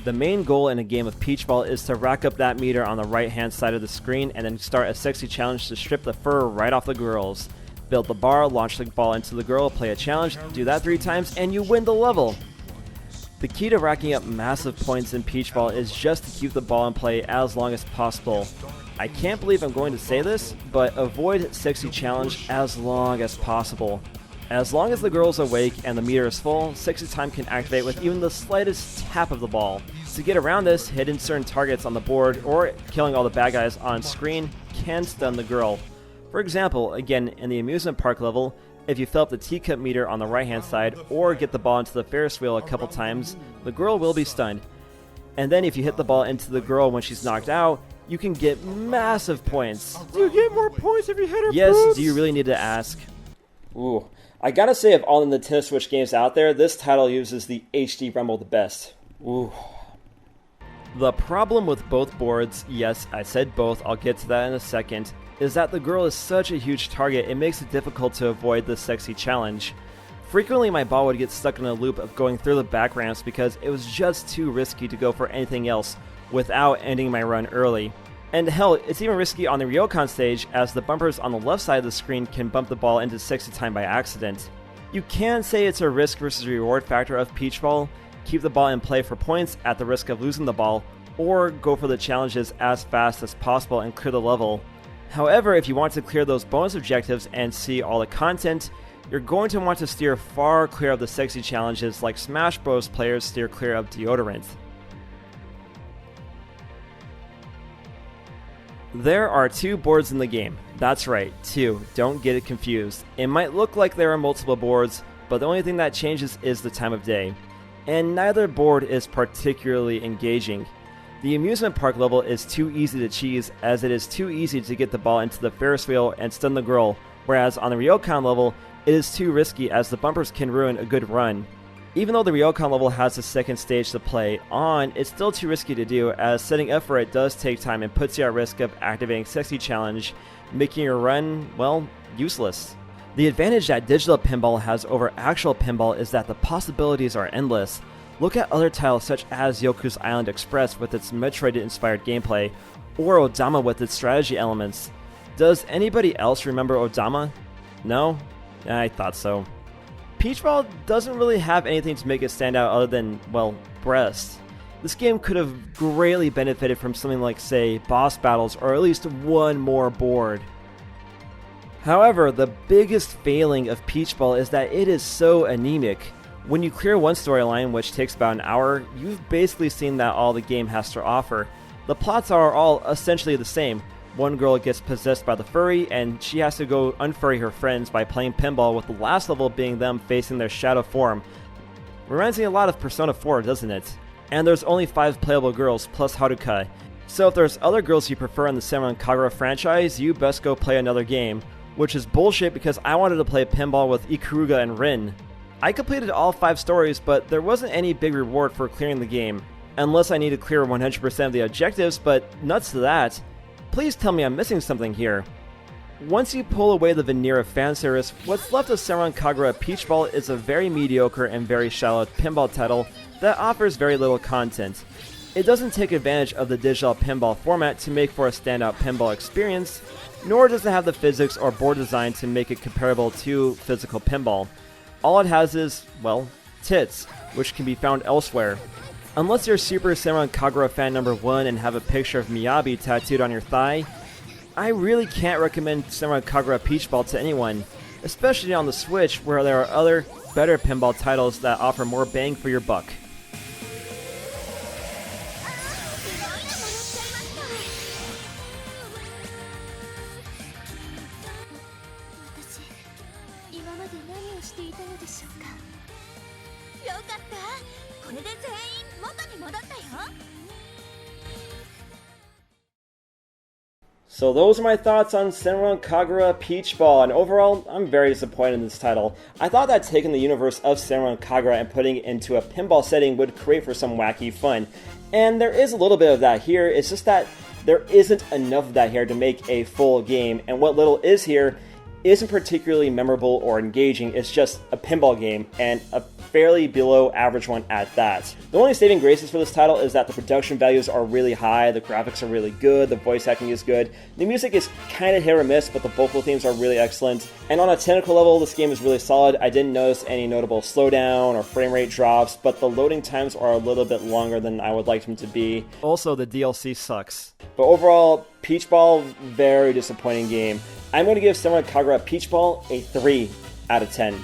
The main goal in a game of Peach Ball is to rack up that meter on the right hand side of the screen and then start a sexy challenge to strip the fur right off the girls. Build the bar, launch the ball into the girl, play a challenge, do that 3 times, and you win the level! The key to racking up massive points in Peach Ball is just to keep the ball in play as long as possible. I can't believe I'm going to say this, but avoid sexy challenge as long as possible. As long as the girl is awake and the meter is full, sexy time can activate with even the slightest tap of the ball. To get around this, hitting certain targets on the board or killing all the bad guys on screen can stun the girl. For example, again in the amusement park level, if you fill up the teacup meter on the right hand side or get the ball into the Ferris wheel a couple times, the girl will be stunned. And then if you hit the ball into the girl when she's knocked out, you can get massive points. Do you get more points if you hit her? Yes, boobs? do you really need to ask? Ooh, I gotta say of all the Nintendo Switch games out there, this title uses the HD Rumble the best. Ooh. The problem with both boards, yes, I said both, I'll get to that in a second, is that the girl is such a huge target, it makes it difficult to avoid the sexy challenge. Frequently my ball would get stuck in a loop of going through the back ramps because it was just too risky to go for anything else without ending my run early. And hell, it's even risky on the Ryokan stage as the bumpers on the left side of the screen can bump the ball into sexy time by accident. You can say it's a risk versus reward factor of Peach Ball, keep the ball in play for points at the risk of losing the ball, or go for the challenges as fast as possible and clear the level. However, if you want to clear those bonus objectives and see all the content, you're going to want to steer far clear of the sexy challenges like Smash Bros. Players steer clear of deodorant. There are 2 boards in the game. That's right, 2. Don't get it confused. It might look like there are multiple boards, but the only thing that changes is the time of day. And neither board is particularly engaging. The amusement park level is too easy to cheese, as it is too easy to get the ball into the Ferris wheel and stun the girl, whereas on the Ryokan level, it is too risky as the bumpers can ruin a good run. Even though the Ryokan level has a second stage to play on, it's still too risky to do, as setting up for it does take time and puts you at risk of activating Sexy Challenge, making your run, well, useless. The advantage that digital pinball has over actual pinball is that the possibilities are endless. Look at other titles such as Yoku's Island Express with its Metroid-inspired gameplay, or Odama with its strategy elements. Does anybody else remember Odama? No? I thought so. Peach Ball doesn't really have anything to make it stand out other than, well, breasts. This game could have greatly benefited from something like, say, boss battles or at least one more board. However, the biggest failing of Peach Ball is that it is so anemic. When you clear one storyline, which takes about an hour, you've basically seen that all the game has to offer. The plots are all essentially the same. One girl gets possessed by the furry, and she has to go unfurry her friends by playing pinball, with the last level being them facing their shadow form. Reminds me a lot of Persona 4, doesn't it? And there's only 5 playable girls, plus Haruka. So if there's other girls you prefer in the Senran Kagura franchise, you best go play another game. Which is bullshit because I wanted to play pinball with Ikuruga and Rin. I completed all 5 stories, but there wasn't any big reward for clearing the game. Unless I need to clear 100% of the objectives, but nuts to that. Please tell me I'm missing something here. Once you pull away the veneer of fanservice, what's left of Senran Kagura Peach Ball is a very mediocre and very shallow pinball title that offers very little content. It doesn't take advantage of the digital pinball format to make for a standout pinball experience, nor does it have the physics or board design to make it comparable to physical pinball. All it has is, well, tits, which can be found elsewhere. Unless you're Super Senran Kagura fan number 1 and have a picture of Miyabi tattooed on your thigh, I really can't recommend Senran Kagura Peach Ball to anyone, especially on the Switch where there are other, better pinball titles that offer more bang for your buck. So those are my thoughts on Senran Kagura Peach Ball, and overall, I'm very disappointed in this title. I thought that taking the universe of Senran Kagura and putting it into a pinball setting would create for some wacky fun. And there is a little bit of that here, it's just that there isn't enough of that here to make a full game, and what little is here isn't particularly memorable or engaging. It's just a pinball game, and a fairly below average one at that. The only saving graces for this title is that the production values are really high, the graphics are really good, the voice acting is good, the music is kind of hit or miss, but the vocal themes are really excellent, and on a technical level, this game is really solid. I didn't notice any notable slowdown or frame rate drops, but the loading times are a little bit longer than I would like them to be. Also, the DLC sucks. But overall, Peach Ball, very disappointing game. I'm going to give Senran Kagura Peach Ball a 3 out of 10.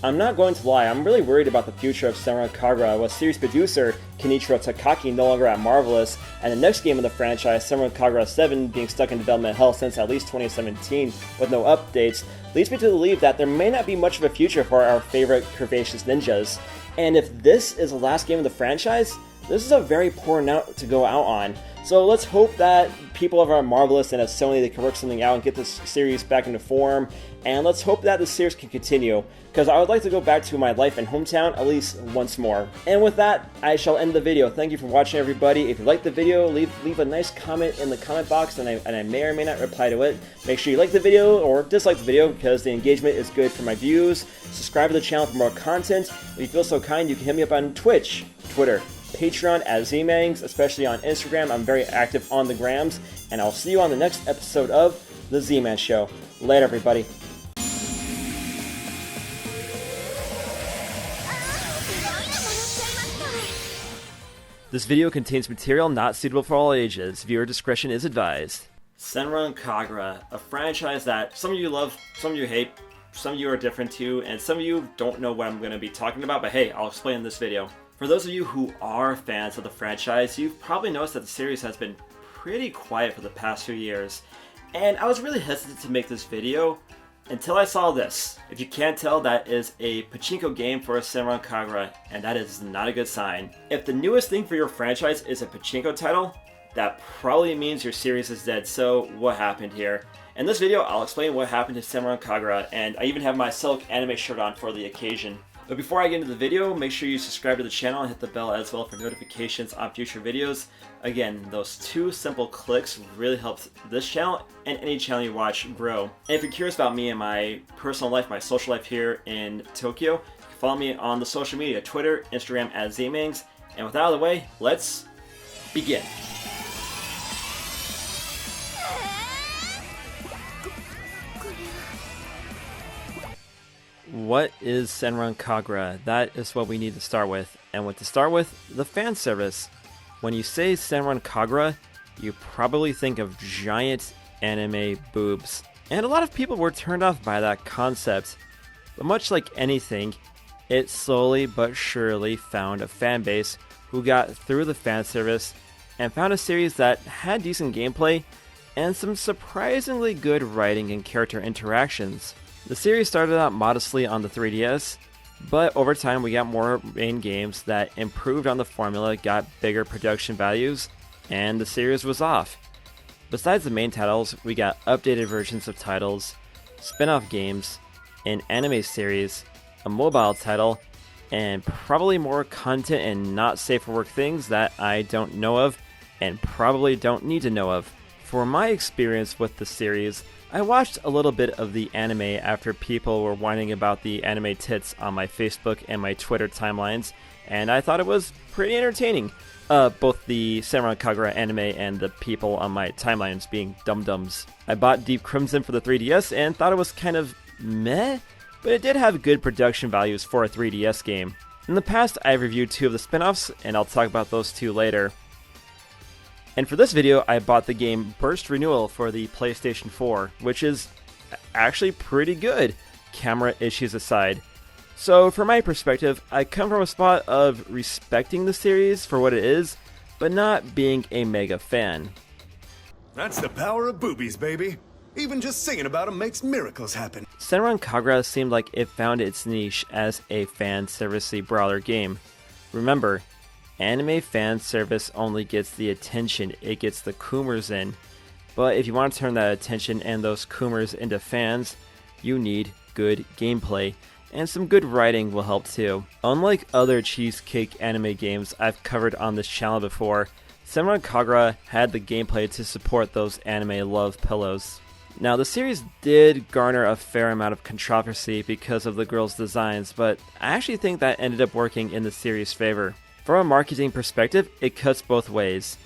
I'm not going to lie, I'm really worried about the future of Senran Kagura with series producer Kenichiro Takaki no longer at Marvelous, and the next game in the franchise, Senran Kagura 7, being stuck in development hell since at least 2017 with no updates, leads me to believe that there may not be much of a future for our favorite curvaceous ninjas. And if this is the last game of the franchise, this is a very poor note to go out on. So let's hope that people over at Marvelous and at Sony, they can work something out and get this series back into form. And let's hope that this series can continue, because I would like to go back to my life and hometown at least once more. And with that, I shall end the video. Thank you for watching, everybody. If you liked the video, leave a nice comment in the comment box, and I may or may not reply to it. Make sure you like the video or dislike the video, because the engagement is good for my views. Subscribe to the channel for more content. If you feel so kind, you can hit me up on Twitch, Twitter, Patreon at ZMangs, especially on Instagram. I'm very active on the grams, and I'll see you on the next episode of The Z-Man Show. Later, everybody. This video contains material not suitable for all ages. Viewer discretion is advised. Senran Kagura, a franchise that some of you love, some of you hate, some of you are different to, and some of you don't know what I'm going to be talking about, but hey, I'll explain in this video. For those of you who are fans of the franchise, you've probably noticed that the series has been pretty quiet for the past few years, and I was really hesitant to make this video until I saw this. If you can't tell, that is a pachinko game for Senran Kagura, and that is not a good sign. If the newest thing for your franchise is a pachinko title, that probably means your series is dead. So what happened here? In this video, I'll explain what happened to Senran Kagura, and I even have my Silk anime shirt on for the occasion. But before I get into the video, make sure you subscribe to the channel and hit the bell as well for notifications on future videos. Again, those two simple clicks really helps this channel and any channel you watch grow. And if you're curious about me and my personal life, my social life here in Tokyo, you can follow me on the social media, Twitter, Instagram at ZMangs. And with that out of the way, let's begin. What is Senran Kagura? That is what we need to start with. And what to start with, the fan service. When you say Senran Kagura, you probably think of giant anime boobs. And a lot of people were turned off by that concept. But much like anything, it slowly but surely found a fan base who got through the fan service and found a series that had decent gameplay and some surprisingly good writing and character interactions. The series started out modestly on the 3DS, but over time we got more main games that improved on the formula, got bigger production values, and the series was off. Besides the main titles, we got updated versions of titles, spin-off games, an anime series, a mobile title, and probably more content and not safe for work things that I don't know of and probably don't need to know of. For my experience with the series, I watched a little bit of the anime after people were whining about the anime tits on my Facebook and my Twitter timelines, and I thought it was pretty entertaining. Both the Senran Kagura anime and the people on my timelines being dum-dums. I bought Deep Crimson for the 3DS and thought it was kind of meh, but it did have good production values for a 3DS game. In the past, I've reviewed 2 of the spin-offs, and I'll talk about those 2 later. And for this video, I bought the game Burst Renewal for the PlayStation 4, which is actually pretty good, camera issues aside. So from my perspective, I come from a spot of respecting the series for what it is, but not being a mega fan. That's the power of boobies, baby. Even just singing about them makes miracles happen. Senran Kagura seemed like it found its niche as a fan-service-y brawler game. Remember, anime fan service only gets the attention it gets the Coomers in, but if you want to turn that attention and those Coomers into fans, you need good gameplay, and some good writing will help too. Unlike other cheesecake anime games I've covered on this channel before, Senran Kagura had the gameplay to support those anime love pillows. Now, the series did garner a fair amount of controversy because of the girls' designs, but I actually think that ended up working in the series' favor. From a marketing perspective, it cuts both ways.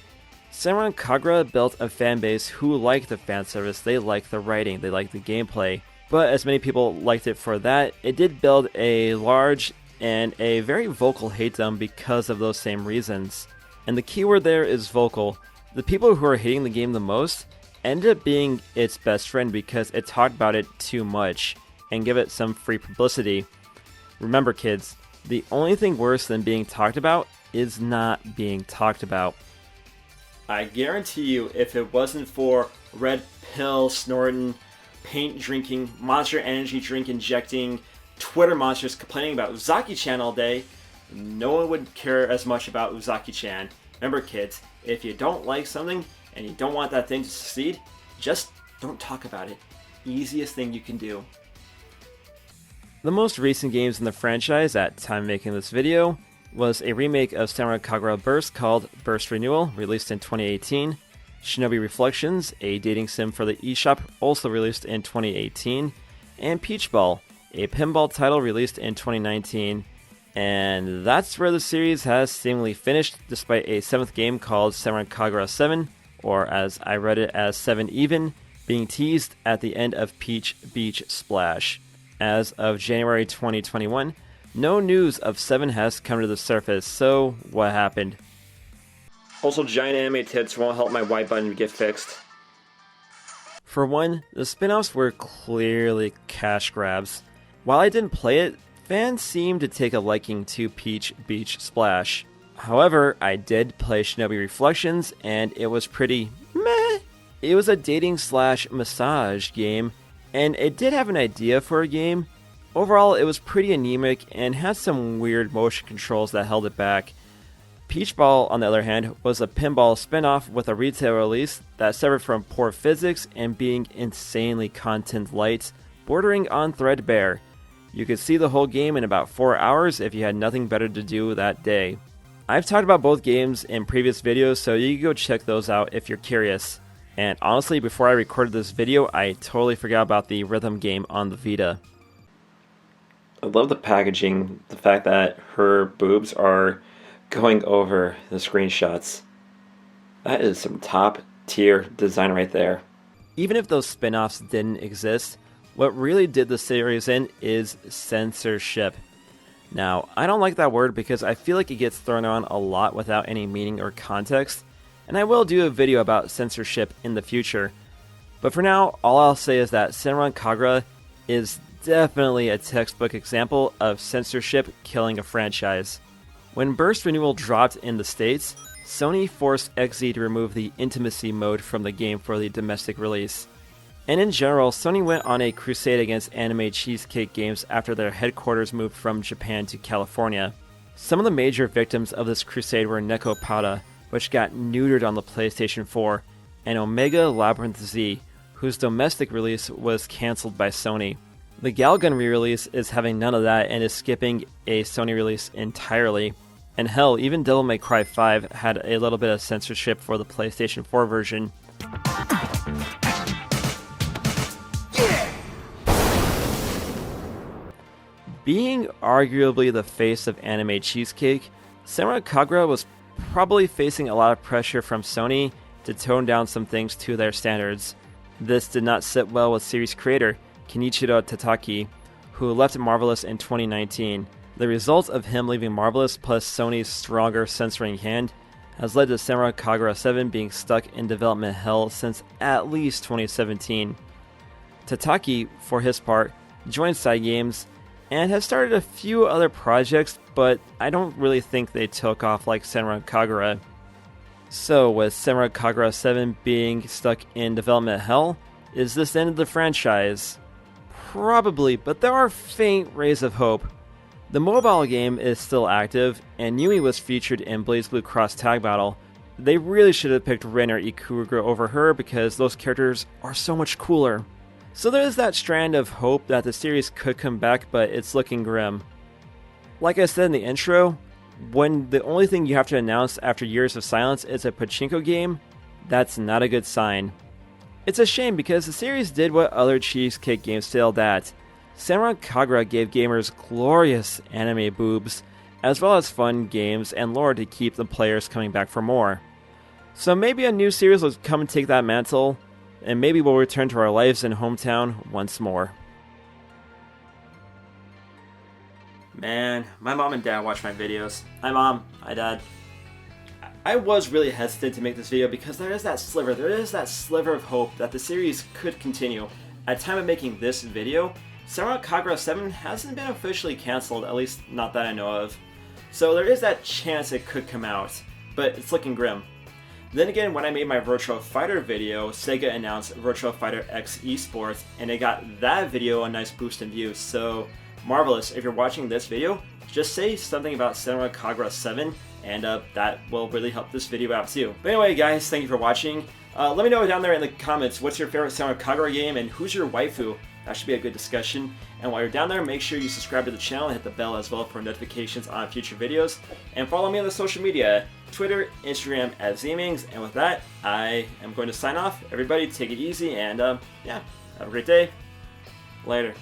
Senran Kagura built a fanbase who liked the fan service, they liked the writing, they liked the gameplay. But as many people liked it for that, it did build a large and a very vocal hatedom because of those same reasons. And the keyword there is vocal. The people who are hating the game the most ended up being its best friend because it talked about it too much and give it some free publicity. Remember kids, the only thing worse than being talked about is not being talked about. I guarantee you, if it wasn't for red pill snorting, paint drinking, monster energy drink injecting, Twitter monsters complaining about Uzaki-chan all day, no one would care as much about Uzaki-chan. Remember kids, if you don't like something and you don't want that thing to succeed, just don't talk about it. Easiest thing you can do. The most recent games in the franchise at time of making this video was a remake of Senran Kagura Burst called Burst Renewal, released in 2018, Shinobi Reflections, a dating sim for the eShop, also released in 2018, and Peach Ball, a pinball title released in 2019. And that's where the series has seemingly finished, despite a 7th game called Senran Kagura 7, or as I read it as 7 Even, being teased at the end of Peach Beach Splash. As of January 2021, no news of 7 has come to the surface, so what happened? Also, giant anime tits won't help my white button get fixed. For one, the spin-offs were clearly cash grabs. While I didn't play it, fans seemed to take a liking to Peach Beach Splash. However, I did play Shinobi Reflections, and it was pretty meh. It was a dating/massage game, and it did have an idea for a game. Overall, it was pretty anemic and had some weird motion controls that held it back. Peach Ball, on the other hand, was a pinball spin-off with a retail release that suffered from poor physics and being insanely content light, bordering on threadbare. You could see the whole game in about 4 hours if you had nothing better to do that day. I've talked about both games in previous videos, so you can go check those out if you're curious. And honestly, before I recorded this video, I totally forgot about the rhythm game on the Vita. I love the packaging, the fact that her boobs are going over the screenshots. That is some top tier design right there. Even if those spin-offs didn't exist, what really did the series in is censorship. Now, I don't like that word because I feel like it gets thrown around a lot without any meaning or context, and I will do a video about censorship in the future. But for now, all I'll say is that Senran Kagura is definitely a textbook example of censorship killing a franchise. When Burst Renewal dropped in the States, Sony forced XZ to remove the intimacy mode from the game for the domestic release. And in general, Sony went on a crusade against anime cheesecake games after their headquarters moved from Japan to California. Some of the major victims of this crusade were Neko Pada, which got neutered on the PlayStation 4, and Omega Labyrinth Z, whose domestic release was cancelled by Sony. The Galgun re-release is having none of that and is skipping a Sony release entirely. And hell, even Devil May Cry 5 had a little bit of censorship for the PlayStation 4 version. Being arguably the face of anime cheesecake, Senran Kagura was probably facing a lot of pressure from Sony to tone down some things to their standards. This did not sit well with series creator Kenichiro Tataki, who left Marvelous in 2019. The result of him leaving Marvelous plus Sony's stronger censoring hand has led to Senran Kagura 7 being stuck in development hell since at least 2017. Tataki, for his part, joined Side Games and has started a few other projects, but I don't really think they took off like Senran Kagura. So, with Senran Kagura 7 being stuck in development hell, is this the end of the franchise? Probably, but there are faint rays of hope. The mobile game is still active, and Yumi was featured in BlazBlue Cross Tag Battle. They really should have picked Rin or Ikuruga over her because those characters are so much cooler. So there is that strand of hope that the series could come back, but it's looking grim. Like I said in the intro, when the only thing you have to announce after years of silence is a pachinko game, that's not a good sign. It's a shame because the series did what other cheesecake games failed at. Senran Kagura gave gamers glorious anime boobs, as well as fun games and lore to keep the players coming back for more. So maybe a new series will come and take that mantle, and maybe we'll return to our lives in hometown once more. Man, my mom and dad watch my videos. Hi Mom, hi Dad. I was really hesitant to make this video because there is that sliver of hope that the series could continue. At the time of making this video, Senran Kagura 7 hasn't been officially cancelled, at least not that I know of. So there is that chance it could come out, but it's looking grim. Then again, when I made my Virtua Fighter video, Sega announced Virtua Fighter X Esports, and it got that video a nice boost in views, so marvelous. If you're watching this video, just say something about Senran Kagura 7, and that will really help this video out too. But anyway guys, thank you for watching. Let me know down there in the comments, what's your favorite Senran Kagura game, and who's your waifu? That should be a good discussion. And while you're down there, make sure you subscribe to the channel and hit the bell as well for notifications on future videos. And follow me on the social media, Twitter, Instagram @Zmings. And with that, I am going to sign off. Everybody take it easy and yeah, have a great day. Later.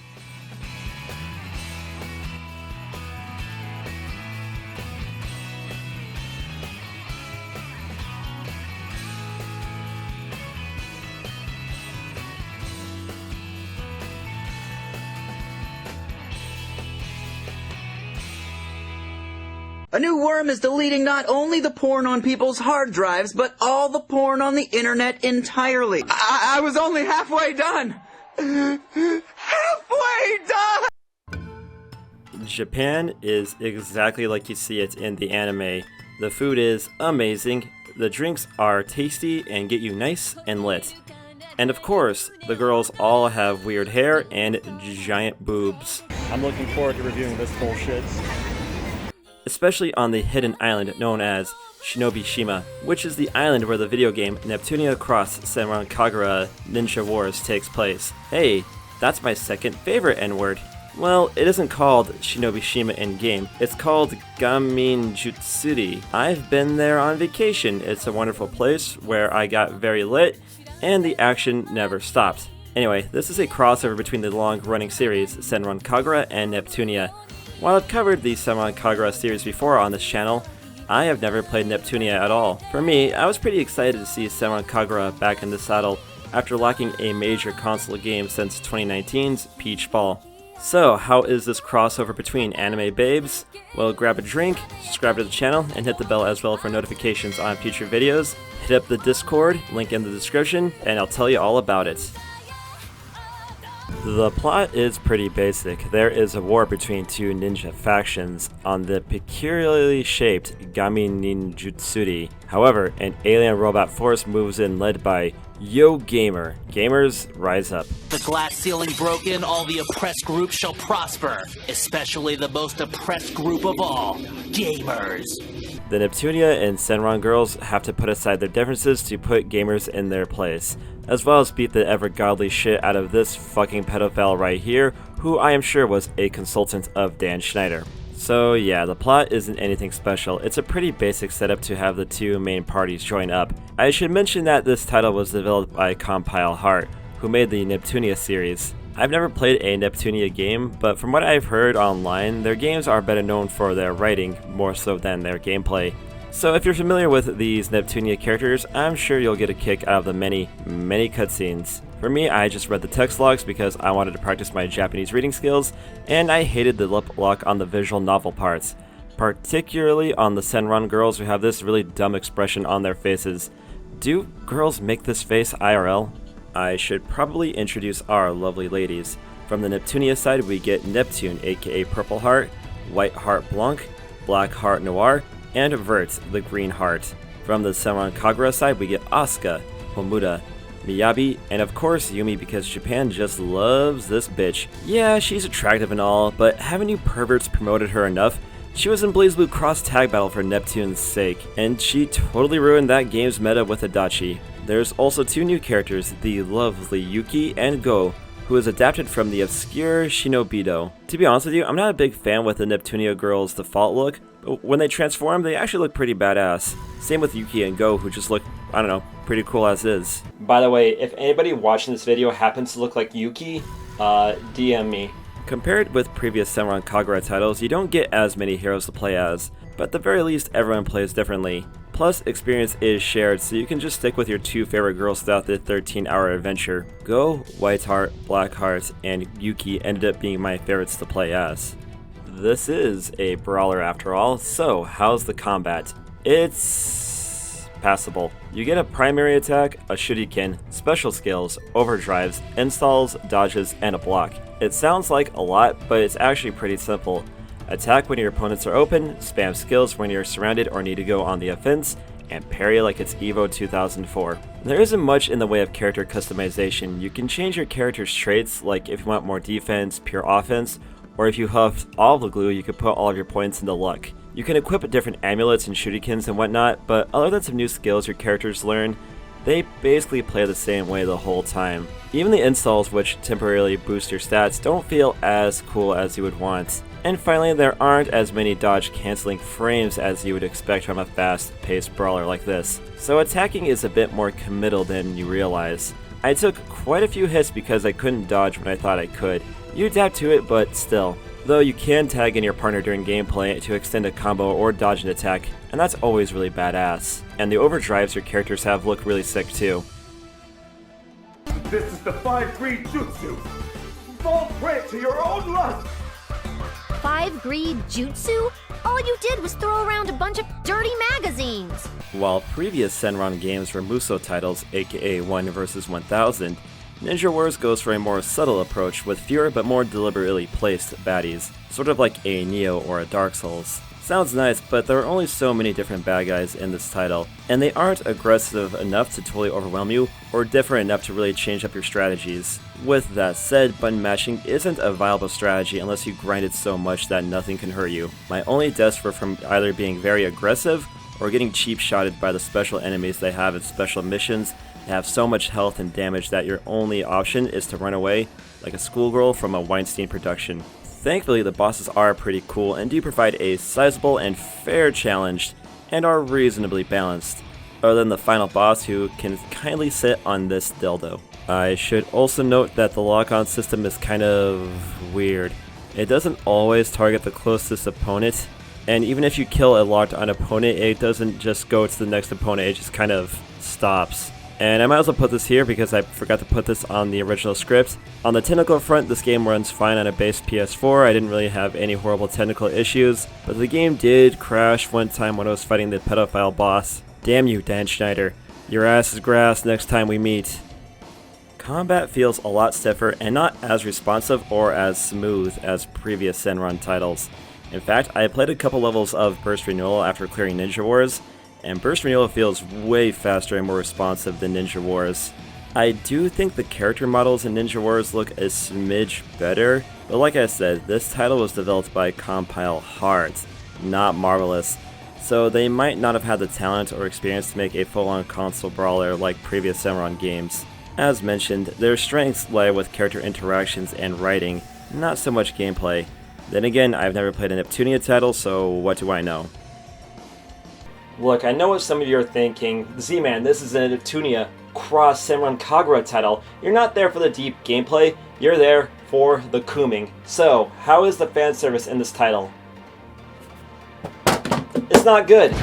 A new worm is deleting not only the porn on people's hard drives, but all the porn on the internet entirely. I was only halfway done. Halfway done! Japan is exactly like you see it in the anime. The food is amazing, the drinks are tasty and get you nice and lit. And of course, the girls all have weird hair and giant boobs. I'm looking forward to reviewing this bullshit. Especially on the hidden island known as Shinobi Shima, which is the island where the video game Neptunia Cross Senran Kagura Ninja Wars takes place. Hey, that's my second favorite N-word. Well, it isn't called Shinobi Shima in-game, it's called Gaminjutsuri. I've been there on vacation. It's a wonderful place where I got very lit, and the action never stopped. Anyway, this is a crossover between the long-running series Senran Kagura and Neptunia. While I've covered the Senran Kagura series before on this channel, I have never played Neptunia at all. For me, I was pretty excited to see Senran Kagura back in the saddle after lacking a major console game since 2019's Peach Ball. So, how is this crossover between anime babes? Well, grab a drink, subscribe to the channel, and hit the bell as well for notifications on future videos. Hit up the Discord, link in the description, and I'll tell you all about it. The plot is pretty basic. There is a war between two ninja factions on the peculiarly shaped Gami Ninjutsuri. However, an alien robot force moves in led by Yo Gamer. Gamers, rise up. The glass ceiling broken, all the oppressed groups shall prosper, especially the most oppressed group of all, gamers. The Neptunia and Senran girls have to put aside their differences to put gamers in their place, as well as beat the ever-godly shit out of this fucking pedophile right here, who I am sure was a consultant of Dan Schneider. So yeah, the plot isn't anything special. It's a pretty basic setup to have the two main parties join up. I should mention that this title was developed by COMPILATION, who made the Neptunia series. I've never played a Neptunia game, but from what I've heard online, their games are better known for their writing, more so than their gameplay. So if you're familiar with these Neptunia characters, I'm sure you'll get a kick out of the many cutscenes. For me, I just read the text logs because I wanted to practice my Japanese reading skills, and I hated the lip lock on the visual novel parts, particularly on the Senran girls who have this really dumb expression on their faces. Do girls make this face IRL? I should probably introduce our lovely ladies. From the Neptunia side, we get Neptune, aka Purple Heart, White Heart Blanc, Black Heart Noir, and Vert, the Green Heart. From the Senran Kagura side, we get Asuka, Homuda, Miyabi, and of course Yumi, because Japan just loves this bitch. Yeah, she's attractive and all, but haven't you perverts promoted her enough? She was in BlazBlue Cross Tag Battle for Neptune's sake, and she totally ruined that game's meta with Adachi. There's also two new characters, the lovely Yuki and Go, who is adapted from the obscure Shinobido. To be honest with you, I'm not a big fan with the Neptunia girls' default look, But when they transform, they actually look pretty badass. Same with Yuki and Go, who just look, I don't know, pretty cool as is. By the way, if anybody watching this video happens to look like Yuki, DM me. Compared with previous Senran Kagura titles, you don't get as many heroes to play as, but at the very least everyone plays differently. Plus, experience is shared, so you can just stick with your 2 favorite girls throughout the 13-hour adventure. Go, Whiteheart, Blackheart, and Yuki ended up being my favorites to play as. This is a brawler after all, so how's the combat? It's passable. You get a primary attack, a shuriken, special skills, overdrives, installs, dodges, and a block. It sounds like a lot, but it's actually pretty simple. Attack when your opponents are open, spam skills when you're surrounded or need to go on the offense, and parry like it's EVO 2004. There isn't much in the way of character customization. You can change your character's traits, like if you want more defense, pure offense, or if you huffed all of the glue, you could put all of your points into luck. You can equip different amulets and shurikens and whatnot, but other than some new skills your characters learn, they basically play the same way the whole time. Even the installs, which temporarily boost your stats, don't feel as cool as you would want. And finally, there aren't as many dodge cancelling frames as you would expect from a fast-paced brawler like this. So attacking is a bit more committal than you realize. I took quite a few hits because I couldn't dodge when I thought I could. You adapt to it, but still. Though you can tag in your partner during gameplay to extend a combo or dodge an attack, and that's always really badass. And the overdrives your characters have look really sick too. This is the 5-greed jutsu. Fall prey to your own lust. 5-greed jutsu? All you did was throw around a bunch of dirty magazines. While previous Senran games were Muso titles, aka 1 vs 1000, Ninja Wars goes for a more subtle approach with fewer but more deliberately placed baddies, sort of like a Nioh or a Dark Souls. Sounds nice, but there are only so many different bad guys in this title, and they aren't aggressive enough to totally overwhelm you, or different enough to really change up your strategies. With that said, button mashing isn't a viable strategy unless you grind it so much that nothing can hurt you. My only deaths were from either being very aggressive, or getting cheap shotted by the special enemies they have in special missions. They have so much health and damage that your only option is to run away, like a schoolgirl from a Weinstein production. Thankfully, the bosses are pretty cool and do provide a sizable and fair challenge, and are reasonably balanced, other than the final boss who can kindly sit on this dildo. I should also note that the lock-on system is kind of weird. It doesn't always target the closest opponent, and even if you kill a locked-on opponent, it doesn't just go to the next opponent, it just kind of stops. And I might as well put this here because I forgot to put this on the original script. On the technical front, this game runs fine on a base PS4. I didn't really have any horrible technical issues, but the game did crash one time when I was fighting the pedophile boss. Damn you, Dan Schneider. Your ass is grass next time we meet. Combat feels a lot stiffer and not as responsive or as smooth as previous Senran titles. In fact, I played a couple levels of Burst Renewal after clearing Ninja Wars, and Burst Renewal feels way faster and more responsive than Ninja Wars. I do think the character models in Ninja Wars look a smidge better, but like I said, this title was developed by Compile Heart, not Marvelous, so they might not have had the talent or experience to make a full-on console brawler like previous Senran games. As mentioned, their strengths lie with character interactions and writing, not so much gameplay. Then again, I've never played a Neptunia title, so what do I know? Look, I know what some of you are thinking. Z-Man, this is a Neptunia cross Senran Kagura title. You're not there for the deep gameplay, you're there for the cooming. So, how is the fan service in this title? It's not good!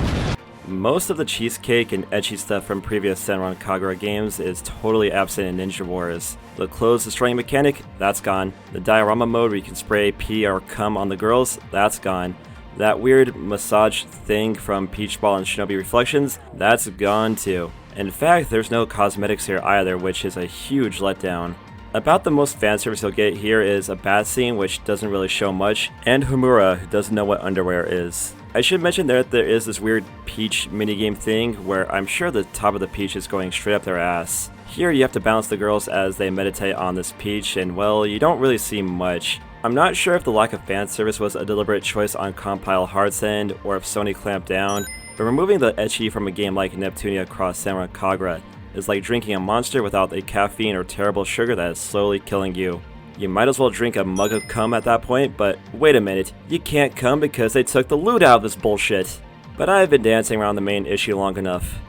Most of the cheesecake and ecchi stuff from previous Senran Kagura games is totally absent in Ninja Wars. The clothes destroying mechanic, that's gone. The diorama mode where you can spray pee or cum on the girls, that's gone. That weird massage thing from Peach Ball and Shinobi Reflections, that's gone too. In fact, there's no cosmetics here either, which is a huge letdown. About the most fan service you'll get here is a bath scene, which doesn't really show much, and Homura, who doesn't know what underwear is. I should mention that there is this weird peach minigame thing where I'm sure the top of the peach is going straight up their ass. Here you have to balance the girls as they meditate on this peach, and well, you don't really see much. I'm not sure if the lack of fan service was a deliberate choice on Compile Heart's end, or if Sony clamped down, but removing the ecchi from a game like Neptunia Cross Senran Kagura is like drinking a monster without the caffeine or terrible sugar that is slowly killing you. You might as well drink a mug of cum at that point, but wait a minute, you can't cum because they took the loot out of this bullshit. But I've been dancing around the main issue long enough.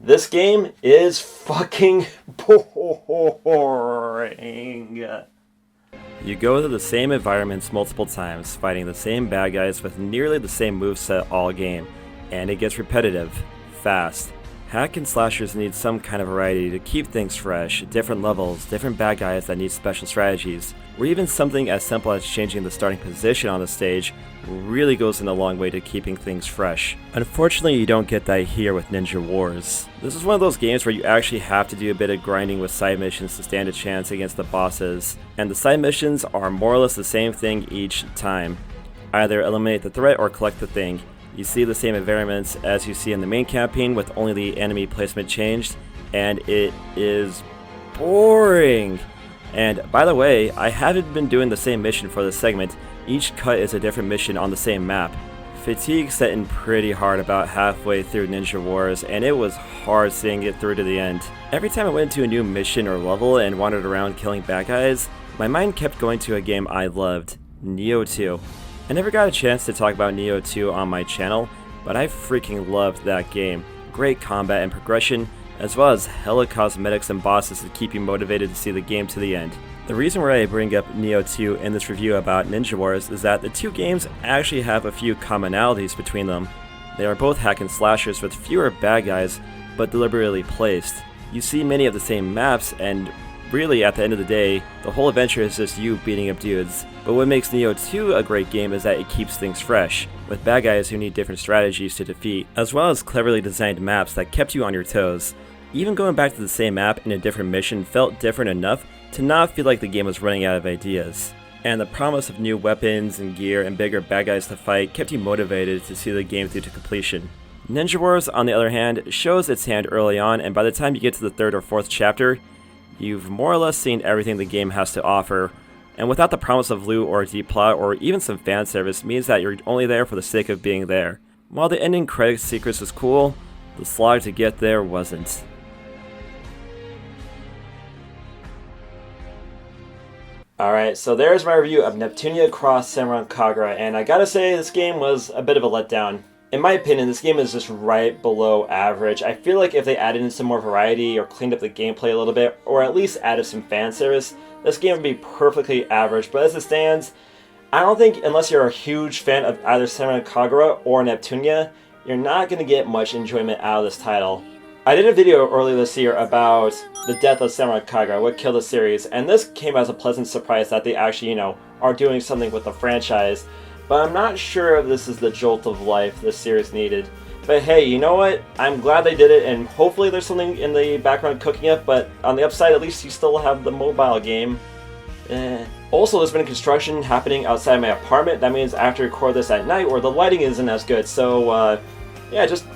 This game is fucking boring. You go to the same environments multiple times, fighting the same bad guys with nearly the same moveset all game, and it gets repetitive, fast. Hack and slashers need some kind of variety to keep things fresh, different levels, different bad guys that need special strategies, or even something as simple as changing the starting position on the stage really goes in a long way to keeping things fresh. Unfortunately, you don't get that here with Ninja Wars. This is one of those games where you actually have to do a bit of grinding with side missions to stand a chance against the bosses, and the side missions are more or less the same thing each time. Either eliminate the threat or collect the thing. You see the same environments as you see in the main campaign with only the enemy placement changed, and it is boring. And by the way, I haven't been doing the same mission for this segment. Each cut is a different mission on the same map. Fatigue set in pretty hard about halfway through Ninja Wars, and it was hard seeing it through to the end. Every time I went into a new mission or level and wandered around killing bad guys, my mind kept going to a game I loved, Nioh 2. I never got a chance to talk about Nioh 2 on my channel, but I freaking loved that game. Great combat and progression, as well as hella cosmetics and bosses to keep you motivated to see the game to the end. The reason why I bring up Nioh 2 in this review about Ninja Wars is that the two games actually have a few commonalities between them. They are both hack and slashers with fewer bad guys, but deliberately placed. You see many of the same maps, and really at the end of the day, the whole adventure is just you beating up dudes. But what makes Nioh 2 a great game is that it keeps things fresh, with bad guys who need different strategies to defeat, as well as cleverly designed maps that kept you on your toes. Even going back to the same map in a different mission felt different enough to not feel like the game was running out of ideas. And the promise of new weapons and gear and bigger bad guys to fight kept you motivated to see the game through to completion. Ninja Wars, on the other hand, shows its hand early on, and by the time you get to the 3rd or 4th chapter, you've more or less seen everything the game has to offer, and without the promise of loot or a deep plot or even some fan service means that you're only there for the sake of being there. While the ending credits sequence was cool, the slog to get there wasn't. Alright, so there's my review of Neptunia Cross Senran Kagura, and I gotta say this game was a bit of a letdown. In my opinion, this game is just right below average. I feel like if they added in some more variety or cleaned up the gameplay a little bit, or at least added some fan service, this game would be perfectly average. But as it stands, I don't think, unless you're a huge fan of either Senran Kagura or Neptunia, you're not going to get much enjoyment out of this title. I did a video earlier this year about the death of Senran Kagura, what killed the series, and this came as a pleasant surprise that they actually, are doing something with the franchise. But I'm not sure if this is the jolt of life this series needed. But hey, you know what? I'm glad they did it, and hopefully there's something in the background cooking up, but on the upside, at least you still have the mobile game. Also, there's been construction happening outside my apartment. That means I have to record this at night where the lighting isn't as good. So, yeah, just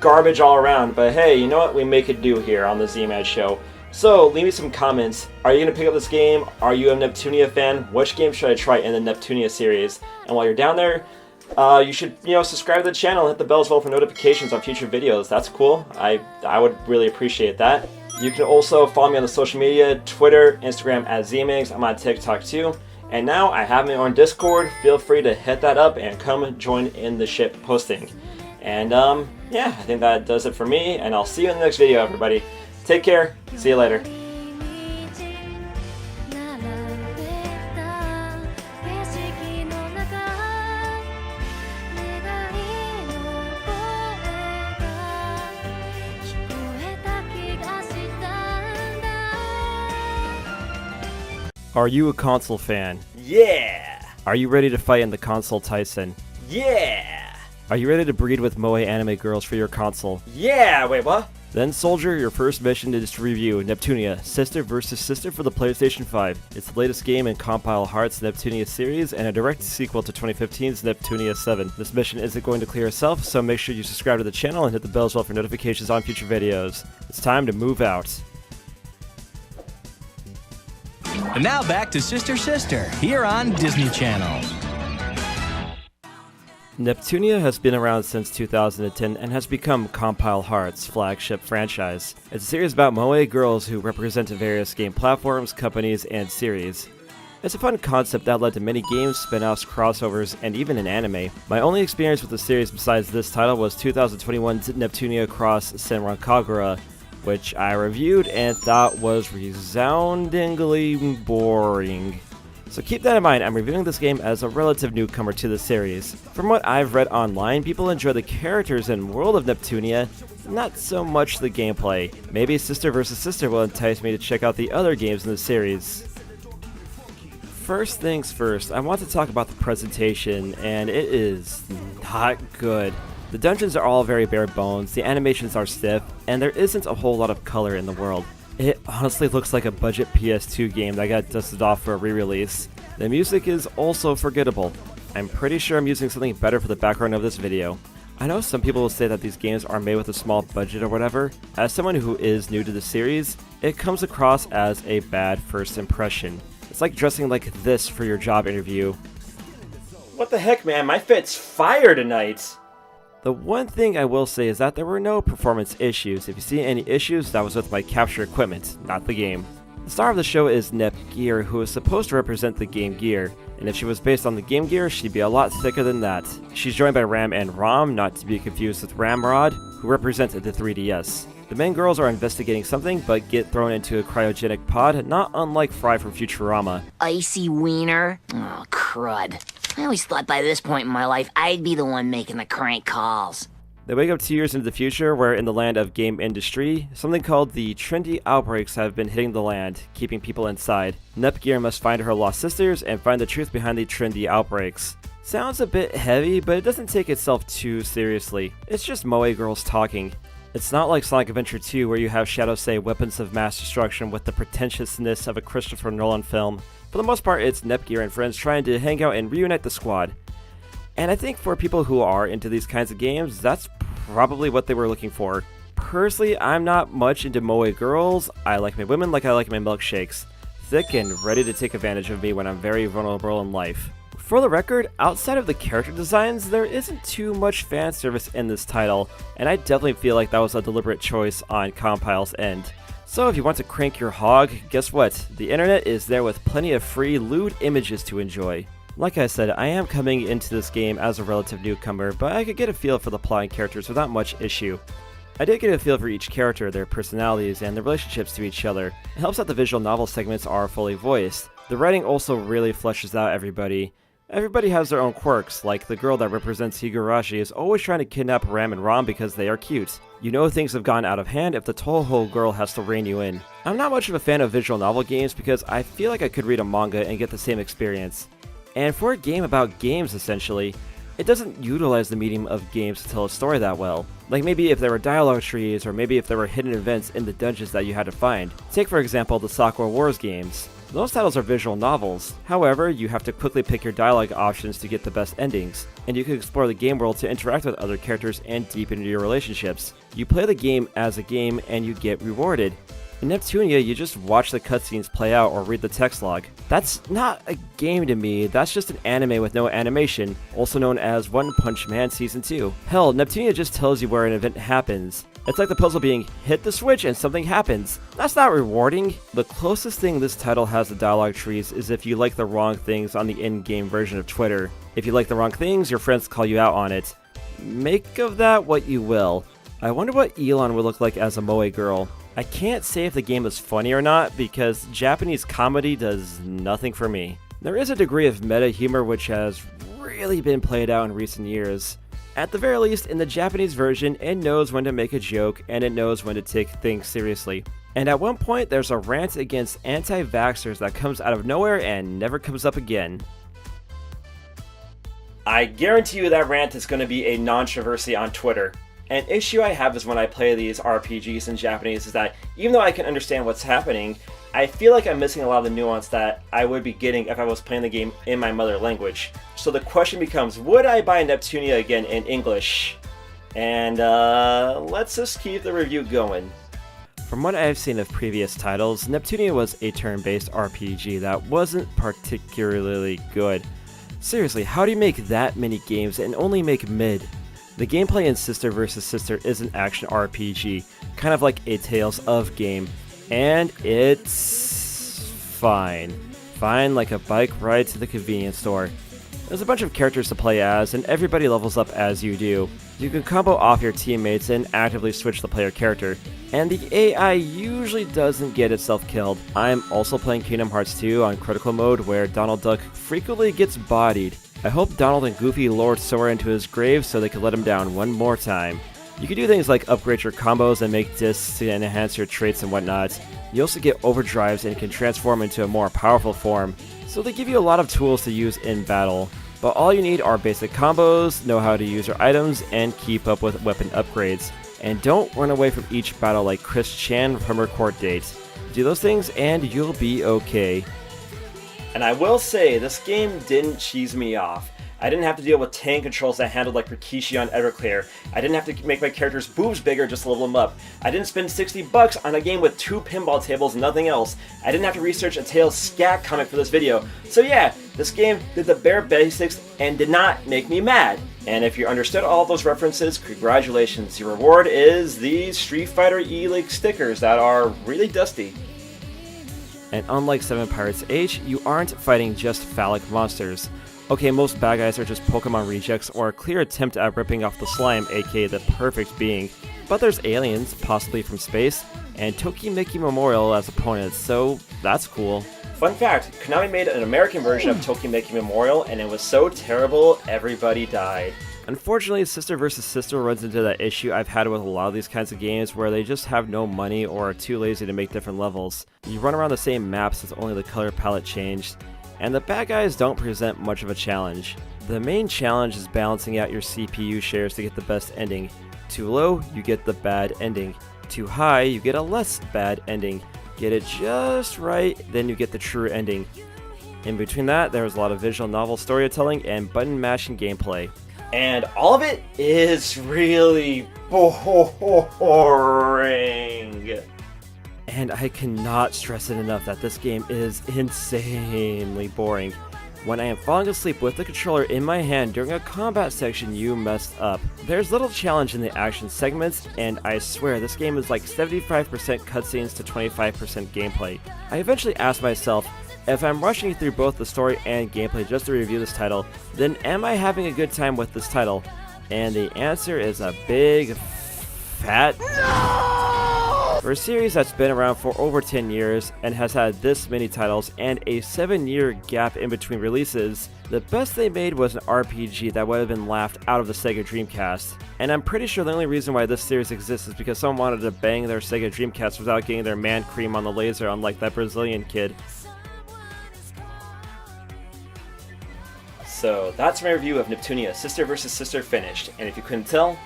garbage all around. But hey, you know what? We make it do here on the Z-Man Show. So, leave me some comments. Are you going to pick up this game? Are you a Neptunia fan? Which game should I try in the Neptunia series? And while you're down there, you should, subscribe to the channel and hit the bell as well for notifications on future videos. That's cool. I would really appreciate that. You can also follow me on the social media, Twitter, Instagram at ZMix. I'm on TikTok too. And now I have my own Discord. Feel free to hit that up and come join in the ship posting. And yeah, I think that does it for me. And I'll see you in the next video, everybody. Take care. See you later. Are you a console fan? Yeah! Are you ready to fight in the console Tyson? Yeah! Are you ready to breed with moe anime girls for your console? Yeah! Wait, what? Then soldier, your first mission is to review Neptunia, Sister vs. Sister for the PlayStation 5. It's the latest game in Compile Heart's Neptunia series and a direct sequel to 2015's Neptunia 7. This mission isn't going to clear itself, so make sure you subscribe to the channel and hit the bell as well for notifications on future videos. It's time to move out. And now back to Sister Sister, here on Disney Channel. Neptunia has been around since 2010 and has become Compile Heart's flagship franchise. It's a series about moe girls who represent various game platforms, companies, and series. It's a fun concept that led to many games, spin-offs, crossovers, and even an anime. My only experience with the series besides this title was 2021's Neptunia Cross Senran Kagura, which I reviewed and thought was resoundingly boring. So keep that in mind, I'm reviewing this game as a relative newcomer to the series. From what I've read online, people enjoy the characters and world of Neptunia, not so much the gameplay. Maybe Sister vs. Sister will entice me to check out the other games in the series. First things first, I want to talk about the presentation, and it is not good. The dungeons are all very bare bones, the animations are stiff, and there isn't a whole lot of color in the world. It honestly looks like a budget PS2 game that got dusted off for a re-release. The music is also forgettable. I'm pretty sure I'm using something better for the background of this video. I know some people will say that these games are made with a small budget or whatever. As someone who is new to the series, it comes across as a bad first impression. It's like dressing like this for your job interview. What the heck, man? My fit's fire tonight! The one thing I will say is that there were no performance issues. If you see any issues, that was with my capture equipment, not the game. The star of the show is Neptunia, who is supposed to represent the Game Gear, and if she was based on the Game Gear, she'd be a lot thicker than that. She's joined by Ram and Rom, not to be confused with Ramrod, who represented the 3DS. The main girls are investigating something, but get thrown into a cryogenic pod, not unlike Fry from Futurama. Icy wiener? Oh, crud. I always thought by this point in my life, I'd be the one making the crank calls. They wake up 2 years into the future, where in the land of game industry, something called the trendy outbreaks have been hitting the land, keeping people inside. Neptunia must find her lost sisters and find the truth behind the trendy outbreaks. Sounds a bit heavy, but it doesn't take itself too seriously. It's just moe girls talking. It's not like Sonic Adventure 2 where you have Shadow say weapons of mass destruction with the pretentiousness of a Christopher Nolan film. For the most part, it's Neptunia and friends trying to hang out and reunite the squad. And I think for people who are into these kinds of games, that's probably what they were looking for. Personally, I'm not much into moe girls. I like my women like I like my milkshakes. Thick and ready to take advantage of me when I'm very vulnerable in life. For the record, outside of the character designs, there isn't too much fan service in this title, and I definitely feel like that was a deliberate choice on Compile's end. So if you want to crank your hog, guess what? The internet is there with plenty of free, lewd images to enjoy. Like I said, I am coming into this game as a relative newcomer, but I could get a feel for the plot and characters without much issue. I did get a feel for each character, their personalities, and their relationships to each other. It helps that the visual novel segments are fully voiced. The writing also really fleshes out everybody. Everybody has their own quirks, like the girl that represents Higurashi is always trying to kidnap Ram and Rom because they are cute. You know things have gone out of hand if the Toho girl has to rein you in. I'm not much of a fan of visual novel games because I feel like I could read a manga and get the same experience. And for a game about games, essentially, it doesn't utilize the medium of games to tell a story that well. Like maybe if there were dialogue trees, or maybe if there were hidden events in the dungeons that you had to find. Take for example the Sakura Wars games. Those titles are visual novels. However, you have to quickly pick your dialogue options to get the best endings, and you can explore the game world to interact with other characters and deepen your relationships. You play the game as a game and you get rewarded. In Neptunia, you just watch the cutscenes play out or read the text log. That's not a game to me, that's just an anime with no animation, also known as One Punch Man Season 2. Hell, Neptunia just tells you where an event happens. It's like the puzzle being, hit the switch and something happens. That's not rewarding. The closest thing this title has to dialogue trees is if you like the wrong things on the in-game version of Twitter. If you like the wrong things, your friends call you out on it. Make of that what you will. I wonder what Elon would look like as a moe girl. I can't say if the game is funny or not, because Japanese comedy does nothing for me. There is a degree of meta humor which has really been played out in recent years. At the very least, in the Japanese version, it knows when to make a joke and it knows when to take things seriously. And at one point, there's a rant against anti-vaxxers that comes out of nowhere and never comes up again. I guarantee you that rant is going to be a non-controversy on Twitter. An issue I have is when I play these RPGs in Japanese is that even though I can understand what's happening, I feel like I'm missing a lot of the nuance that I would be getting if I was playing the game in my mother language. So the question becomes, would I buy Neptunia again in English? And let's just keep the review going. From what I've seen of previous titles, Neptunia was a turn-based RPG that wasn't particularly good. Seriously, how do you make that many games and only make mid? The gameplay in Sister vs. Sister is an action RPG, kind of like a Tales of game, and it's fine. fine like a bike ride to the convenience store. There's a bunch of characters to play as, and everybody levels up as you do. You can combo off your teammates and actively switch the player character, and the AI usually doesn't get itself killed. I'm also playing Kingdom Hearts 2 on critical mode where Donald Duck frequently gets bodied. I hope Donald and Goofy lured Sora into his grave so they could let him down one more time. You can do things like upgrade your combos and make discs to enhance your traits and whatnot. You also get overdrives and can transform into a more powerful form, so they give you a lot of tools to use in battle. But all you need are basic combos, know how to use your items, and keep up with weapon upgrades. And don't run away from each battle like Chris Chan from her court date. Do those things and you'll be okay. And I will say, this game didn't cheese me off. I didn't have to deal with tank controls that handled like Rikishi on Everclear. I didn't have to make my character's boobs bigger just to level them up. I didn't spend $60 on a game with 2 pinball tables and nothing else. I didn't have to research a Tales scat comic for this video. So yeah, this game did the bare basics and did not make me mad. And if you understood all those references, congratulations. Your reward is these Street Fighter E-League stickers that are really dusty. And unlike 7 Pirates H, you aren't fighting just phallic monsters. Okay, most bad guys are just Pokemon rejects or a clear attempt at ripping off the slime, aka the perfect being. But there's aliens, possibly from space, and Tokimeki Memorial as opponents, so that's cool. Fun fact, Konami made an American version of Tokimeki Memorial, and it was so terrible, everybody died. Unfortunately, Sister vs. Sister runs into that issue I've had with a lot of these kinds of games where they just have no money or are too lazy to make different levels. You run around the same maps with only the color palette changed, and the bad guys don't present much of a challenge. The main challenge is balancing out your CPU shares to get the best ending. Too low, you get the bad ending. Too high, you get a less bad ending. Get it just right, then you get the true ending. In between that, there's a lot of visual novel storytelling and button mashing gameplay. And all of it is really boring. And I cannot stress it enough that this game is insanely boring. When I am falling asleep with the controller in my hand during a combat section, you messed up. There's little challenge in the action segments, and I swear this game is like 75% cutscenes to 25% gameplay. I eventually asked myself, if I'm rushing through both the story and gameplay just to review this title, then am I having a good time with this title? And the answer is a big, fat no! For a series that's been around for over 10 years and has had this many titles and a 7-year gap in between releases, the best they made was an RPG that would have been laughed out of the Sega Dreamcast. And I'm pretty sure the only reason why this series exists is because someone wanted to bang their Sega Dreamcast without getting their man cream on the laser, unlike that Brazilian kid. So that's my review of Neptunia Sister vs. Sister finished, and if you couldn't tell,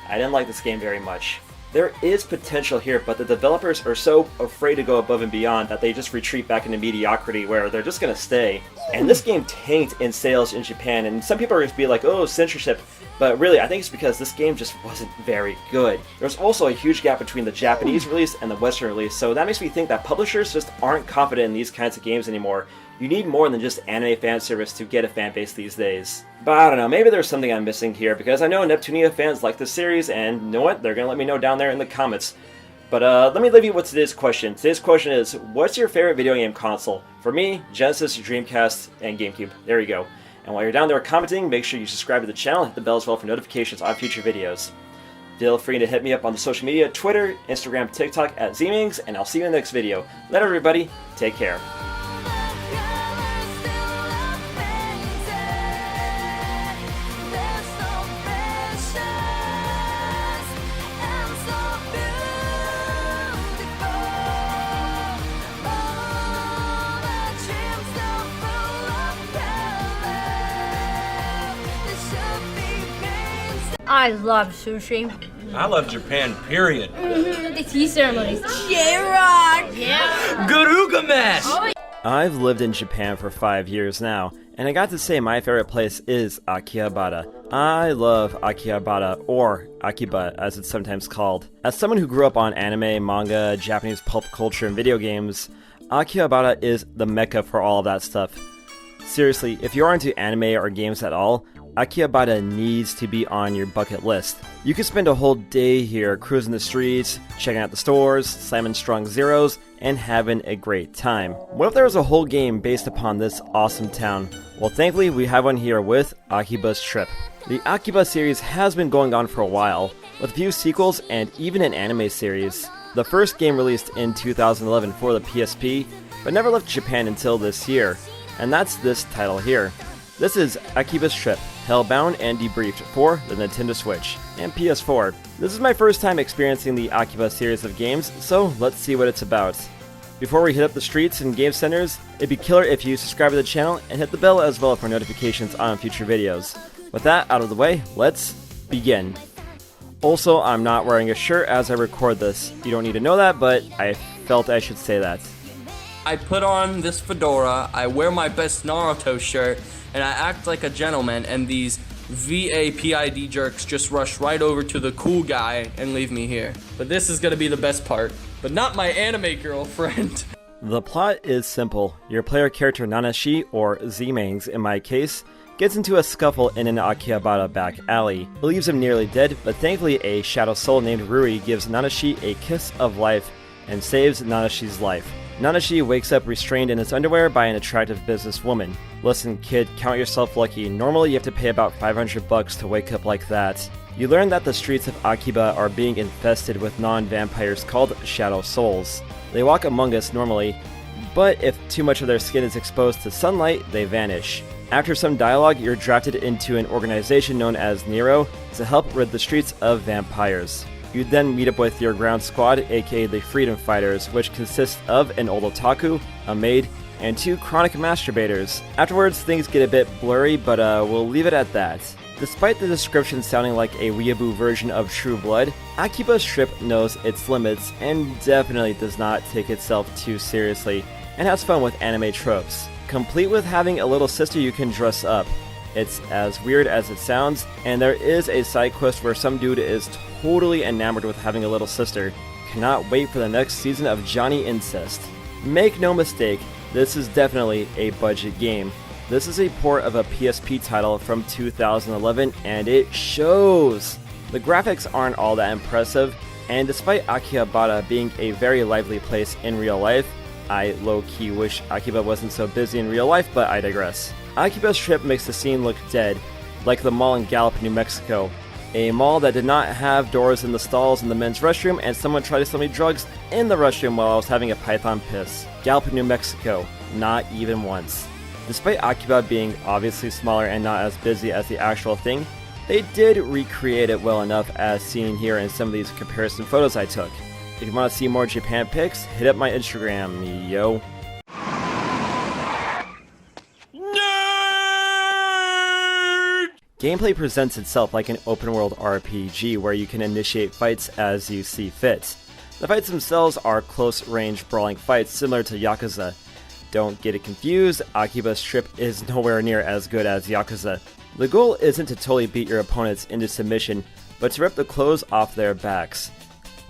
I didn't like this game very much. There is potential here, but the developers are so afraid to go above and beyond that they just retreat back into mediocrity where they're just gonna stay. And this game tanked in sales in Japan, and some people are going to be like, oh, censorship, but really I think it's because this game just wasn't very good. There's also a huge gap between the Japanese release and the Western release, so that makes me think that publishers just aren't confident in these kinds of games anymore. You need more than just anime fan service to get a fan base these days. But I don't know, maybe there's something I'm missing here, because I know Neptunia fans like this series, and you know what? They're gonna let me know down there in the comments. But let me leave you with today's question. Today's question is, what's your favorite video game console? For me, Genesis, Dreamcast, and GameCube. There you go. And while you're down there commenting, make sure you subscribe to the channel and hit the bell as well for notifications on future videos. Feel free to hit me up on the social media, Twitter, Instagram, TikTok at Zmings, and I'll see you in the next video. Later everybody, take care. I love sushi. I love Japan, period. The tea ceremonies. J-Rock! Yeah! Garuga mess! Oh. I've lived in Japan for 5 years now, and I got to say my favorite place is Akihabara. I love Akihabara, or Akiba as it's sometimes called. As someone who grew up on anime, manga, Japanese pulp culture, and video games, Akihabara is the mecca for all of that stuff. Seriously, if you are into anime or games at all, Akihabara needs to be on your bucket list. You could spend a whole day here cruising the streets, checking out the stores, slamming strong zeros, and having a great time. What if there was a whole game based upon this awesome town? Well, thankfully we have one here with Akiba's Trip. The Akiba series has been going on for a while, with a few sequels and even an anime series. The first game released in 2011 for the PSP, but never left Japan until this year, and that's this title here. This is Akiba's Trip, Hellbound and Debriefed for the Nintendo Switch and PS4. This is my first time experiencing the Akiba series of games, so let's see what it's about. Before we hit up the streets and game centers, it'd be killer if you subscribe to the channel and hit the bell as well for notifications on future videos. With that out of the way, let's begin. Also, I'm not wearing a shirt as I record this. You don't need to know that, but I felt I should say that. I put on this fedora, I wear my best Naruto shirt, and I act like a gentleman, and these VAPID jerks just rush right over to the cool guy and leave me here. But this is gonna be the best part. But not my anime girlfriend. The plot is simple. Your player character Nanashi, or Z-Mangs in my case, gets into a scuffle in an Akihabara back alley. It leaves him nearly dead, but thankfully a shadow soul named Rui gives Nanashi a kiss of life and saves Nanashi's life. Nanashi wakes up restrained in his underwear by an attractive businesswoman. Listen kid, count yourself lucky. Normally you have to pay about $500 to wake up like that. You learn that the streets of Akiba are being infested with non-vampires called shadow souls. They walk among us normally, but if too much of their skin is exposed to sunlight, they vanish. After some dialogue, you're drafted into an organization known as Nero to help rid the streets of vampires. You then meet up with your ground squad, aka the Freedom Fighters, which consists of an old otaku, a maid, and 2 chronic masturbators. Afterwards, things get a bit blurry, but we'll leave it at that. Despite the description sounding like a weeaboo version of True Blood, Akiba's Trip knows its limits and definitely does not take itself too seriously, and has fun with anime tropes. Complete with having a little sister you can dress up. It's as weird as it sounds, and there is a side quest where some dude is totally enamored with having a little sister. Cannot wait for the next season of Johnny Incest. Make no mistake, this is definitely a budget game. This is a port of a PSP title from 2011, and it shows! The graphics aren't all that impressive, and despite Akihabara being a very lively place in real life, I low-key wish Akiba wasn't so busy in real life, but I digress. Akiba's Trip makes the scene look dead, like the mall in Gallup, New Mexico. A mall that did not have doors in the stalls in the men's restroom, and someone tried to sell me drugs in the restroom while I was having a python piss. Gallup, New Mexico. Not even once. Despite Akiba being obviously smaller and not as busy as the actual thing, they did recreate it well enough as seen here in some of these comparison photos I took. If you want to see more Japan pics, hit up my Instagram, yo. Gameplay presents itself like an open-world RPG where you can initiate fights as you see fit. The fights themselves are close-range brawling fights similar to Yakuza. Don't get it confused, Akiba's Trip is nowhere near as good as Yakuza. The goal isn't to totally beat your opponents into submission, but to rip the clothes off their backs.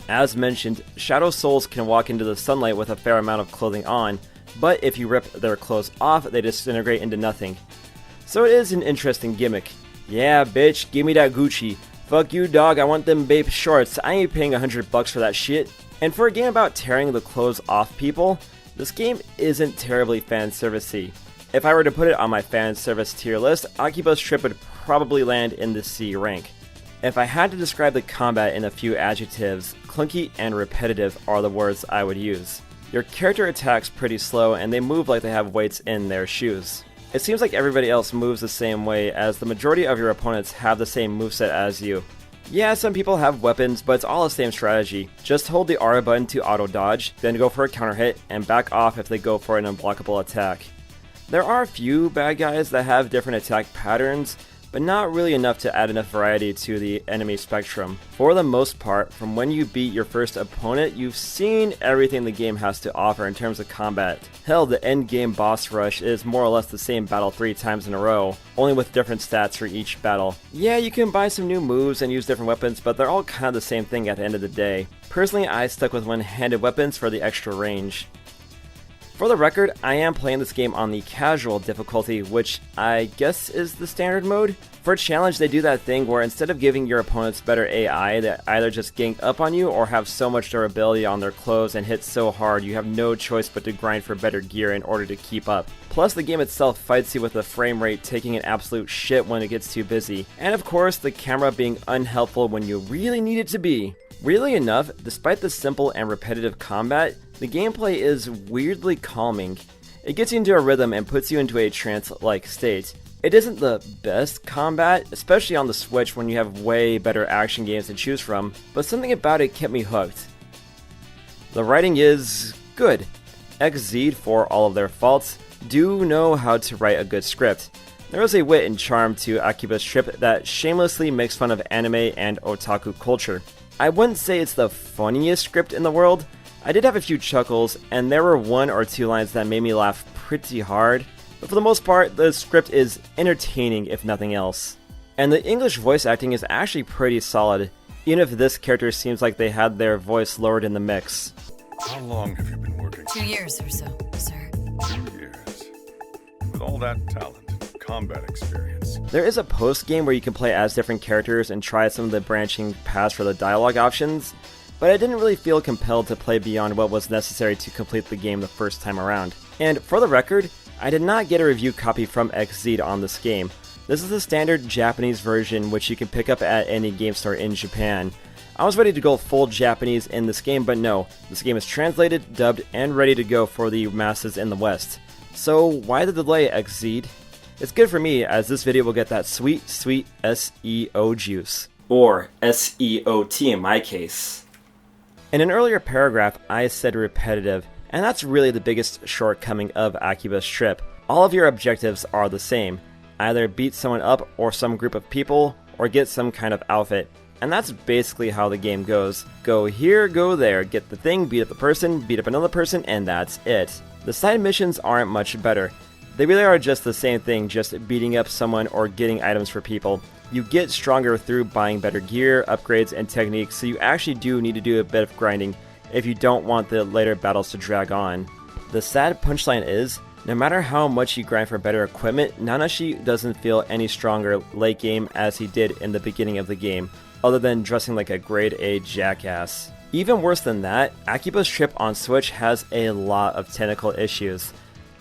As mentioned, shadow souls can walk into the sunlight with a fair amount of clothing on, but if you rip their clothes off, they disintegrate into nothing. So it is an interesting gimmick. Yeah, bitch, give me that Gucci. Fuck you, dog, I want them babe shorts. I ain't paying $100 for that shit. And for a game about tearing the clothes off people, this game isn't terribly fan-servicey. If I were to put it on my fan service tier list, Akiba's Trip would probably land in the C rank. If I had to describe the combat in a few adjectives, clunky and repetitive are the words I would use. Your character attacks pretty slow and they move like they have weights in their shoes. It seems like everybody else moves the same way, as the majority of your opponents have the same moveset as you. Yeah, some people have weapons, but it's all the same strategy. Just hold the R button to auto dodge, then go for a counter hit, and back off if they go for an unblockable attack. There are a few bad guys that have different attack patterns, but not really enough to add enough variety to the enemy spectrum. For the most part, from when you beat your first opponent, you've seen everything the game has to offer in terms of combat. Hell, the end game boss rush is more or less the same battle 3 times in a row, only with different stats for each battle. Yeah, you can buy some new moves and use different weapons, but they're all kind of the same thing at the end of the day. Personally, I stuck with one-handed weapons for the extra range. For the record, I am playing this game on the casual difficulty, which I guess is the standard mode. For challenge, they do that thing where instead of giving your opponents better AI, they either just gank up on you or have so much durability on their clothes and hit so hard you have no choice but to grind for better gear in order to keep up. Plus, the game itself fights you with the frame rate taking an absolute shit when it gets too busy. And of course, the camera being unhelpful when you really need it to be. Weirdly enough, despite the simple and repetitive combat, the gameplay is weirdly calming. It gets you into a rhythm and puts you into a trance-like state. It isn't the best combat, especially on the Switch when you have way better action games to choose from, but something about it kept me hooked. The writing is good. XZ, for all of their faults, do know how to write a good script. There is a wit and charm to Akiba's trip that shamelessly makes fun of anime and otaku culture. I wouldn't say it's the funniest script in the world. I did have a few chuckles, and there were 1 or 2 lines that made me laugh pretty hard. But for the most part, the script is entertaining if nothing else. And the English voice acting is actually pretty solid, even if this character seems like they had their voice lowered in the mix. How long have you been working? 2 years or so, sir. 2 years. With all that talent and combat experience. There is a post-game where you can play as different characters and try some of the branching paths for the dialogue options, but I didn't really feel compelled to play beyond what was necessary to complete the game the first time around. And for the record, I did not get a review copy from XZ on this game. This is the standard Japanese version which you can pick up at any game store in Japan. I was ready to go full Japanese in this game, but no, this game is translated, dubbed, and ready to go for the masses in the West. So why the delay, XZ? It's good for me, as this video will get that sweet, sweet SEO juice. Or SEOT in my case. In an earlier paragraph, I said repetitive, and that's really the biggest shortcoming of Akiba's trip. All of your objectives are the same. Either beat someone up or some group of people, or get some kind of outfit. And that's basically how the game goes. Go here, go there, get the thing, beat up the person, beat up another person, and that's it. The side missions aren't much better. They really are just the same thing, just beating up someone or getting items for people. You get stronger through buying better gear, upgrades, and techniques, so you actually do need to do a bit of grinding if you don't want the later battles to drag on. The sad punchline is, no matter how much you grind for better equipment, Nanashi doesn't feel any stronger late game as he did in the beginning of the game, other than dressing like a grade A jackass. Even worse than that, Akiba's trip on Switch has a lot of technical issues.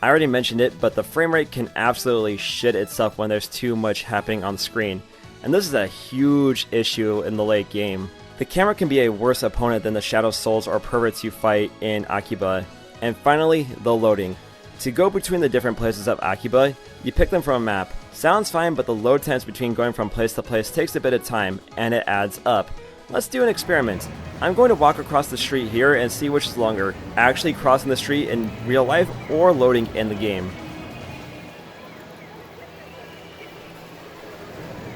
I already mentioned it, but the frame rate can absolutely shit itself when there's too much happening on the screen, and this is a huge issue in the late game. The camera can be a worse opponent than the Shadow Souls or Perverts you fight in Akiba. And finally, the loading. To go between the different places of Akiba, you pick them from a map. Sounds fine, but the load times between going from place to place takes a bit of time, and it adds up. Let's do an experiment. I'm going to walk across the street here and see which is longer, actually crossing the street in real life or loading in the game.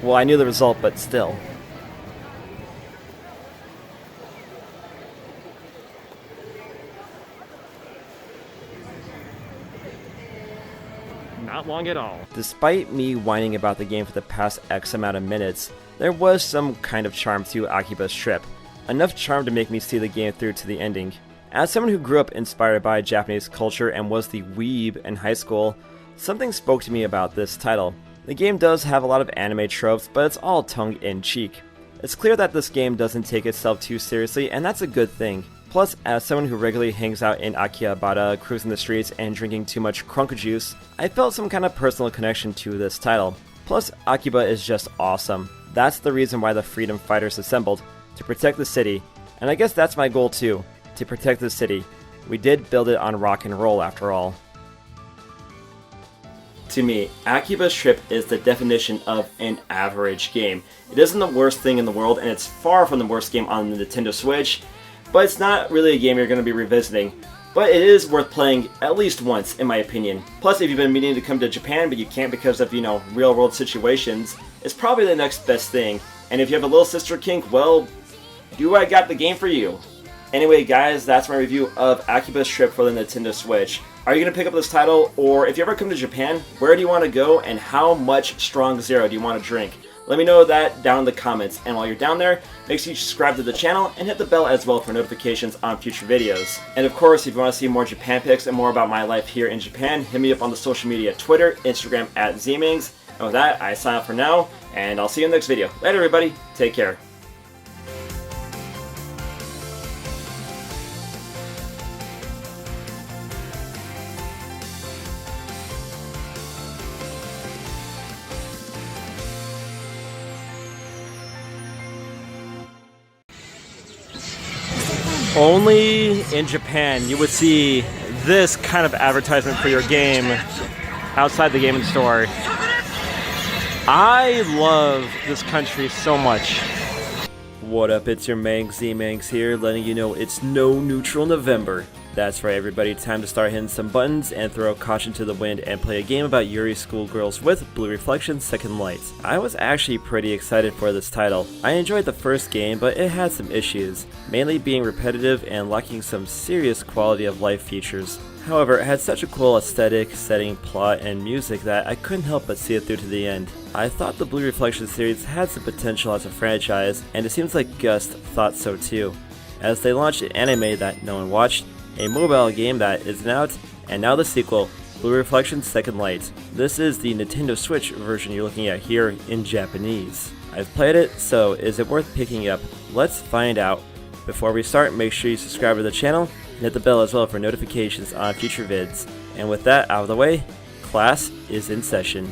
Well, I knew the result, but still. Not long at all. Despite me whining about the game for the past X amount of minutes, there was some kind of charm to Akiba's trip. Enough charm to make me see the game through to the ending. As someone who grew up inspired by Japanese culture and was the weeb in high school, something spoke to me about this title. The game does have a lot of anime tropes, but it's all tongue-in-cheek. It's clear that this game doesn't take itself too seriously, and that's a good thing. Plus, as someone who regularly hangs out in Akihabara, cruising the streets, and drinking too much crunka juice, I felt some kind of personal connection to this title. Plus, Akiba is just awesome. That's the reason why the Freedom Fighters assembled, to protect the city. And I guess that's my goal too, to protect the city. We did build it on rock and roll after all. To me, Akiba's Trip is the definition of an average game. It isn't the worst thing in the world, and it's far from the worst game on the Nintendo Switch, but it's not really a game you're going to be revisiting. But it is worth playing at least once, in my opinion. Plus, if you've been meaning to come to Japan, but you can't because of, real-world situations, it's probably the next best thing. And if you have a little sister kink, well, I got the game for you. Anyway, guys, that's my review of Akiba's Trip for the Nintendo Switch. Are you going to pick up this title, or if you ever come to Japan, where do you want to go, and how much Strong Zero do you want to drink? Let me know that down in the comments, and while you're down there, make sure you subscribe to the channel and hit the bell as well for notifications on future videos. And of course, if you want to see more Japan pics and more about my life here in Japan, hit me up on the social media, Twitter, Instagram @Zmings. And with that, I sign off for now. and I'll see you in the next video. Later, everybody. Take care. Only in Japan you would see this kind of advertisement for your game outside the gaming store. I love this country so much. What up, it's your Mangs Z-Mangs here, letting you know it's no neutral November. That's right, everybody, time to start hitting some buttons and throw caution to the wind and play a game about Yuri schoolgirls with Blue Reflection Second Light. I was actually pretty excited for this title. I enjoyed the first game, but it had some issues, mainly being repetitive and lacking some serious quality of life features. However, it had such a cool aesthetic, setting, plot, and music that I couldn't help but see it through to the end. I thought the Blue Reflection series had some potential as a franchise, and it seems like Gust thought so too, as they launched an anime that no one watched, a mobile game that isn't out, and now the sequel, Blue Reflection Second Light. This is the Nintendo Switch version you're looking at here in Japanese. I've played it, so is it worth picking up? Let's find out. Before we start, make sure you subscribe to the channel and hit the bell as well for notifications on future vids. And with that out of the way, class is in session.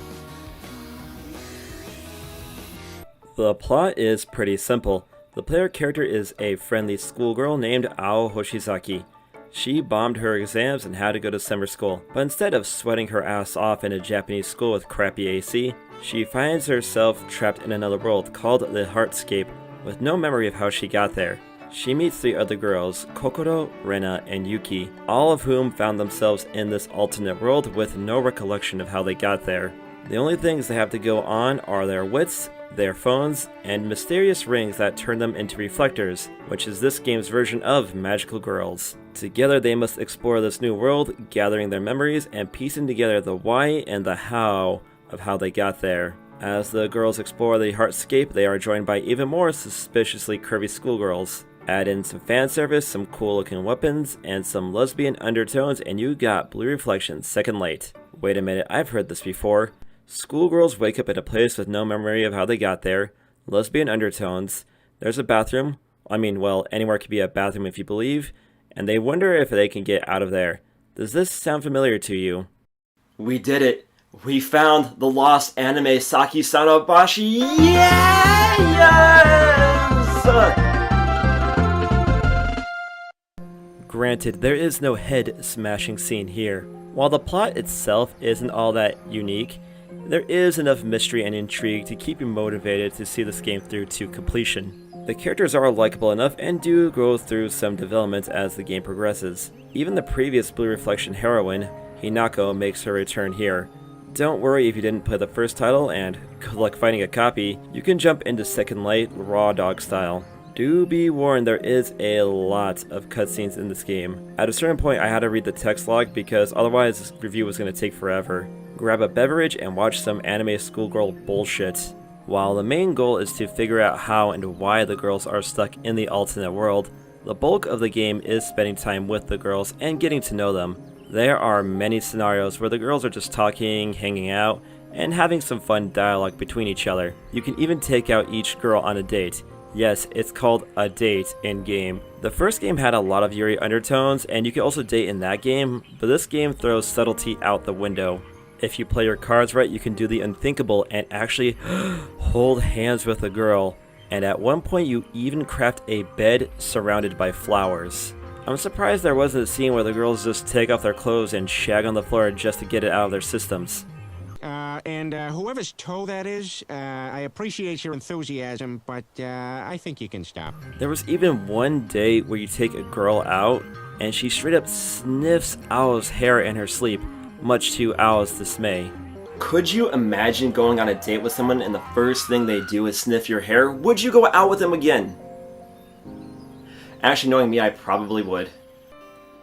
The plot is pretty simple. The player character is a friendly schoolgirl named Ao Hoshizaki. She bombed her exams and had to go to summer school, but instead of sweating her ass off in a Japanese school with crappy AC, she finds herself trapped in another world called the Heartscape, with no memory of how she got there. She meets three other girls, Kokoro, Rena, and Yuki, all of whom found themselves in this alternate world with no recollection of how they got there. The only things they have to go on are their wits, their phones, and mysterious rings that turn them into reflectors, which is this game's version of magical girls. Together they must explore this new world, gathering their memories and piecing together the why and the how of how they got there. As the girls explore the Heartscape, they are joined by even more suspiciously curvy schoolgirls. Add in some fan service, some cool looking weapons, and some lesbian undertones, and you got Blue Reflection Second Light. Wait a minute, I've heard this before. Schoolgirls wake up in a place with no memory of how they got there, lesbian undertones, there's a bathroom, well, anywhere could be a bathroom if you believe, and they wonder if they can get out of there. Does this sound familiar to you? We did it! We found the lost anime Saki Sanobashi! Yes! Granted, there is no head-smashing scene here. While the plot itself isn't all that unique, there is enough mystery and intrigue to keep you motivated to see this game through to completion. The characters are likable enough and do go through some development as the game progresses. Even the previous Blue Reflection heroine, Hinako, makes her return here. Don't worry if you didn't play the first title and good luck finding a copy, you can jump into Second Light raw dog style. Do be warned, there is a lot of cutscenes in this game. At a certain point I had to read the text log because otherwise this review was going to take forever. Grab a beverage and watch some anime schoolgirl bullshit. While the main goal is to figure out how and why the girls are stuck in the alternate world, the bulk of the game is spending time with the girls and getting to know them. There are many scenarios where the girls are just talking, hanging out, and having some fun dialogue between each other. You can even take out each girl on a date. Yes, it's called a date in-game. The first game had a lot of Yuri undertones, and you can also date in that game, but this game throws subtlety out the window. If you play your cards right, you can do the unthinkable and actually hold hands with a girl, and at one point you even craft a bed surrounded by flowers. I'm surprised there wasn't a scene where the girls just take off their clothes and shag on the floor just to get it out of their systems. And whoever's toe that is, I appreciate your enthusiasm, but I think you can stop. There was even one day where you take a girl out, and she straight up sniffs Ao's hair in her sleep, much to Ao's dismay. Could you imagine going on a date with someone and the first thing they do is sniff your hair? Would you go out with them again? Actually, knowing me, I probably would.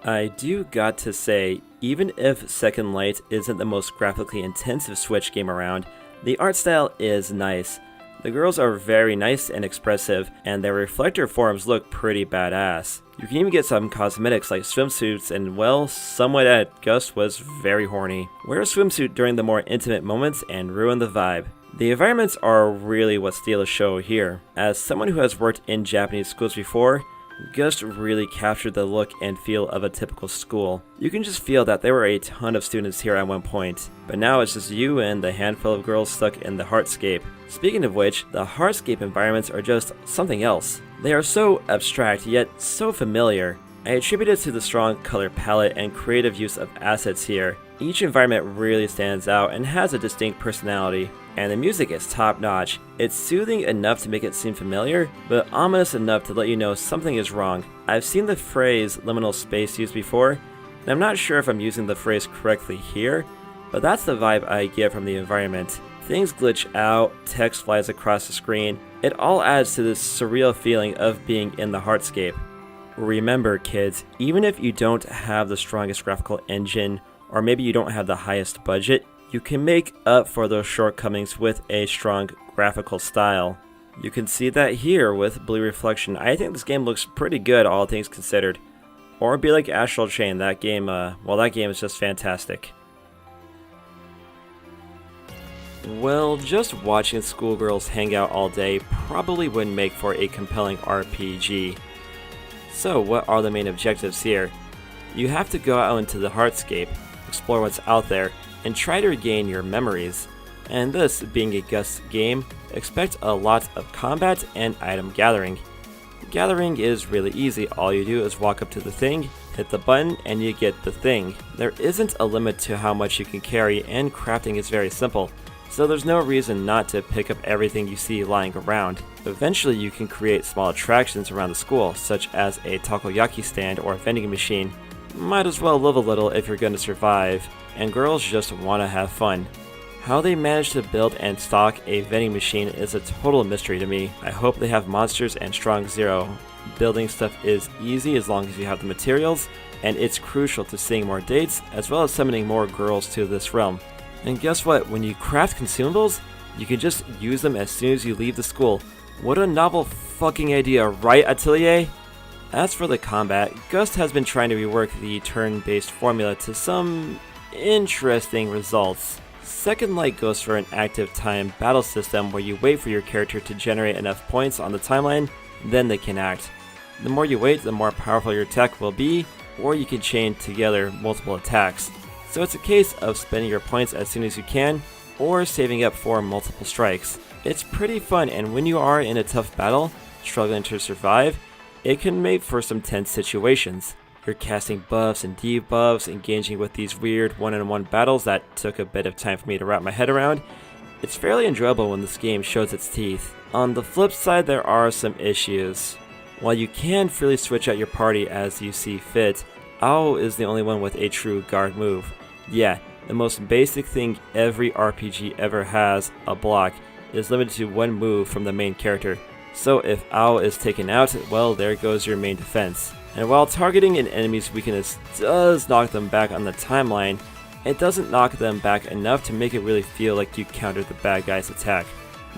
I do got to say, even if Second Light isn't the most graphically intensive Switch game around, the art style is nice. The girls are very nice and expressive, and their reflector forms look pretty badass. You can even get some cosmetics like swimsuits, and well, someone at Gus was very horny. Wear a swimsuit during the more intimate moments and ruin the vibe. The environments are really what steal the show here. As someone who has worked in Japanese schools before, Gust really captured the look and feel of a typical school. You can just feel that there were a ton of students here at one point, but now it's just you and the handful of girls stuck in the Heartscape. Speaking of which, the Heartscape environments are just something else. They are so abstract, yet so familiar. I attribute it to the strong color palette and creative use of assets here. Each environment really stands out and has a distinct personality, and the music is top notch. It's soothing enough to make it seem familiar, but ominous enough to let you know something is wrong. I've seen the phrase liminal space used before, and I'm not sure if I'm using the phrase correctly here, but that's the vibe I get from the environment. Things glitch out, text flies across the screen, it all adds to this surreal feeling of being in the Heartscape. Remember kids, even if you don't have the strongest graphical engine, or maybe you don't have the highest budget, you can make up for those shortcomings with a strong graphical style. You can see that here with Blue Reflection. I think this game looks pretty good, all things considered. Or be like Astral Chain, that game, that game is just fantastic. Well, just watching schoolgirls hang out all day probably wouldn't make for a compelling RPG. So what are the main objectives here? You have to go out into the Heartscape, explore what's out there, and try to regain your memories. And this being a Gust game, expect a lot of combat and item gathering. Gathering is really easy, all you do is walk up to the thing, hit the button, and you get the thing. There isn't a limit to how much you can carry, and crafting is very simple, so there's no reason not to pick up everything you see lying around. Eventually you can create small attractions around the school, such as a takoyaki stand or a vending machine. Might as well live a little if you're going to survive, and girls just want to have fun. How they manage to build and stock a vending machine is a total mystery to me. I hope they have monsters and strong zero. Building stuff is easy as long as you have the materials, and it's crucial to seeing more dates as well as summoning more girls to this realm. And guess what, when you craft consumables, you can just use them as soon as you leave the school. What a novel fucking idea, right Atelier? As for the combat, Gust has been trying to rework the turn-based formula to some interesting results. Second Light goes for an active time battle system where you wait for your character to generate enough points on the timeline, then they can act. The more you wait, the more powerful your attack will be, or you can chain together multiple attacks. So it's a case of spending your points as soon as you can, or saving up for multiple strikes. It's pretty fun, and when you are in a tough battle, struggling to survive, it can make for some tense situations. You're casting buffs and debuffs, engaging with these weird one-on-one battles that took a bit of time for me to wrap my head around. It's fairly enjoyable when this game shows its teeth. On the flip side, there are some issues. While you can freely switch out your party as you see fit, Ao is the only one with a true guard move. Yeah, the most basic thing every RPG ever has, a block, is limited to one move from the main character. So if Ao is taken out, well, there goes your main defense. And while targeting an enemy's weakness does knock them back on the timeline, it doesn't knock them back enough to make it really feel like you countered the bad guy's attack.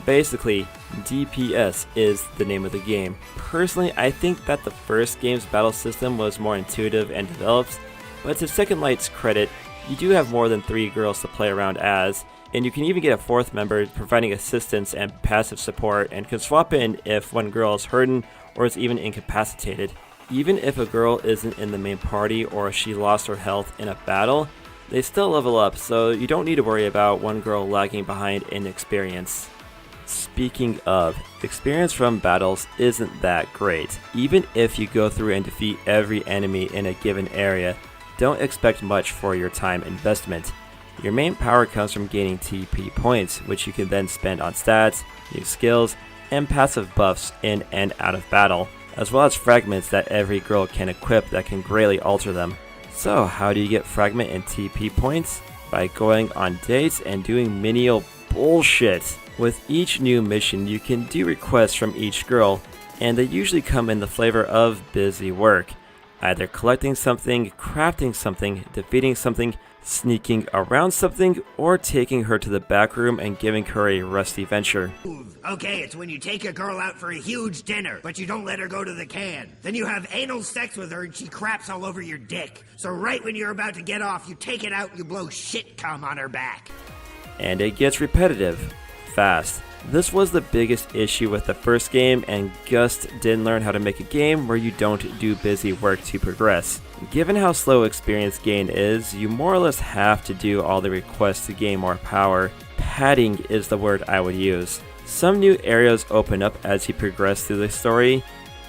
Basically, DPS is the name of the game. Personally, I think that the first game's battle system was more intuitive and developed, but to Second Light's credit, you do have more than 3 girls to play around as, and you can even get a 4th member providing assistance and passive support, and can swap in if one girl is hurting or is even incapacitated. Even if a girl isn't in the main party or she lost her health in a battle, they still level up, so you don't need to worry about one girl lagging behind in experience. Speaking of, experience from battles isn't that great. Even if you go through and defeat every enemy in a given area, don't expect much for your time investment. Your main power comes from gaining TP points, which you can then spend on stats, new skills, and passive buffs in and out of battle, as well as fragments that every girl can equip that can greatly alter them. So how do you get fragment and TP points? By going on dates and doing menial bullshit. With each new mission you can do requests from each girl, and they usually come in the flavor of busy work. Either collecting something, crafting something, defeating something, sneaking around something, or taking her to the back room and giving her a rusty venture. Okay, it's when you take a girl out for a huge dinner, but you don't let her go to the can. Then you have anal sex with her and she craps all over your dick. So right when you're about to get off, you take it out and you blow shit cum on her back. And it gets repetitive. fast. This was the biggest issue with the first game, and Gust didn't learn how to make a game where you don't do busy work to progress. Given how slow experience gain is, you more or less have to do all the requests to gain more power. Padding is the word I would use. Some new areas open up as you progress through the story,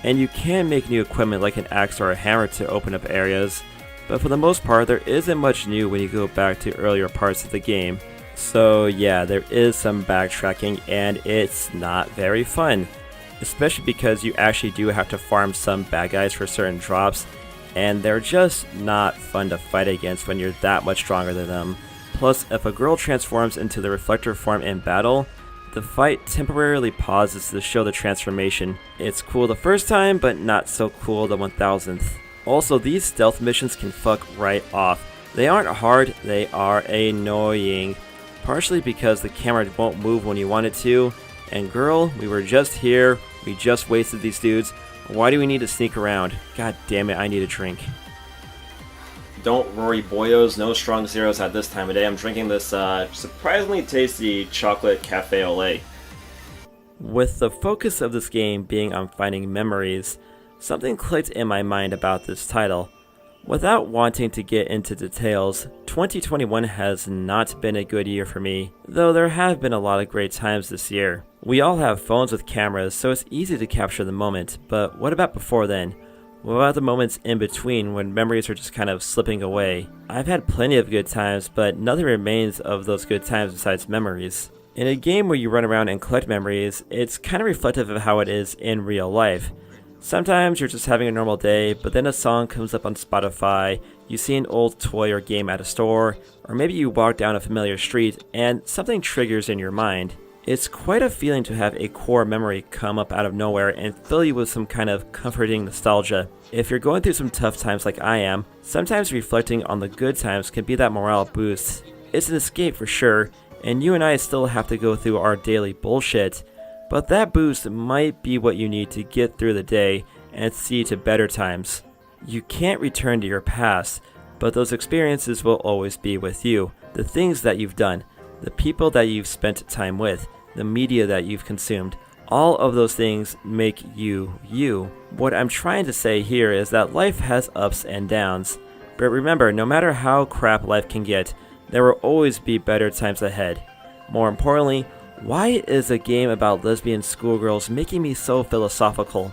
and you can make new equipment like an axe or a hammer to open up areas, but for the most part there isn't much new when you go back to earlier parts of the game. So yeah, there is some backtracking and it's not very fun, especially because you actually do have to farm some bad guys for certain drops, and they're just not fun to fight against when you're that much stronger than them. Plus, if a girl transforms into the reflector form in battle, the fight temporarily pauses to show the transformation. It's cool the first time, but not so cool the 1000th. Also, these stealth missions can fuck right off. They aren't hard, they are annoying. Partially because the camera won't move when you want it to, and girl, we were just here, we just wasted these dudes, why do we need to sneak around? God damn it, I need a drink. Don't worry boyos, no strong zeros at this time of day. I'm drinking this surprisingly tasty chocolate cafe au lait. With the focus of this game being on finding memories, something clicked in my mind about this title. Without wanting to get into details, 2021 has not been a good year for me, though there have been a lot of great times this year. We all have phones with cameras, so it's easy to capture the moment, but what about before then? What about the moments in between when memories are just kind of slipping away? I've had plenty of good times, but nothing remains of those good times besides memories. In a game where you run around and collect memories, it's kind of reflective of how it is in real life. Sometimes you're just having a normal day, but then a song comes up on Spotify, you see an old toy or game at a store, or maybe you walk down a familiar street and something triggers in your mind. It's quite a feeling to have a core memory come up out of nowhere and fill you with some kind of comforting nostalgia. If you're going through some tough times like I am, sometimes reflecting on the good times can be that morale boost. It's an escape for sure, and you and I still have to go through our daily bullshit, but that boost might be what you need to get through the day and see to better times. You can't return to your past, but those experiences will always be with you. The things that you've done, the people that you've spent time with, the media that you've consumed, all of those things make you, you. What I'm trying to say here is that life has ups and downs, but remember, no matter how crap life can get, there will always be better times ahead. More importantly, why is a game about lesbian schoolgirls making me so philosophical?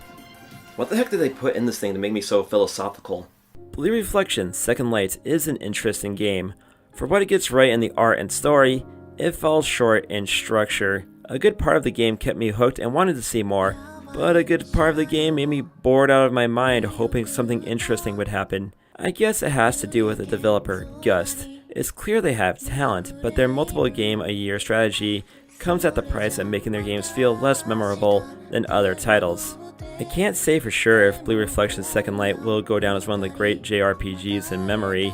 What the heck did they put in this thing to make me so philosophical? Blue Reflection Second Light is an interesting game. For what it gets right in the art and story, it falls short in structure. A good part of the game kept me hooked and wanted to see more, but a good part of the game made me bored out of my mind hoping something interesting would happen. I guess it has to do with the developer, Gust. It's clear they have talent, but their multiple game a year strategy comes at the price of making their games feel less memorable than other titles. I can't say for sure if Blue Reflection Second Light will go down as one of the great JRPGs in memory,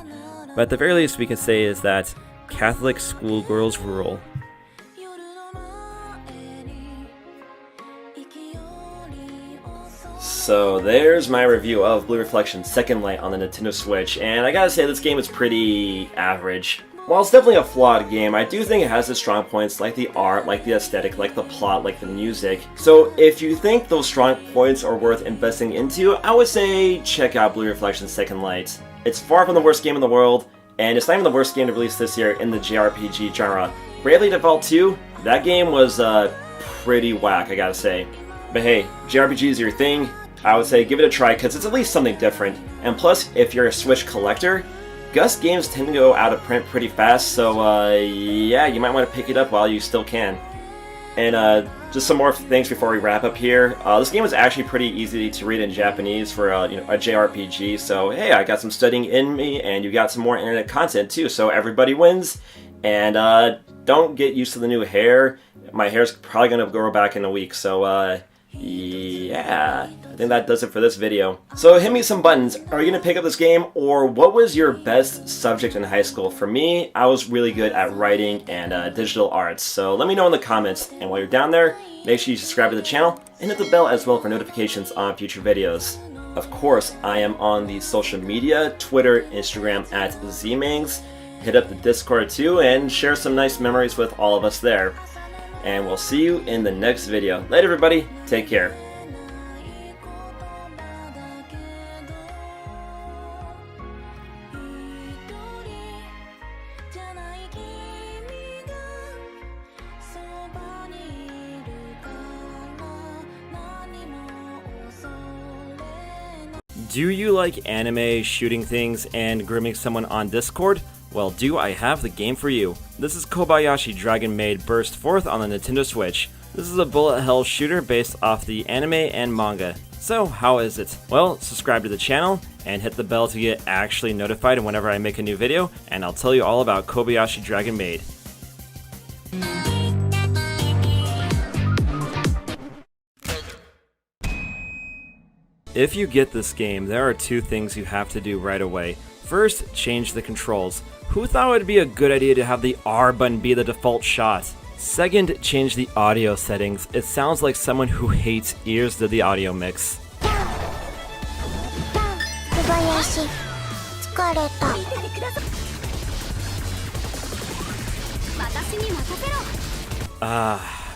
but at the very least we can say is that Catholic schoolgirls rule. So there's my review of Blue Reflection Second Light on the Nintendo Switch, and I gotta say this game is pretty average. While it's definitely a flawed game, I do think it has its strong points like the art, like the aesthetic, like the plot, like the music. So if you think those strong points are worth investing into, I would say check out Blue Reflection Second Light. It's far from the worst game in the world, and it's not even the worst game to release this year in the JRPG genre. Bravely Default 2, that game was pretty whack, I gotta say. But hey, JRPG is your thing, I would say give it a try because it's at least something different. And plus, if you're a Switch collector, Gust games tend to go out of print pretty fast, so yeah, you might want to pick it up while you still can. And just some more things before we wrap up here. This game is actually pretty easy to read in Japanese for a JRPG, so hey, I got some studying in me, and you got some more internet content too, so everybody wins. And don't get used to the new hair. My hair's probably going to grow back in a week, so yeah, I think that does it for this video. So hit me some buttons. Are you going to pick up this game, or what was your best subject in high school? For me, I was really good at writing and digital arts, so let me know in the comments. And while you're down there, make sure you subscribe to the channel and hit the bell as well for notifications on future videos. Of course, I am on the social media, Twitter, Instagram at ZMangs. Hit up the Discord too and share some nice memories with all of us there. and we'll see you in the next video. Later, everybody. Take care. Do you like anime, shooting things, and grooming someone on Discord? Well, I have the game for you. This is Kobayashi Dragon Maid Burst Forth on the Nintendo Switch. This is a bullet hell shooter based off the anime and manga. So, how is it? Well, subscribe to the channel, and hit the bell to get actually notified whenever I make a new video, and I'll tell you all about Kobayashi Dragon Maid. If you get this game, there are two things you have to do right away. First, change the controls. Who thought it would be a good idea to have the R button be the default shot? Second, change the audio settings. It sounds like someone who hates ears did the audio mix. Kobayashi,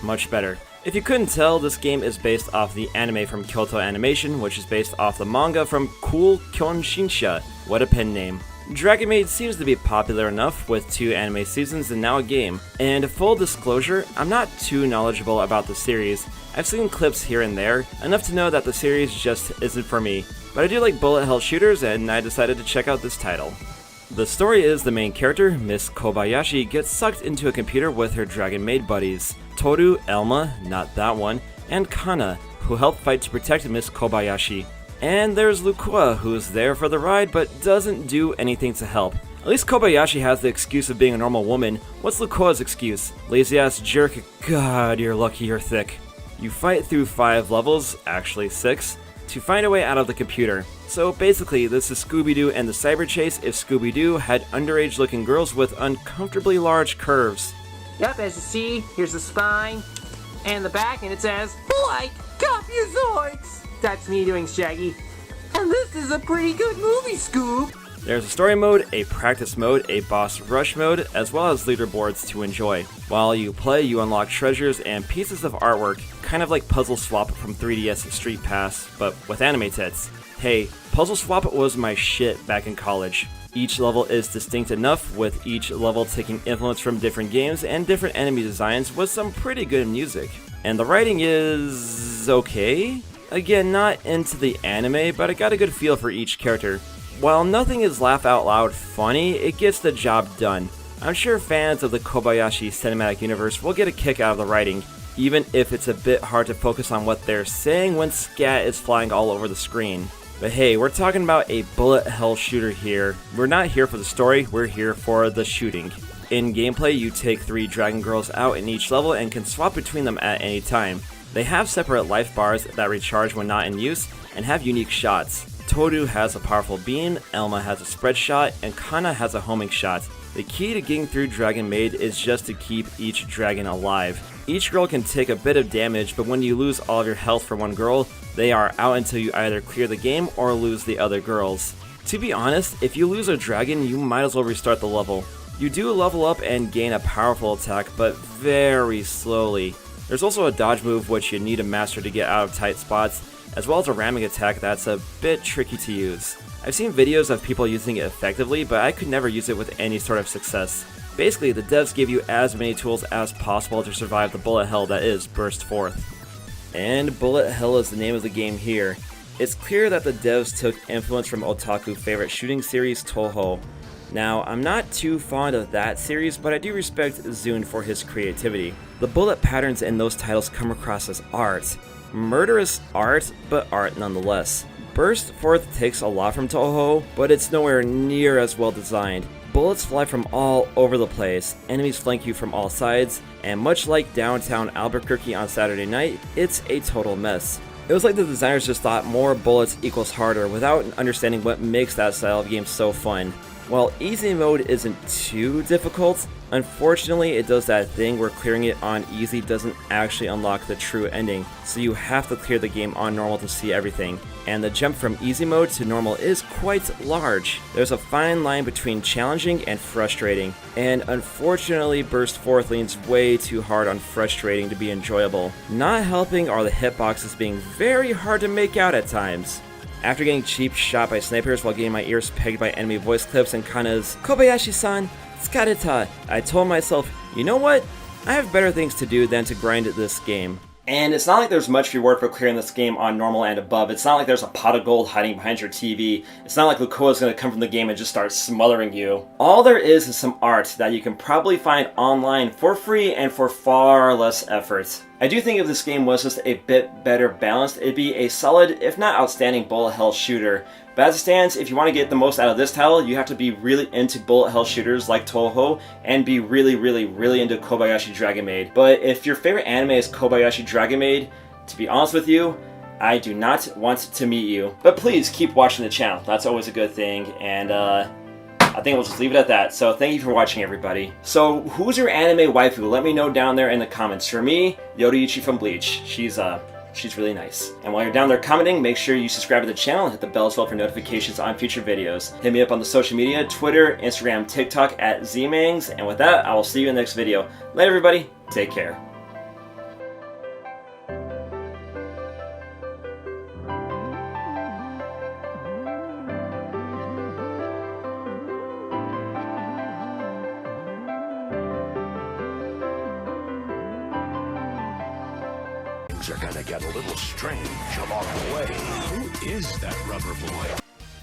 Much better. If you couldn't tell, this game is based off the anime from Kyoto Animation, which is based off the manga from Cool Kyonshinsha. What a pen name. Dragon Maid seems to be popular enough with 2 anime seasons and now a game. And full disclosure, I'm not too knowledgeable about the series. I've seen clips here and there, enough to know that the series just isn't for me. But I do like bullet hell shooters, and I decided to check out this title. The story is the main character, Miss Kobayashi, gets sucked into a computer with her Dragon Maid buddies, Toru, Elma, not that one, and Kana, who help fight to protect Miss Kobayashi. And there's Lukua, who's there for the ride but doesn't do anything to help. At least Kobayashi has the excuse of being a normal woman. What's Lukua's excuse? Lazy ass jerk, god, you're lucky you're thick. You fight through 5 levels, actually 6, to find a way out of the computer. So basically, this is Scooby-Doo and the Cyber Chase if Scooby-Doo had underage looking girls with uncomfortably large curves. Yep, as you see, here's the spine and the back, and it says, like Capuzoids! That's me doing Shaggy. And this is a pretty good movie, Scoob! There's a story mode, a practice mode, a boss rush mode, as well as leaderboards to enjoy. While you play, you unlock treasures and pieces of artwork, kind of like Puzzle Swap from 3DS Street Pass, but with anime tits. Hey, Puzzle Swap was my shit back in college. Each level is distinct enough, with each level taking influence from different games and different enemy designs with some pretty good music. And the writing is okay? Again, not into the anime, but I got a good feel for each character. While nothing is laugh out loud funny, it gets the job done. I'm sure fans of the Kobayashi cinematic universe will get a kick out of the writing, even if it's a bit hard to focus on what they're saying when scat is flying all over the screen. But hey, we're talking about a bullet hell shooter here. We're not here for the story, we're here for the shooting. In gameplay, you take 3 dragon girls out in each level and can swap between them at any time. They have separate life bars that recharge when not in use, and have unique shots. Toru has a powerful beam, Elma has a spread shot, and Kana has a homing shot. The key to getting through Dragon Maid is just to keep each dragon alive. Each girl can take a bit of damage, but when you lose all of your health for one girl, they are out until you either clear the game or lose the other girls. To be honest, if you lose a dragon, you might as well restart the level. You do level up and gain a powerful attack, but very slowly. There's also a dodge move which you need to master to get out of tight spots, as well as a ramming attack that's a bit tricky to use. I've seen videos of people using it effectively, but I could never use it with any sort of success. Basically, the devs give you as many tools as possible to survive the bullet hell that is Burst Forth. And bullet hell is the name of the game here. It's clear that the devs took influence from otaku favorite shooting series Toho. Now, I'm not too fond of that series, but I do respect Zune for his creativity. The bullet patterns in those titles come across as art. Murderous art, but art nonetheless. Burst Forth takes a lot from Toho, but it's nowhere near as well designed. Bullets fly from all over the place, enemies flank you from all sides, and much like downtown Albuquerque on Saturday night, it's a total mess. It was like the designers just thought more bullets equals harder without understanding what makes that style of game so fun. While easy mode isn't too difficult, unfortunately it does that thing where clearing it on easy doesn't actually unlock the true ending, so you have to clear the game on normal to see everything. and the jump from easy mode to normal is quite large. There's a fine line between challenging and frustrating, and unfortunately Burst Forth leans way too hard on frustrating to be enjoyable. Not helping are the hitboxes being very hard to make out at times. After getting cheap shot by snipers while getting my ears pegged by enemy voice clips and Kana's "Kobayashi-san, tsukareta," I told myself, you know what? I have better things to do than to grind at this game. And it's not like there's much reward for clearing this game on normal and above. It's not like there's a pot of gold hiding behind your TV. It's not like Lukoa's going to come from the game and just start smothering you. All there is some art that you can probably find online for free and for far less effort. I do think if this game was just a bit better balanced, it'd be a solid, if not outstanding, bullet hell shooter. But as it stands, if you want to get the most out of this title, you have to be really into bullet hell shooters like Toho and be really into Kobayashi Dragon Maid. But if your favorite anime is Kobayashi Dragon Maid, to be honest with you, I do not want to meet you. But please keep watching the channel. That's always a good thing. And I think we'll just leave it at that. So thank you for watching, everybody. So who's your anime waifu? Let me know down there in the comments. For me, Yoruichi from Bleach. She's really nice. And while you're down there commenting, make sure you subscribe to the channel and hit the bell as well for notifications on future videos. Hit me up on the social media, Twitter, Instagram, TikTok at ZMangs. And with that, I will see you in the next video. Later, everybody. Take care. Are gonna get a little strange along the way. Who is that rubber boy?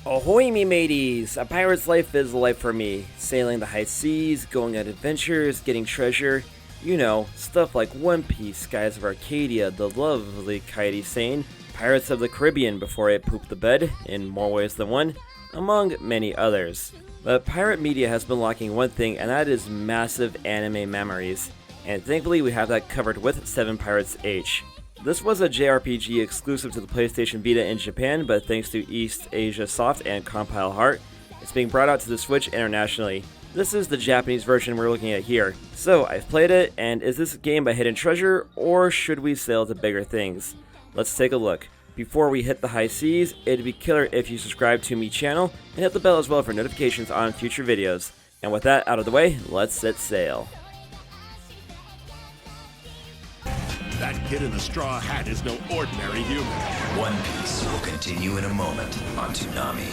Ahoy me mateys! A pirate's life is a life for me. Sailing the high seas, going on adventures, getting treasure. You know, stuff like One Piece, Skies of Arcadia, the lovely Kairi Sane, Pirates of the Caribbean before it pooped the bed, in more ways than one, among many others. But pirate media has been lacking one thing, and that is massive anime memories. And thankfully we have that covered with 7 Pirates H. This was a JRPG exclusive to the PlayStation Vita in Japan, but thanks to East Asia Soft and Compile Heart, it's being brought out to the Switch internationally. This is the Japanese version we're looking at here. So, I've played it, and is this a game by hidden treasure, or should we sail to bigger things? Let's take a look. Before we hit the high seas, it'd be killer if you subscribe to me channel, and hit the bell as well for notifications on future videos. And with that out of the way, let's set sail. That kid in the straw hat is no ordinary human. One Piece will continue in a moment on Toonami.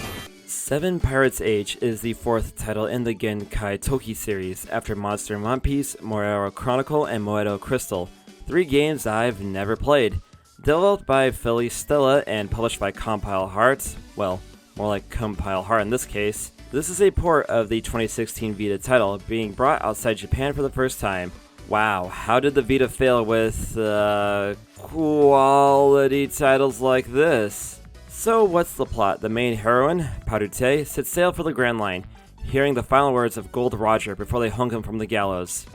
7 Pirates H is the 4th title in the Genkai Toki series, after Monster and One Piece, Moero Chronicle, and Moedo Crystal. 3 games I've never played. Developed by Philly Stella and published by Compile Heart, well, more like Compile Heart in this case. This is a port of the 2016 Vita title, being brought outside Japan for the first time. Wow, how did the Vita fail with, quality titles like this? So what's the plot? The main heroine, Parute, sets sail for the Grand Line, hearing the final words of Gold Roger before they hung him from the gallows.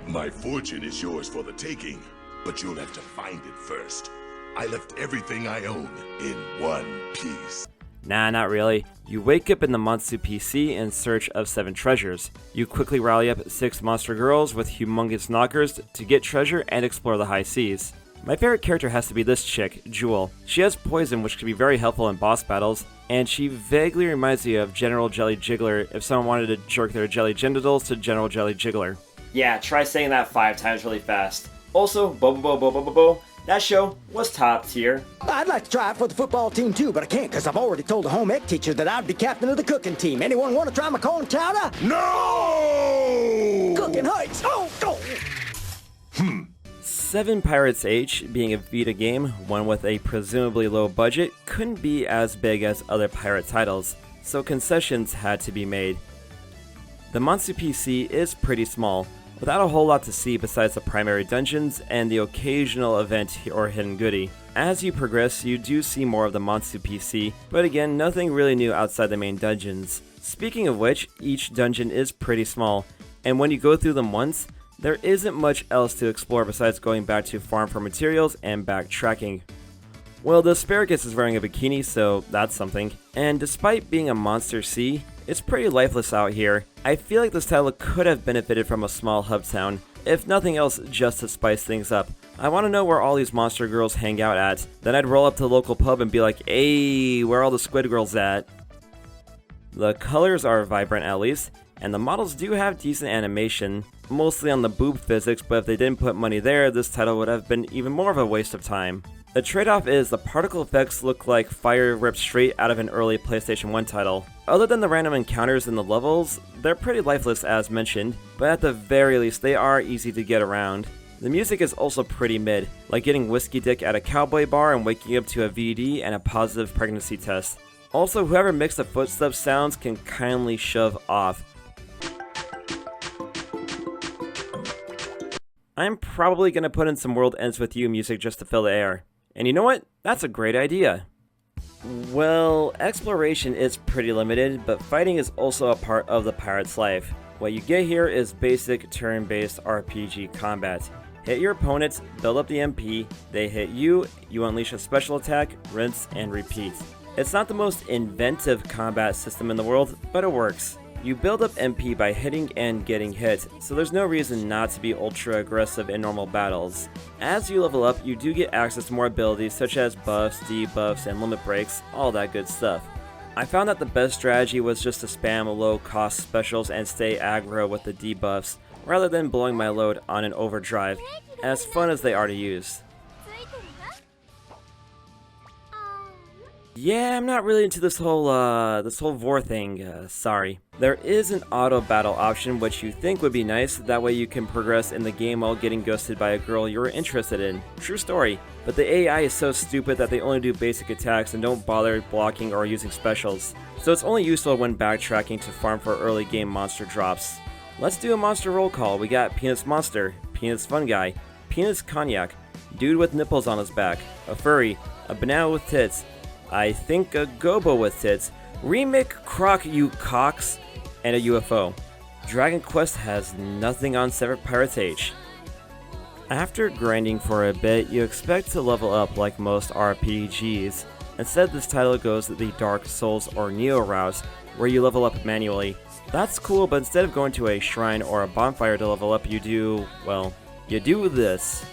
My fortune is yours for the taking, but you'll have to find it first. I left everything I own in one piece. Nah, not really. You wake up in the Monsu PC in search of 7 treasures. You quickly rally up 6 monster girls with humongous knockers to get treasure and explore the high seas. My favorite character has to be this chick, Jewel. She has poison which can be very helpful in boss battles, and she vaguely reminds me of General Jelly Jiggler if someone wanted to jerk their jelly genitals to General Jelly Jiggler. Yeah, try saying that 5 times really fast. Also, Bobo, that show was top tier. I'd like to try out for the football team too, but I can't because I've already told the home ec teacher that I'd be captain of the cooking team. Anyone want to try my corn chowder? No! Cooking Heights! Oh! 7 Pirates H, being a Vita game, one with a presumably low budget, couldn't be as big as other pirate titles, so concessions had to be made. The Monsu PC is pretty small, without a whole lot to see besides the primary dungeons and the occasional event or hidden goodie. As you progress, you do see more of the Monsu PC, but again, nothing really new outside the main dungeons. Speaking of which, each dungeon is pretty small, and when you go through them once, there isn't much else to explore besides going back to farm for materials and backtracking. Well, the asparagus is wearing a bikini, so that's something. And despite being a monster sea, it's pretty lifeless out here. I feel like this title could have benefited from a small hub town, if nothing else just to spice things up. I want to know where all these monster girls hang out at. Then I'd roll up to the local pub and be like, hey, where are all the squid girls at? The colors are vibrant at least, and the models do have decent animation, mostly on the boob physics, but if they didn't put money there, this title would have been even more of a waste of time. The trade-off is the particle effects look like fire ripped straight out of an early PlayStation 1 title. Other than the random encounters in the levels, they're pretty lifeless as mentioned, but at the very least they are easy to get around. The music is also pretty mid, like getting whiskey dick at a cowboy bar and waking up to a VD and a positive pregnancy test. Also, whoever mixed the footsteps sounds can kindly shove off. I'm probably gonna put in some World Ends With You music just to fill the air. And you know what? That's a great idea. Well, exploration is pretty limited, but fighting is also a part of the pirate's life. What you get here is basic turn-based RPG combat. Hit your opponents, build up the MP, they hit you, you unleash a special attack, rinse, and repeat. It's not the most inventive combat system in the world, but it works. You build up MP by hitting and getting hit, so there's no reason not to be ultra aggressive in normal battles. As you level up, you do get access to more abilities such as buffs, debuffs, and limit breaks, all that good stuff. I found that the best strategy was just to spam low cost specials and stay aggro with the debuffs, rather than blowing my load on an overdrive, as fun as they are to use. Yeah, I'm not really into this whole vor thing, sorry. There is an auto battle option which you think would be nice, that way you can progress in the game while getting ghosted by a girl you're interested in. True story. But the AI is so stupid that they only do basic attacks and don't bother blocking or using specials. So it's only useful when backtracking to farm for early game monster drops. Let's do a monster roll call. We got Penis Monster, Penis Fun Guy, Penis Cognac, Dude with Nipples on his back, a Furry, a Banana with Tits, I think a Gobo with Tits, Remake Croc You Cocks, and a UFO. Dragon Quest has nothing on Severed Pirates H. After grinding for a bit, you expect to level up like most RPGs. Instead, this title goes the Dark Souls or Neo route, where you level up manually. That's cool, but instead of going to a shrine or a bonfire to level up, you do, well, you do this.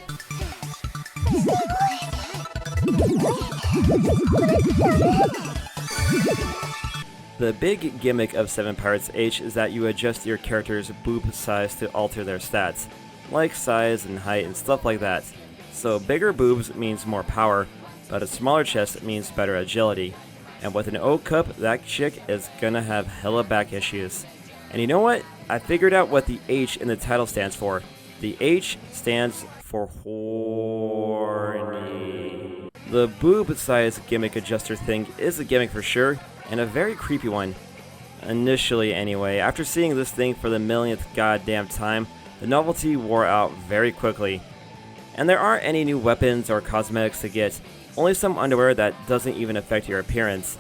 The big gimmick of 7 Pirates H is that you adjust your character's boob size to alter their stats, like size and height and stuff like that. So bigger boobs means more power, but a smaller chest means better agility. And with an O cup, that chick is gonna have hella back issues. And you know what? I figured out what the H in the title stands for. The H stands for horny. The boob size gimmick adjuster thing is a gimmick for sure, and a very creepy one. Initially anyway, after seeing this thing for the millionth goddamn time, the novelty wore out very quickly. And there aren't any new weapons or cosmetics to get, only some underwear that doesn't even affect your appearance.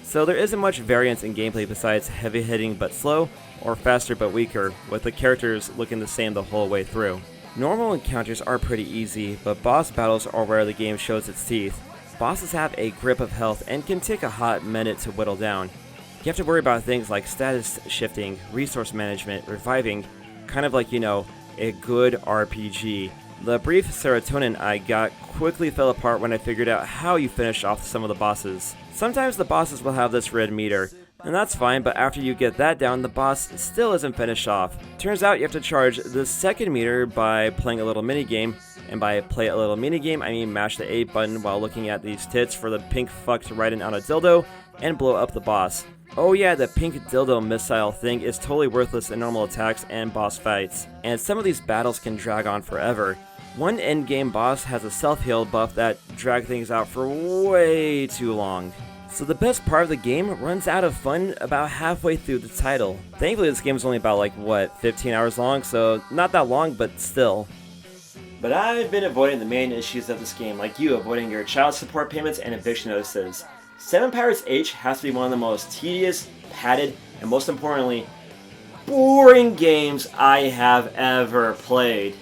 So there isn't much variance in gameplay besides heavy hitting but slow, or faster but weaker, with the characters looking the same the whole way through. Normal encounters are pretty easy, but boss battles are where the game shows its teeth. Bosses have a grip of health and can take a hot minute to whittle down. You have to worry about things like status shifting, resource management, reviving, kind of like, you know, a good RPG. The brief serotonin I got quickly fell apart when I figured out how you finish off some of the bosses. Sometimes the bosses will have this red meter, and that's fine, but after you get that down, the boss still isn't finished off. Turns out you have to charge the second meter by playing a little minigame, and by play a little minigame, I mean mash the A button while looking at these tits for the pink fucked riding on a dildo, and blow up the boss. Oh yeah, the pink dildo missile thing is totally worthless in normal attacks and boss fights, and some of these battles can drag on forever. One endgame boss has a self-heal buff that drags things out for way too long. So the best part of the game runs out of fun about halfway through the title. Thankfully this game is only about 15 hours long, so not that long, but still. But I've been avoiding the main issues of this game, like you avoiding your child support payments and eviction notices. 7 Pirates H has to be one of the most tedious, padded, and most importantly, boring games I have ever played.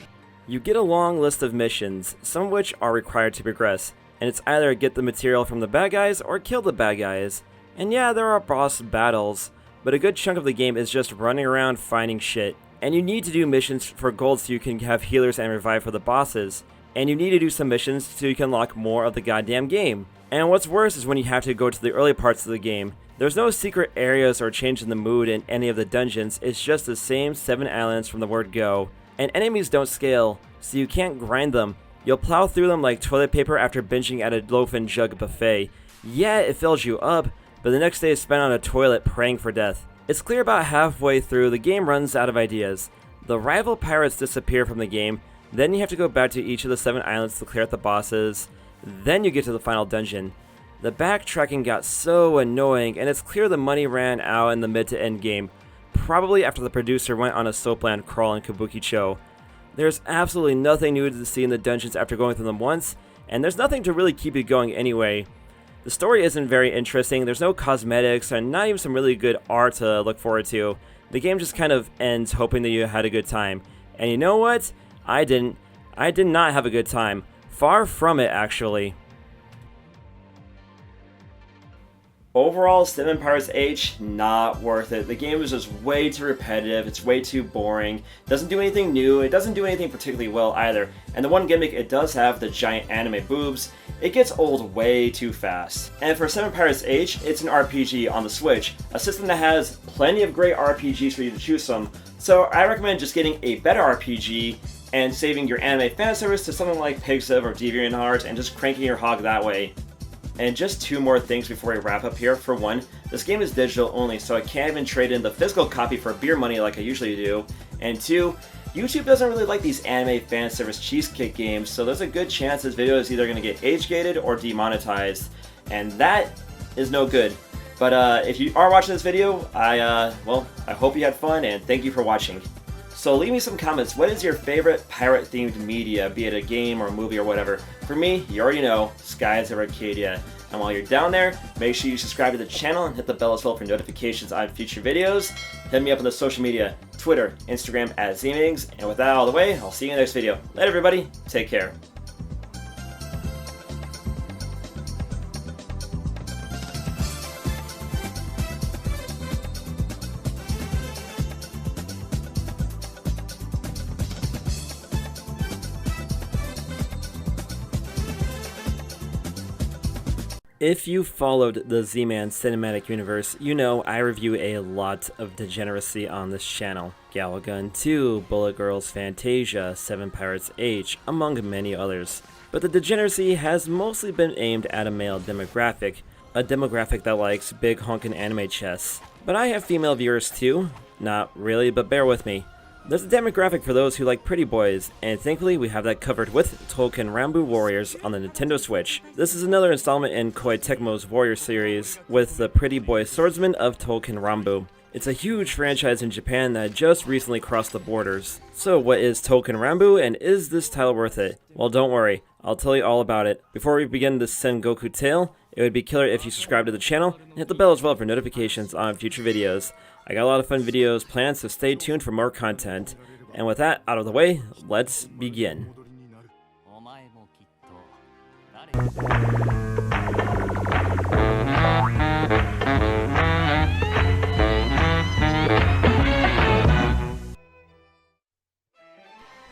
You get a long list of missions, some of which are required to progress, and it's either get the material from the bad guys or kill the bad guys. And yeah, there are boss battles, but a good chunk of the game is just running around finding shit. And you need to do missions for gold so you can have healers and revive for the bosses. and you need to do some missions so you can unlock more of the goddamn game. And what's worse is when you have to go to the early parts of the game. There's no secret areas or change in the mood in any of the dungeons, it's just the same 7 islands from the word go. And enemies don't scale, so you can't grind them. You'll plow through them like toilet paper after binging at a loaf and jug buffet. Yeah, it fills you up, but the next day is spent on a toilet praying for death. It's clear about halfway through the game runs out of ideas. The rival pirates disappear from the game, then you have to go back to each of the 7 islands to clear out the bosses, then you get to the final dungeon. The backtracking got so annoying, and it's clear the money ran out in the mid to end game, probably after the producer went on a soapland crawl in Kabukicho. There's absolutely nothing new to see in the dungeons after going through them once, and there's nothing to really keep you going anyway. The story isn't very interesting, there's no cosmetics, and not even some really good art to look forward to. The game just kind of ends hoping that you had a good time. And you know what? I didn't. I did not have a good time. Far from it, actually. Overall, Cinnamon Pirates H, not worth it. The game is just way too repetitive, it's way too boring, doesn't do anything new, it doesn't do anything particularly well either, and the one gimmick it does have, the giant anime boobs, it gets old way too fast. And for Cinnamon Pirates H, it's an RPG on the Switch, a system that has plenty of great RPGs for you to choose from, so I recommend just getting a better RPG and saving your anime fan service to something like Pigsiv or DeviantArt and just cranking your hog that way. And just 2 more things before we wrap up here. For one, this game is digital only, so I can't even trade in the physical copy for beer money like I usually do. And 2, YouTube doesn't really like these anime fan service cheesecake games, so there's a good chance this video is either going to get age-gated or demonetized. And that is no good. But if you are watching this video, I hope you had fun and thank you for watching. So leave me some comments. What is your favorite pirate-themed media, be it a game or a movie or whatever? For me, you already know, Skies of Arcadia. And while you're down there, make sure you subscribe to the channel and hit the bell as well for notifications on future videos. Hit me up on the social media, Twitter, Instagram @ZMigs. And with that out of the way, I'll see you in the next video. Later everybody, take care. If you followed the Z-Man cinematic universe, you know I review a lot of degeneracy on this channel. Galagun 2, Bullet Girls Fantasia, 7 Pirates H, among many others. But the degeneracy has mostly been aimed at a male demographic, a demographic that likes big honkin' anime chests. But I have female viewers too. Not really, but bear with me. There's a demographic for those who like pretty boys, and thankfully we have that covered with Touken Ranbu Warriors on the Nintendo Switch. This is another installment in Koei Tecmo's Warrior series with the pretty boy swordsman of Touken Ranbu. It's a huge franchise in Japan that just recently crossed the borders. So what is Touken Ranbu, and is this title worth it? Well, don't worry, I'll tell you all about it. Before we begin this Sengoku tale, it would be killer if you subscribe to the channel and hit the bell as well for notifications on future videos. I got a lot of fun videos planned, so stay tuned for more content. And with that out of the way, let's begin.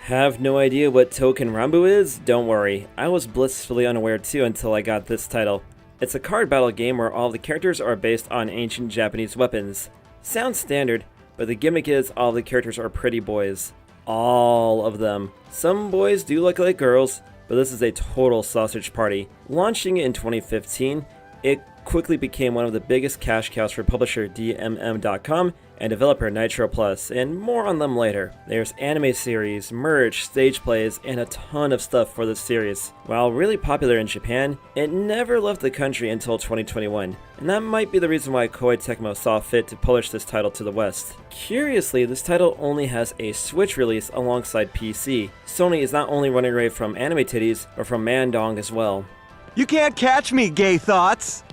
Have no idea what Touken Ranbu is? Don't worry, I was blissfully unaware too until I got this title. It's a card battle game where all the characters are based on ancient Japanese weapons. Sounds standard, but the gimmick is all the characters are pretty boys. All of them. Some boys do look like girls, but this is a total sausage party. Launching in 2015, it quickly became one of the biggest cash cows for publisher DMM.com and developer Nitro Plus, and more on them later. There's anime series, merch, stage plays, and a ton of stuff for this series. While really popular in Japan, it never left the country until 2021, and that might be the reason why Koei Tecmo saw fit to publish this title to the West. Curiously, this title only has a Switch release alongside PC. Sony is not only running away from anime titties, but from Mandong as well. You can't catch me, gay thoughts!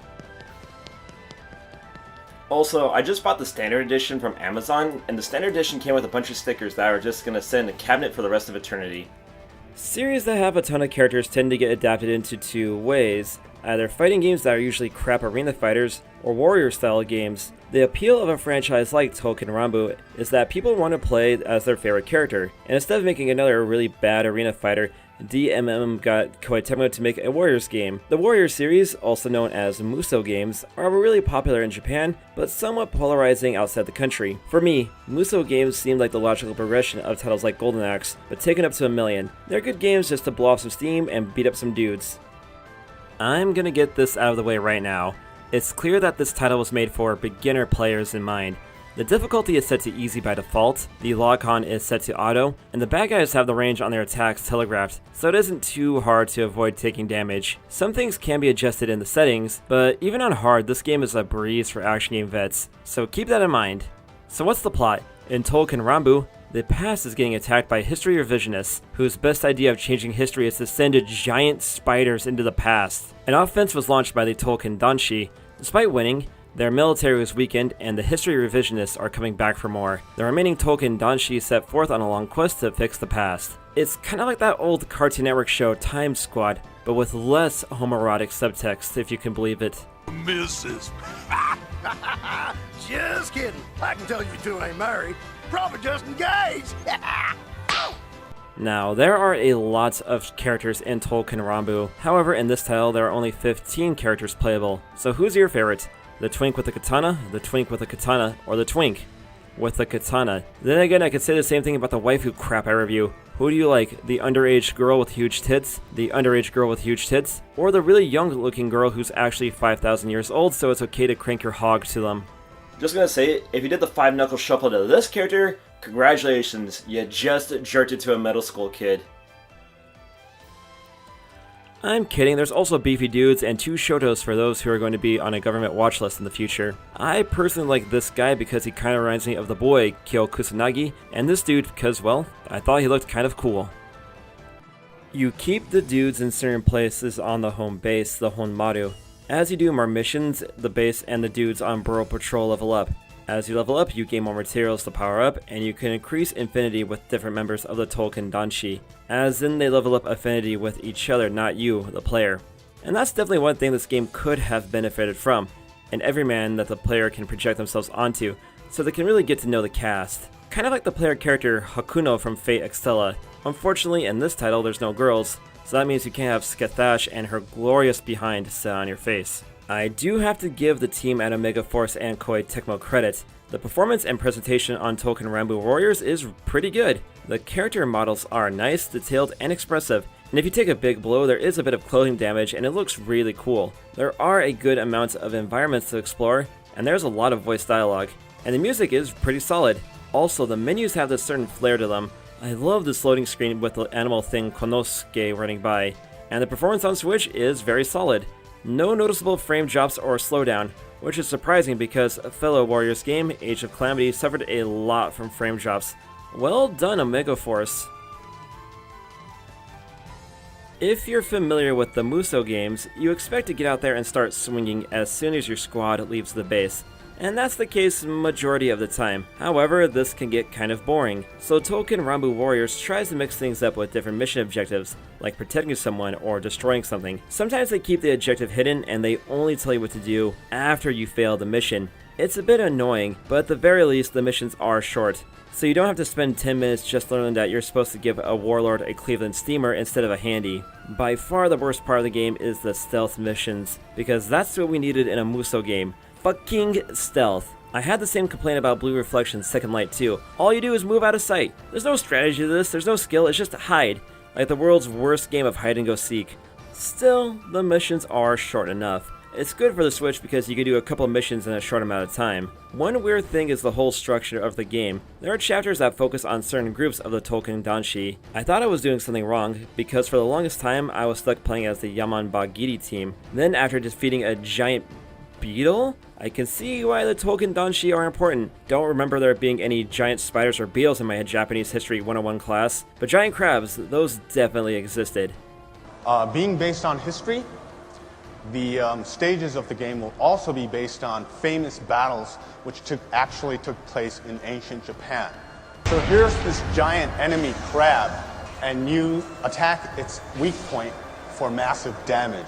Also, I just bought the standard edition from Amazon, and the standard edition came with a bunch of stickers that are just gonna sit in the cabinet for the rest of eternity. Series that have a ton of characters tend to get adapted into 2 ways, either fighting games that are usually crap arena fighters, or warrior-style games. The appeal of a franchise like Touken Ranbu is that people want to play as their favorite character, and instead of making another really bad arena fighter, DMM got Koei Tecmo to make a Warriors game. The Warriors series, also known as Muso games, are really popular in Japan, but somewhat polarizing outside the country. For me, Muso games seemed like the logical progression of titles like Golden Axe, but taken up to 1,000,000. They're good games just to blow off some steam and beat up some dudes. I'm gonna get this out of the way right now. It's clear that this title was made for beginner players in mind. The difficulty is set to easy by default, the lock-on is set to auto, and the bad guys have the range on their attacks telegraphed, so it isn't too hard to avoid taking damage. Some things can be adjusted in the settings, but even on hard, this game is a breeze for action game vets, so keep that in mind. So what's the plot? In Touken Ranbu, the past is getting attacked by history revisionists, whose best idea of changing history is to send giant spiders into the past. An offense was launched by the Touken Danshi. Despite winning, their military was weakened, and the history revisionists are coming back for more. The remaining Touken Danshi set forth on a long quest to fix the past. It's kind of like that old Cartoon Network show Time Squad, but with less homoerotic subtext, if you can believe it. Mrs. Just kidding. I can tell you two ain't married. Probably just engaged. Now, there are a lot of characters in Touken Ranbu. However, in this title, there are only 15 characters playable. So who's your favorite? The twink with the katana, the twink with the katana, or the twink with the katana? Then again, I could say the same thing about the waifu crap I review. Who do you like? The underage girl with huge tits? The underage girl with huge tits? Or the really young looking girl who's actually 5,000 years old, so it's okay to crank your hog to them? Just gonna say, if you did the 5-knuckle shuffle to this character, congratulations, you just jerked it to a middle school kid. I'm kidding, there's also beefy dudes and 2 Shotos for those who are going to be on a government watch list in the future. I personally like this guy because he kinda reminds me of the boy, Kyo Kusanagi, and this dude because, well, I thought he looked kind of cool. You keep the dudes in certain places on the home base, the Honmaru. As you do more missions, the base and the dudes on Burrow Patrol level up. As you level up, you gain more materials to power up, and you can increase infinity with different members of the Touken Danshi, as in they level up affinity with each other, not you, the player. And that's definitely one thing this game could have benefited from, an everyman that the player can project themselves onto, so they can really get to know the cast. Kind of like the player character Hakuno from Fate Extella. Unfortunately, in this title, there's no girls, so that means you can't have Skethash and her glorious behind set on your face. I do have to give the team at Omega Force and Koei Tecmo credit. The performance and presentation on Touken Ranbu Warriors is pretty good. The character models are nice, detailed, and expressive, and if you take a big blow, there is a bit of clothing damage and it looks really cool. There are a good amount of environments to explore, and there's a lot of voice dialogue, and the music is pretty solid. Also, the menus have this certain flair to them. I love this loading screen with the animal thing Konosuke running by, and the performance on Switch is very solid. No noticeable frame drops or slowdown, which is surprising because a fellow Warriors game, Age of Calamity, suffered a lot from frame drops. Well done, Omega Force. If you're familiar with the Muso games, you expect to get out there and start swinging as soon as your squad leaves the base. And that's the case majority of the time. However, this can get kind of boring. So Touken Ranbu Warriors tries to mix things up with different mission objectives, like protecting someone or destroying something. Sometimes they keep the objective hidden and they only tell you what to do after you fail the mission. It's a bit annoying, but at the very least the missions are short. So you don't have to spend 10 minutes just learning that you're supposed to give a warlord a Cleveland steamer instead of a handy. By far the worst part of the game is the stealth missions, because that's what we needed in a Muso game. Fucking stealth. I had the same complaint about Blue Reflection's Second Light too. All you do is move out of sight. There's no strategy to this, there's no skill, it's just hide. Like the world's worst game of hide and go seek. Still, the missions are short enough. It's good for the Switch because you can do a couple missions in a short amount of time. One weird thing is the whole structure of the game. There are chapters that focus on certain groups of the Touken Danshi. I thought I was doing something wrong, because for the longest time I was stuck playing as the Yamanbagiri team. Then after defeating a giant beetle? I can see why the Touken Danshi are important. Don't remember there being any giant spiders or beetles in my Japanese History 101 class, but giant crabs, those definitely existed. Being based on history, the stages of the game will also be based on famous battles which actually took place in ancient Japan. So here's this giant enemy crab, and you attack its weak point for massive damage.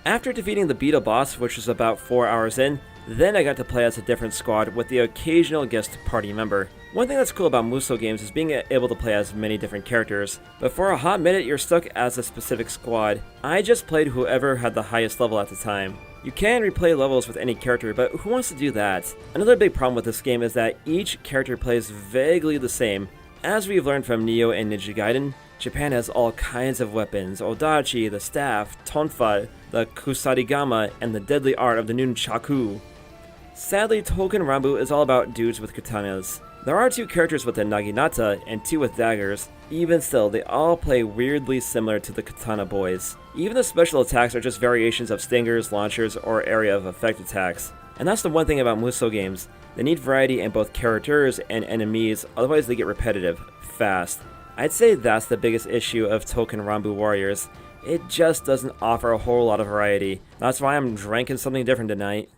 After defeating the beetle boss, which was about 4 hours in, Then I got to play as a different squad with the occasional guest party member. One thing that's cool about Musou games is being able to play as many different characters, but for a hot minute you're stuck as a specific squad. I just played whoever had the highest level at the time. You can replay levels with any character, but who wants to do that? Another big problem with this game is that each character plays vaguely the same. As we've learned from Neo and Ninja Gaiden, Japan has all kinds of weapons: Odachi, the staff, Tonfa, the Kusarigama, and the deadly art of the Nunchaku. Sadly, Touken Ranbu is all about dudes with katanas. There are 2 characters with a naginata and 2 with daggers. Even still, they all play weirdly similar to the katana boys. Even the special attacks are just variations of stingers, launchers, or area of effect attacks. And that's the one thing about Musou games. They need variety in both characters and enemies, otherwise they get repetitive, fast. I'd say that's the biggest issue of Touken Ranbu Warriors. It just doesn't offer a whole lot of variety. That's why I'm drinking something different tonight.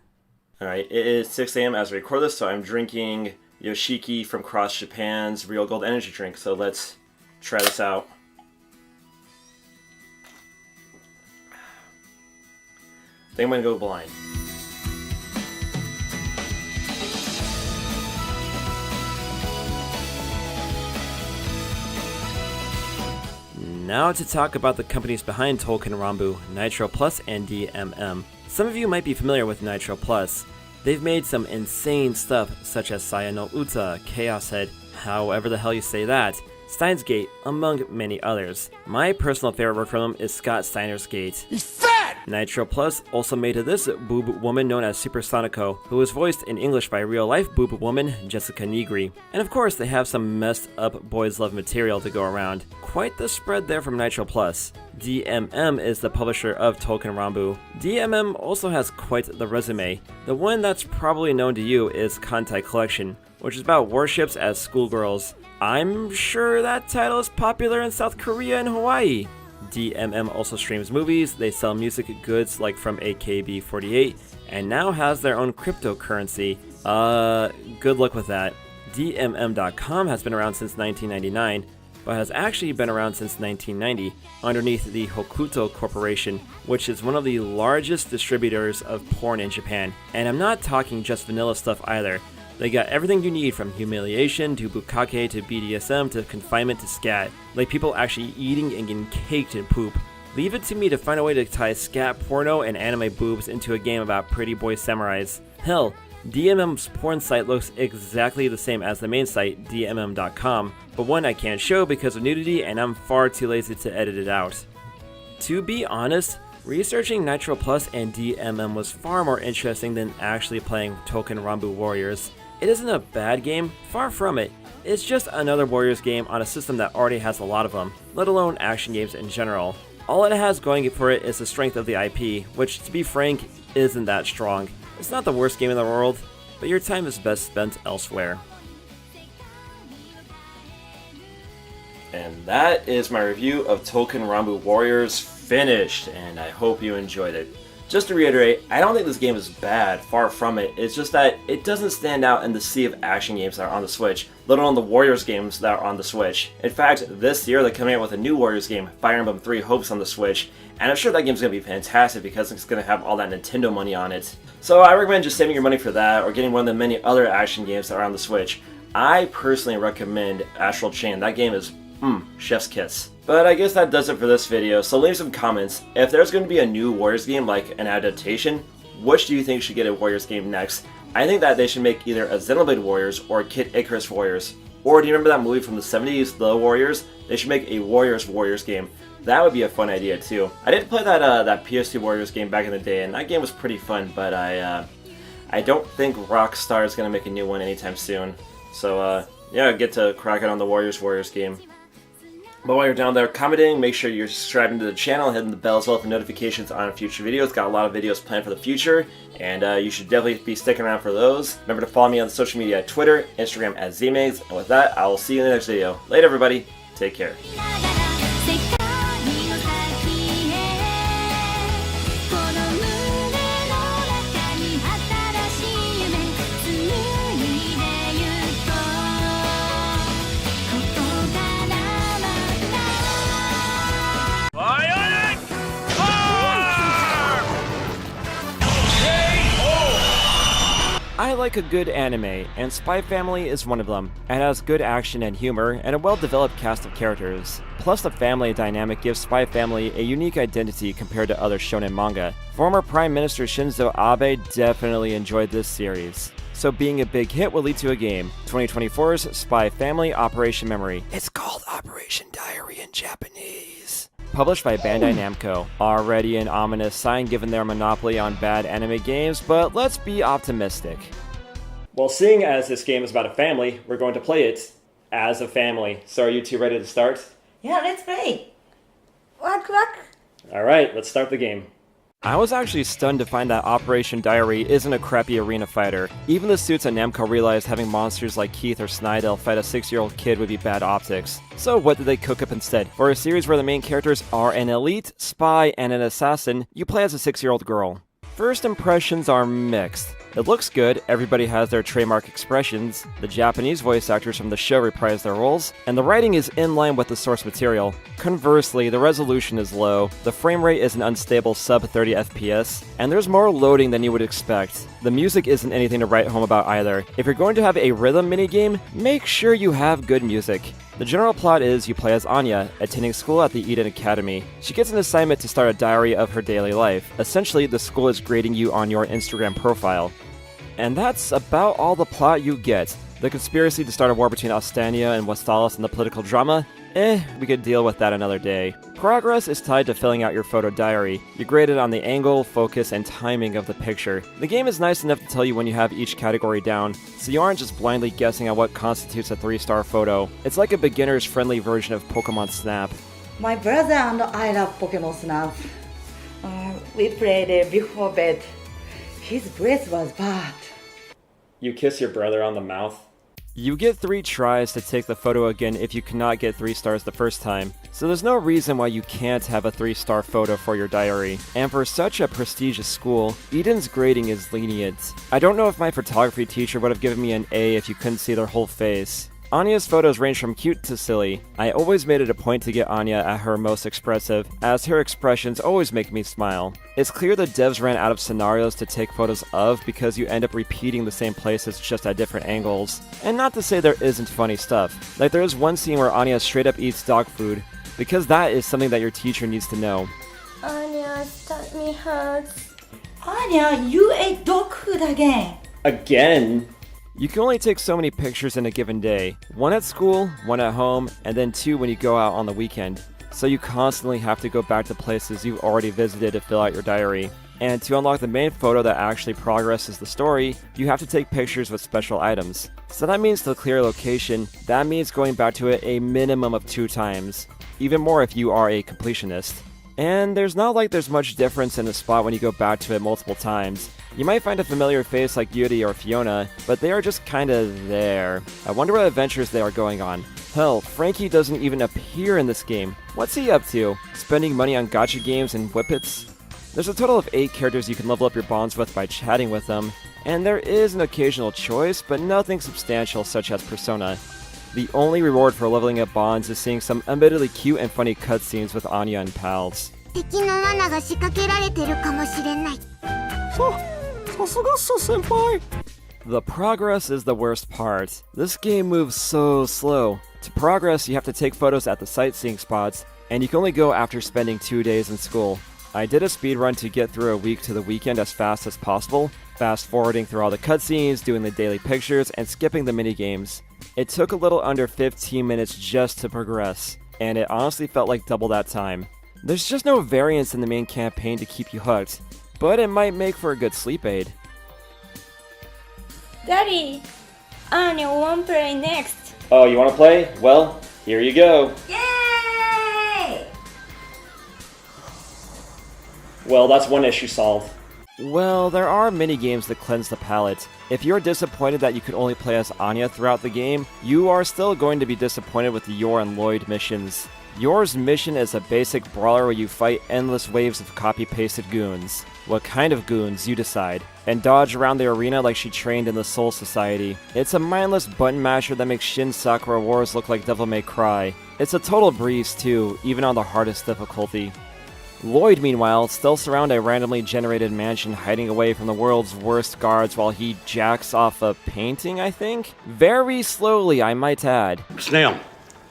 Alright, it is 6 AM as I record this, so I'm drinking Yoshiki from Cross Japan's Real Gold Energy Drink. So let's try this out. I think I'm gonna go blind. Now to talk about the companies behind Touken Ranbu, Nitro Plus and DMM. Some of you might be familiar with Nitro Plus. They've made some insane stuff such as Saya no Uta, Chaos Head, however the hell you say that, Steins Gate, among many others. My personal favorite work from them is Scott Steiner's Gate. He's fat! Nitro Plus also made this boob woman known as Super Sonico, who was voiced in English by real-life boob woman Jessica Nigri. And of course, they have some messed up boys love material to go around. Quite the spread there from Nitro Plus. DMM is the publisher of Touken Ranbu. DMM also has quite the resume. The one that's probably known to you is Kantai Collection, which is about warships as schoolgirls. I'm sure that title is popular in South Korea and Hawaii. DMM also streams movies, they sell music goods like from AKB48, and now has their own cryptocurrency. Good luck with that. DMM.com has been around since 1999, but has actually been around since 1990 underneath the Hokuto Corporation, which is one of the largest distributors of porn in Japan. And I'm not talking just vanilla stuff either. They got everything you need from humiliation to bukkake to BDSM to confinement to scat. Like people actually eating and getting caked in poop. Leave it to me to find a way to tie scat porno and anime boobs into a game about pretty boy samurais. Hell, DMM's porn site looks exactly the same as the main site, DMM.com, but one I can't show because of nudity and I'm far too lazy to edit it out. To be honest, researching Nitro Plus and DMM was far more interesting than actually playing Touken Ranbu Warriors. It isn't a bad game, far from it. It's just another Warriors game on a system that already has a lot of them, let alone action games in general. All it has going for it is the strength of the IP, which, to be frank, isn't that strong. It's not the worst game in the world, but your time is best spent elsewhere. And that is my review of Touken Ranbu Warriors finished, and I hope you enjoyed it. Just to reiterate, I don't think this game is bad, far from it. It's just that it doesn't stand out in the sea of action games that are on the Switch, let alone the Warriors games that are on the Switch. In fact, this year they're coming out with a new Warriors game, Fire Emblem 3 Hopes on the Switch, and I'm sure that game's going to be fantastic because it's going to have all that Nintendo money on it. So I recommend just saving your money for that or getting one of the many other action games that are on the Switch. I personally recommend Astral Chain. That game is chef's kiss. But I guess that does it for this video, so leave some comments. If there's going to be a new Warriors game, like an adaptation, which do you think should get a Warriors game next? I think that they should make either a Xenoblade Warriors or Kid Icarus Warriors. Or do you remember that movie from the 70s, The Warriors? They should make a Warriors game. That would be a fun idea too. I did play that PS2 Warriors game back in the day, and that game was pretty fun, but I don't think Rockstar is going to make a new one anytime soon. So yeah, get to crack it on the Warriors game. But while you're down there commenting, make sure you're subscribing to the channel and hitting the bell as well for notifications on future videos. Got a lot of videos planned for the future, and you should definitely be sticking around for those. Remember to follow me on social media at Twitter, Instagram at ZMags, and with that, I will see you in the next video. Later, everybody. Take care. I like a good anime, and Spy Family is one of them. It has good action and humor, and a well-developed cast of characters. Plus, the family dynamic gives Spy Family a unique identity compared to other shonen manga. Former Prime Minister Shinzo Abe definitely enjoyed this series. So being a big hit will lead to a game, 2024's Spy Family Operation Memory. It's called Operation Diary in Japanese. Published by Bandai Namco. Already an ominous sign given their monopoly on bad anime games, but let's be optimistic. Well, seeing as this game is about a family, we're going to play it as a family. So are you two ready to start? Yeah, let's play. Walk, walk. Alright, let's start the game. I was actually stunned to find that Operation Diary isn't a crappy arena fighter. Even the suits at Namco realized having monsters like Keith or Snydell fight a 6-year-old kid would be bad optics. So what did they cook up instead? For a series where the main characters are an elite, spy, and an assassin, you play as a 6-year-old girl. First impressions are mixed. It looks good, everybody has their trademark expressions, the Japanese voice actors from the show reprise their roles, and the writing is in line with the source material. Conversely, the resolution is low, the frame rate is an unstable sub 30 FPS, and there's more loading than you would expect. The music isn't anything to write home about either. If you're going to have a rhythm minigame, make sure you have good music. The general plot is you play as Anya, attending school at the Eden Academy. She gets an assignment to start a diary of her daily life. Essentially, the school is grading you on your Instagram profile. And that's about all the plot you get. The conspiracy to start a war between Ostania and Westalis and the political drama? We could deal with that another day. Progress is tied to filling out your photo diary. You grade it on the angle, focus, and timing of the picture. The game is nice enough to tell you when you have each category down, so you aren't just blindly guessing at what constitutes a 3-star photo. It's like a beginner's friendly version of Pokemon Snap. My brother and I love Pokemon Snap. We played it before bed. His breath was bad. You kiss your brother on the mouth? You get 3 tries to take the photo again if you cannot get 3 stars the first time, so there's no reason why you can't have a 3-star photo for your diary. And for such a prestigious school, Eden's grading is lenient. I don't know if my photography teacher would have given me an A if you couldn't see their whole face. Anya's photos range from cute to silly. I always made it a point to get Anya at her most expressive, as her expressions always make me smile. It's clear the devs ran out of scenarios to take photos of because you end up repeating the same places just at different angles. And not to say there isn't funny stuff. Like there is one scene where Anya straight up eats dog food, because that is something that your teacher needs to know. Anya, stomach hurts. Anya, you ate dog food again. Again? You can only take so many pictures in a given day. 1 at school, 1 at home, and then 2 when you go out on the weekend. So you constantly have to go back to places you've already visited to fill out your diary. And to unlock the main photo that actually progresses the story, you have to take pictures with special items. So that means to clear a location, that means going back to it a minimum of 2 times. Even more if you are a completionist. And there's not like there's much difference in the spot when you go back to it multiple times. You might find a familiar face like Yuri or Fiona, but they are just kinda there. I wonder what adventures they are going on. Hell, Frankie doesn't even appear in this game. What's he up to? Spending money on gacha games and whippets? There's a total of 8 characters you can level up your bonds with by chatting with them, and there is an occasional choice, but nothing substantial such as Persona. The only reward for leveling up bonds is seeing some admittedly cute and funny cutscenes with Anya and pals. The progress is the worst part. This game moves so slow. To progress, you have to take photos at the sightseeing spots, and you can only go after spending 2 days in school. I did a speedrun to get through a week to the weekend as fast as possible, fast forwarding through all the cutscenes, doing the daily pictures, and skipping the minigames. It took a little under 15 minutes just to progress, and it honestly felt like double that time. There's just no variance in the main campaign to keep you hooked, but it might make for a good sleep aid. Daddy, Anya won't play next. Oh, you want to play? Well, here you go. Yay! Well, that's one issue solved. Well, there are mini-games that cleanse the palate. If you're disappointed that you could only play as Anya throughout the game, you are still going to be disappointed with the Yor and Lloyd missions. Yor's mission is a basic brawler where you fight endless waves of copy-pasted goons. What kind of goons, you decide. And dodge around the arena like she trained in the Soul Society. It's a mindless button masher that makes Shin Sakura Wars look like Devil May Cry. It's a total breeze too, even on the hardest difficulty. Lloyd, meanwhile, still surrounded a randomly generated mansion hiding away from the world's worst guards while he jacks off a painting, I think? Very slowly, I might add. Snail,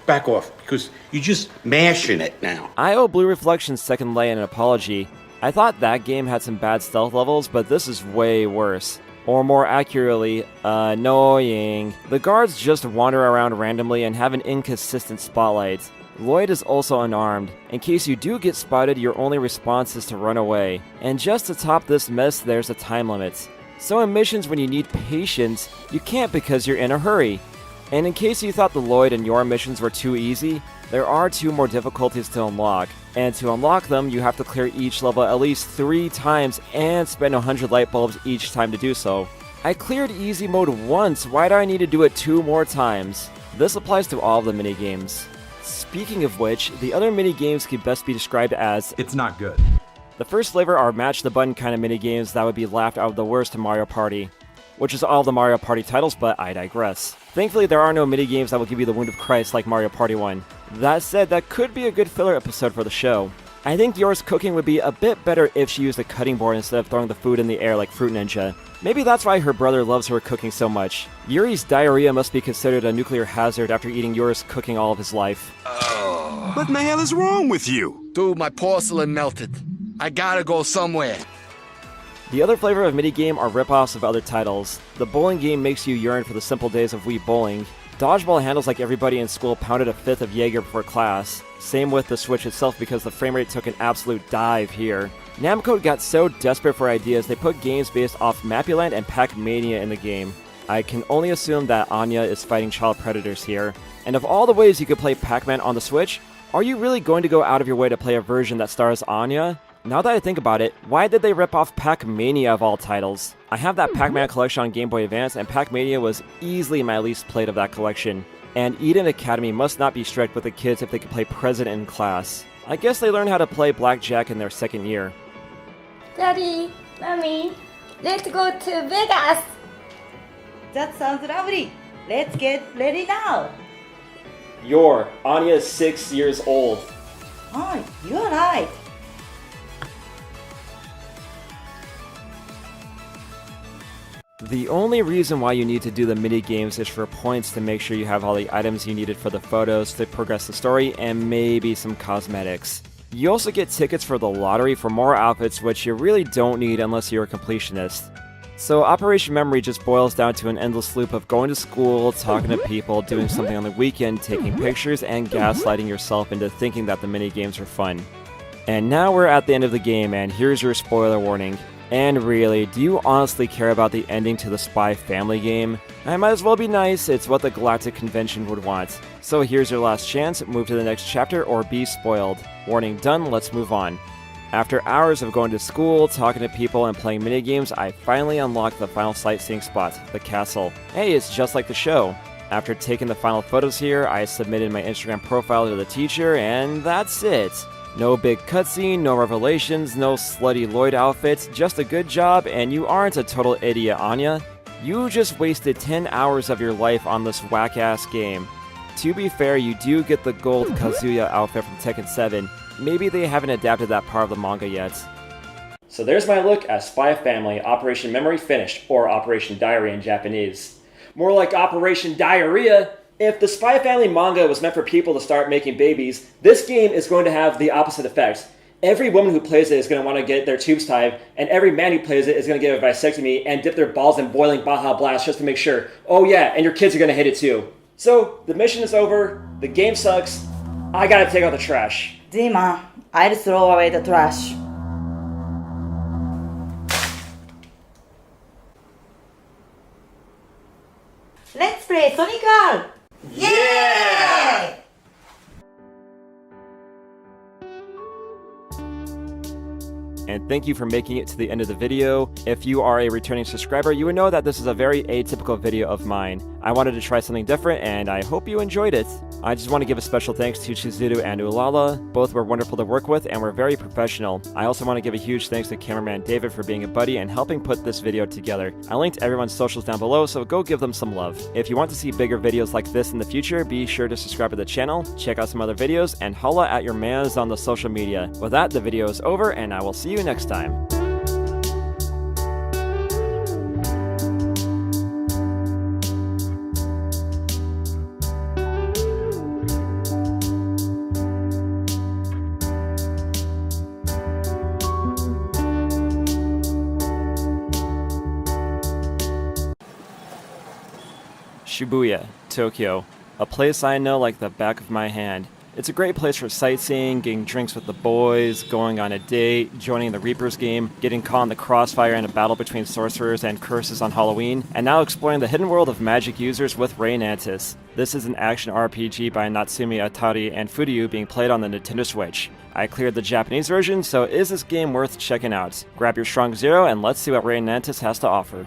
back off, because you're just mashing it now. I owe Blue Reflection's second lay an apology. I thought that game had some bad stealth levels, but this is way worse. Or more accurately, annoying. The guards just wander around randomly and have an inconsistent spotlight. Lloyd is also unarmed. In case you do get spotted, your only response is to run away. And just to top this mess, there's a time limit. So in missions when you need patience, you can't because you're in a hurry. And in case you thought the Lloyd and your missions were too easy, there are 2 more difficulties to unlock. And to unlock them, you have to clear each level at least 3 times and spend 100 light bulbs each time to do so. I cleared easy mode once, why do I need to do it 2 more times? This applies to all of the minigames. Speaking of which, the other minigames could best be described as it's not good. The first flavor are match the button kind of minigames that would be laughed out of the worst Mario Party, which is all the Mario Party titles, but I digress. Thankfully, there are no minigames that will give you the wound of Christ like Mario Party 1. That said, that could be a good filler episode for the show. I think Yora's cooking would be a bit better if she used a cutting board instead of throwing the food in the air like Fruit Ninja. Maybe that's why her brother loves her cooking so much. Yuri's diarrhea must be considered a nuclear hazard after eating Yora's cooking all of his life. What in the hell is wrong with you? Dude, my porcelain melted. I gotta go somewhere. The other flavor of minigame are ripoffs of other titles. The bowling game makes you yearn for the simple days of Wii bowling. Dodgeball handles like everybody in school pounded a fifth of Jaeger before class. Same with the Switch itself because the framerate took an absolute dive here. Namco got so desperate for ideas they put games based off Mappyland and Pac-Mania in the game. I can only assume that Anya is fighting child predators here. And of all the ways you could play Pac-Man on the Switch, are you really going to go out of your way to play a version that stars Anya? Now that I think about it, why did they rip off Pac-Mania of all titles? I have that Pac-Man collection on Game Boy Advance, and Pac-Mania was easily my least played of that collection. And Eden Academy must not be strict with the kids if they can play President in class. I guess they learned how to play blackjack in their second year. Daddy, Mommy, let's go to Vegas. That sounds lovely. Let's get ready now. Anya is 6 years old. Oh, you're right. The only reason why you need to do the mini-games is for points to make sure you have all the items you needed for the photos to progress the story, and maybe some cosmetics. You also get tickets for the lottery for more outfits, which you really don't need unless you're a completionist. So Operation Memory just boils down to an endless loop of going to school, talking to people, doing something on the weekend, taking pictures, and gaslighting yourself into thinking that the mini-games are fun. And now we're at the end of the game, and here's your spoiler warning. And really, do you honestly care about the ending to the Spy Family game? I might as well be nice, it's what the Galactic Convention would want. So here's your last chance, move to the next chapter or be spoiled. Warning done, let's move on. After hours of going to school, talking to people, and playing minigames, I finally unlocked the final sightseeing spot, the castle. Hey, it's just like the show. After taking the final photos here, I submitted my Instagram profile to the teacher, and that's it. No big cutscene, no revelations, no slutty Lloyd outfits, just a good job, and you aren't a total idiot, Anya. You just wasted 10 hours of your life on this whack-ass game. To be fair, you do get the gold Kazuya outfit from Tekken 7. Maybe they haven't adapted that part of the manga yet. So there's my look at Spy Family Operation Memory Finished, or Operation Diary in Japanese. More like Operation Diarrhea. If the Spy Family manga was meant for people to start making babies, this game is going to have the opposite effect. Every woman who plays it is going to want to get their tubes tied, and every man who plays it is going to get a vasectomy and dip their balls in boiling Baja Blast just to make sure. Oh yeah, and your kids are going to hit it too. So, the mission is over, the game sucks, I gotta take out the trash. Dima, I'll throw away the trash. Let's play Sonic Girl! Yeah! And thank you for making it to the end of the video. If you are a returning subscriber, you would know that this is a very atypical video of mine. I wanted to try something different, and I hope you enjoyed it. I just want to give a special thanks to Chizuru and Ulala. Both were wonderful to work with and were very professional. I also want to give a huge thanks to cameraman David for being a buddy and helping put this video together. I linked everyone's socials down below, so go give them some love. If you want to see bigger videos like this in the future, be sure to subscribe to the channel, check out some other videos, and holla at your mans on the social media. With that, the video is over, and I will see you next time. Shibuya, Tokyo, a place I know like the back of my hand. It's a great place for sightseeing, getting drinks with the boys, going on a date, joining the Reapers game, getting caught in the crossfire in a battle between sorcerers and curses on Halloween, and now exploring the hidden world of magic users with Reynatis. This is an action RPG by Natsumi Atari and Furyu being played on the Nintendo Switch. I cleared the Japanese version, so is this game worth checking out? Grab your strong zero and let's see what Reynatis has to offer.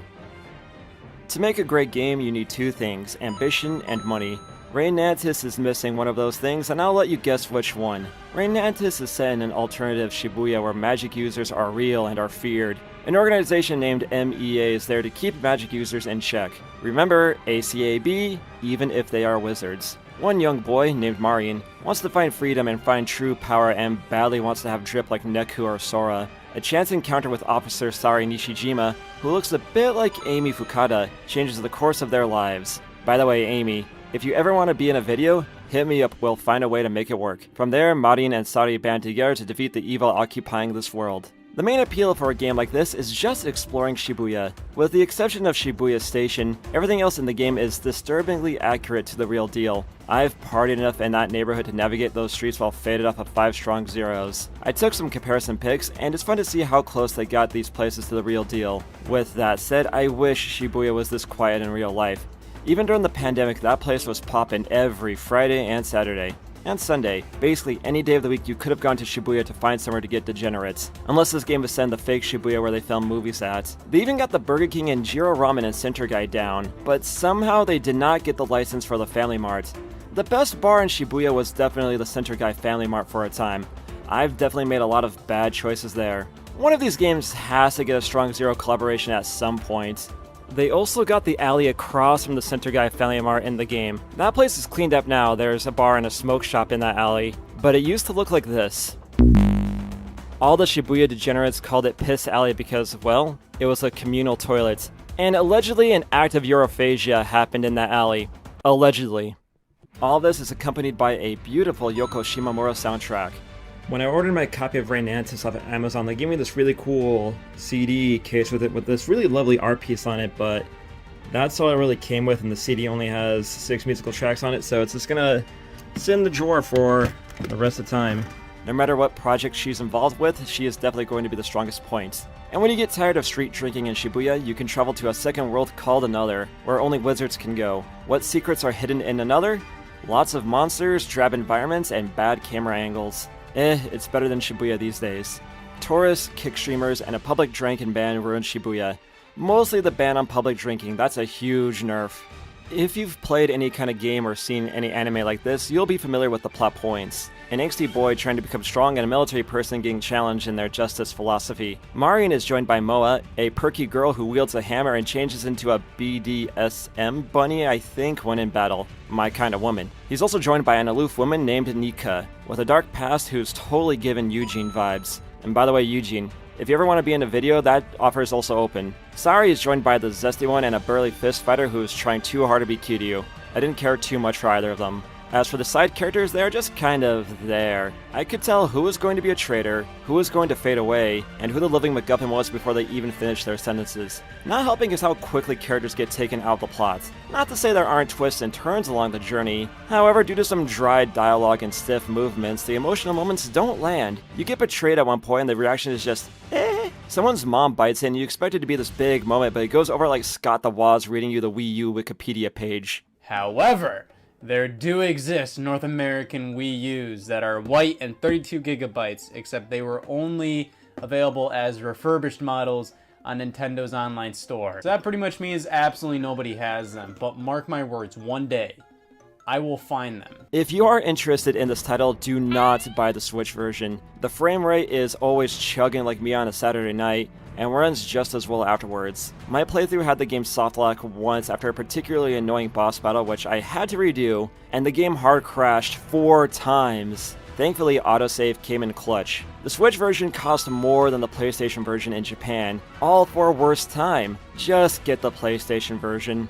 To make a great game, you need two things, ambition and money. Reynatis is missing one of those things, and I'll let you guess which one. Reynatis is set in an alternative Shibuya where magic users are real and are feared. An organization named MEA is there to keep magic users in check. Remember, ACAB, even if they are wizards. One young boy, named Marion, wants to find freedom and find true power and badly wants to have drip like Neku or Sora. A chance encounter with Officer Sari Nishijima, who looks a bit like Amy Fukada, changes the course of their lives. By the way, Amy, if you ever want to be in a video, hit me up, we'll find a way to make it work. From there, Marion and Sari band together to defeat the evil occupying this world. The main appeal for a game like this is just exploring Shibuya. With the exception of Shibuya Station, everything else in the game is disturbingly accurate to the real deal. I've partied enough in that neighborhood to navigate those streets while faded off of 5 strong zeros. I took some comparison pics, and it's fun to see how close they got these places to the real deal. With that said, I wish Shibuya was this quiet in real life. Even during the pandemic, that place was poppin' every Friday and Saturday. And Sunday. Basically, any day of the week you could have gone to Shibuya to find somewhere to get degenerates. Unless this game is set in the fake Shibuya where they film movies at. They even got the Burger King and Jiro Ramen and Center Guy down, but somehow they did not get the license for the Family Mart. The best bar in Shibuya was definitely the Center Guy Family Mart for a time. I've definitely made a lot of bad choices there. One of these games has to get a Strong Zero collaboration at some point. They also got the alley across from the Center Guy Family Mart in the game. That place is cleaned up now, there's a bar and a smoke shop in that alley, but it used to look like this. All the Shibuya degenerates called it Piss Alley because, well, it was a communal toilet. And allegedly an act of Europhagia happened in that alley. Allegedly. All this is accompanied by a beautiful Yoko Shimomura soundtrack. When I ordered my copy of Reynatis off of Amazon, they gave me this really cool CD case with this really lovely art piece on it, but that's all it really came with, and the CD only has 6 musical tracks on it, so it's just gonna sit in the drawer for the rest of the time. No matter what project she's involved with, she is definitely going to be the strongest point. And when you get tired of street drinking in Shibuya, you can travel to a second world called Another, where only wizards can go. What secrets are hidden in Another? Lots of monsters, drab environments, and bad camera angles. It's better than Shibuya these days. Tourists, kick streamers, and a public drinking ban ruined Shibuya. Mostly the ban on public drinking, that's a huge nerf. If you've played any kind of game or seen any anime like this, you'll be familiar with the plot points. An angsty boy trying to become strong and a military person getting challenged in their justice philosophy. Marion is joined by Moa, a perky girl who wields a hammer and changes into a BDSM bunny, I think, when in battle. My kind of woman. He's also joined by an aloof woman named Nika, with a dark past who's totally given Eugene vibes. And by the way, Eugene, if you ever want to be in a video, that offer is also open. Sari is joined by the zesty one and a burly fist fighter who is trying too hard to be Kiryu. I didn't care too much for either of them. As for the side characters, they're just kind of there. I could tell who was going to be a traitor, who was going to fade away, and who the living MacGuffin was before they even finished their sentences. Not helping is how quickly characters get taken out of the plot. Not to say there aren't twists and turns along the journey, however, due to some dry dialogue and stiff movements, the emotional moments don't land. You get betrayed at one point and the reaction is just, eh. Someone's mom bites in, you expect it to be this big moment, but it goes over like Scott the Woz reading you the Wii U Wikipedia page. However, there do exist North American Wii U's that are white and 32 gigabytes, except they were only available as refurbished models on Nintendo's online store. So that pretty much means absolutely nobody has them, but mark my words, one day, I will find them. If you are interested in this title, do not buy the Switch version. The frame rate is always chugging like me on a Saturday night, and runs just as well afterwards. My playthrough had the game softlock once after a particularly annoying boss battle which I had to redo, and the game hard crashed 4 times. Thankfully, autosave came in clutch. The Switch version cost more than the PlayStation version in Japan, all for a worse time. Just get the PlayStation version.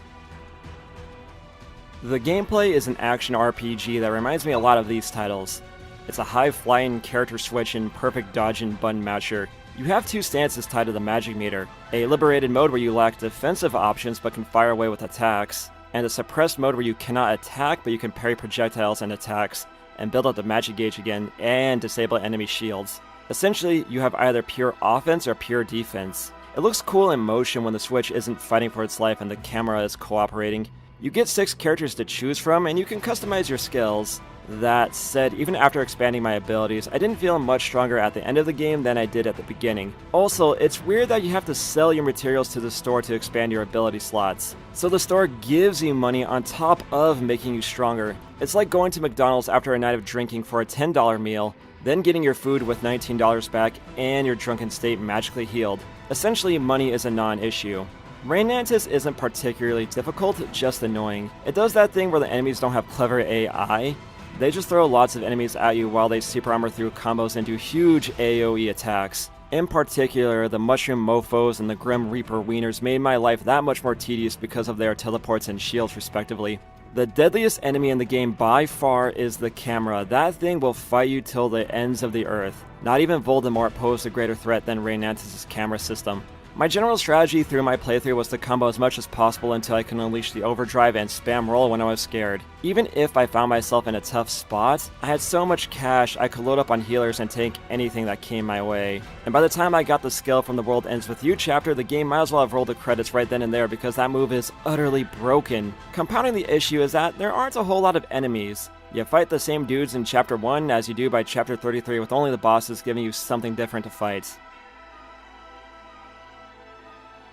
The gameplay is an action RPG that reminds me a lot of these titles. It's a high-flying character switch and perfect dodge and button masher. You have 2 stances tied to the magic meter, a liberated mode where you lack defensive options but can fire away with attacks, and a suppressed mode where you cannot attack but you can parry projectiles and attacks, and build up the magic gauge again, and disable enemy shields. Essentially, you have either pure offense or pure defense. It looks cool in motion when the Switch isn't fighting for its life and the camera is cooperating. You get 6 characters to choose from, and you can customize your skills. That said, even after expanding my abilities, I didn't feel much stronger at the end of the game than I did at the beginning. Also, it's weird that you have to sell your materials to the store to expand your ability slots. So the store gives you money on top of making you stronger. It's like going to McDonald's after a night of drinking for a $10 meal, then getting your food with $19 back and your drunken state magically healed. Essentially, money is a non-issue. Reynatis isn't particularly difficult, just annoying. It does that thing where the enemies don't have clever AI. They just throw lots of enemies at you while they super armor through combos and do huge AoE attacks. In particular, the Mushroom Mofos and the Grim Reaper Wieners made my life that much more tedious because of their teleports and shields respectively. The deadliest enemy in the game by far is the camera. That thing will fight you till the ends of the earth. Not even Voldemort posed a greater threat than Reynatis' camera system. My general strategy through my playthrough was to combo as much as possible until I can unleash the overdrive and spam roll when I was scared. Even if I found myself in a tough spot, I had so much cash I could load up on healers and tank anything that came my way. And by the time I got the skill from the World Ends With You chapter, the game might as well have rolled the credits right then and there because that move is utterly broken. Compounding the issue is that there aren't a whole lot of enemies. You fight the same dudes in chapter 1 as you do by chapter 33 with only the bosses giving you something different to fight.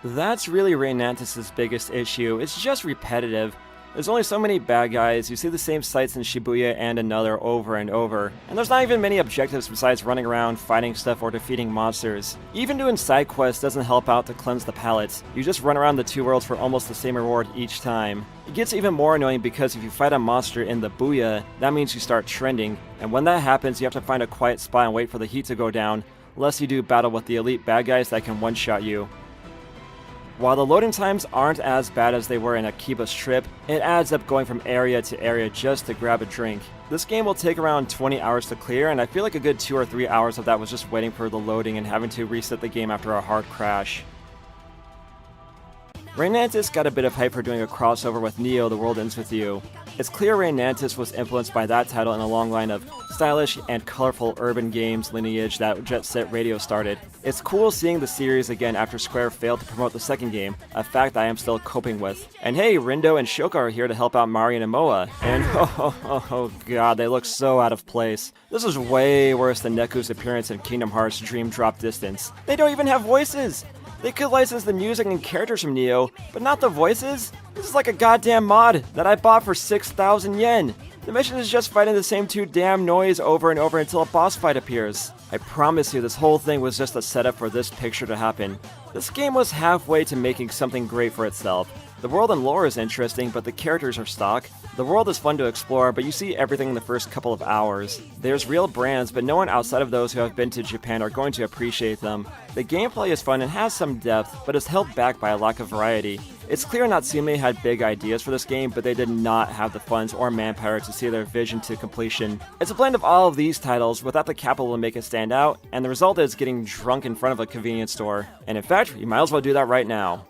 That's really Reynatis' biggest issue. It's just repetitive. There's only so many bad guys, you see the same sights in Shibuya and another over and over, and there's not even many objectives besides running around, fighting stuff, or defeating monsters. Even doing side quests doesn't help out to cleanse the palate. You just run around the 2 worlds for almost the same reward each time. It gets even more annoying because if you fight a monster in the Booyah, that means you start trending, and when that happens you have to find a quiet spot and wait for the heat to go down, lest you do battle with the elite bad guys that can one-shot you. While the loading times aren't as bad as they were in Akiba's trip, it adds up going from area to area just to grab a drink. This game will take around 20 hours to clear, and I feel like a good 2 or 3 hours of that was just waiting for the loading and having to reset the game after a hard crash. Reynatis got a bit of hype for doing a crossover with Neo: The World Ends With You. It's clear Reynatis was influenced by that title in a long line of stylish and colorful urban games lineage that Jet Set Radio started. It's cool seeing the series again after Square failed to promote the second game, a fact I am still coping with. And hey, Rindo and Shoka are here to help out Mari and Moa, and oh god, they look so out of place. This is way worse than Neku's appearance in Kingdom Hearts Dream Drop Distance. They don't even have voices! They could license the music and characters from Neo, but not the voices? This is like a goddamn mod that I bought for 6,000 yen. The mission is just fighting the same 2 damn noise over and over until a boss fight appears. I promise you this whole thing was just a setup for this picture to happen. This game was halfway to making something great for itself. The world and lore is interesting, but the characters are stock. The world is fun to explore, but you see everything in the first couple of hours. There's real brands, but no one outside of those who have been to Japan are going to appreciate them. The gameplay is fun and has some depth, but is held back by a lack of variety. It's clear Natsume had big ideas for this game, but they did not have the funds or manpower to see their vision to completion. It's a blend of all of these titles without the capital to make it stand out, and the result is getting drunk in front of a convenience store. And in fact, you might as well do that right now.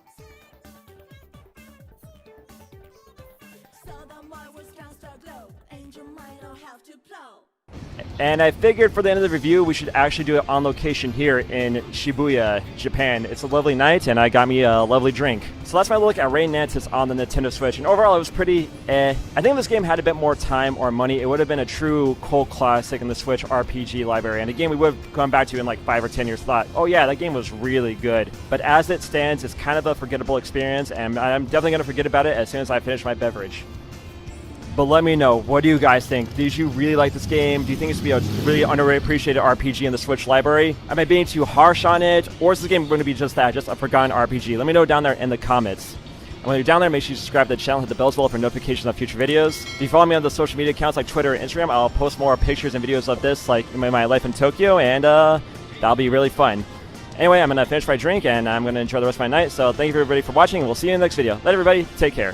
And I figured for the end of the review, we should actually do it on location here in Shibuya, Japan. It's a lovely night, and I got me a lovely drink. So that's my look at Reynatis on the Nintendo Switch. And overall, it was pretty I think if this game had a bit more time or money, it would have been a true cult classic in the Switch RPG library. And a game we would have gone back to in like 5 or 10 years, thought, oh yeah, that game was really good. But as it stands, it's kind of a forgettable experience, and I'm definitely going to forget about it as soon as I finish my beverage. But let me know, what do you guys think? Did you really like this game? Do you think it's going to be a really underappreciated RPG in the Switch library? Am I being too harsh on it? Or is this game going to be just that, just a forgotten RPG? Let me know down there in the comments. And when you're down there, make sure you subscribe to the channel, hit the bell as well for notifications on future videos. If you follow me on the social media accounts like Twitter and Instagram, I'll post more pictures and videos of this, like my life in Tokyo, and that'll be really fun. Anyway, I'm going to finish my drink, and I'm going to enjoy the rest of my night. So thank you everybody for watching, and we'll see you in the next video. Let everybody take care.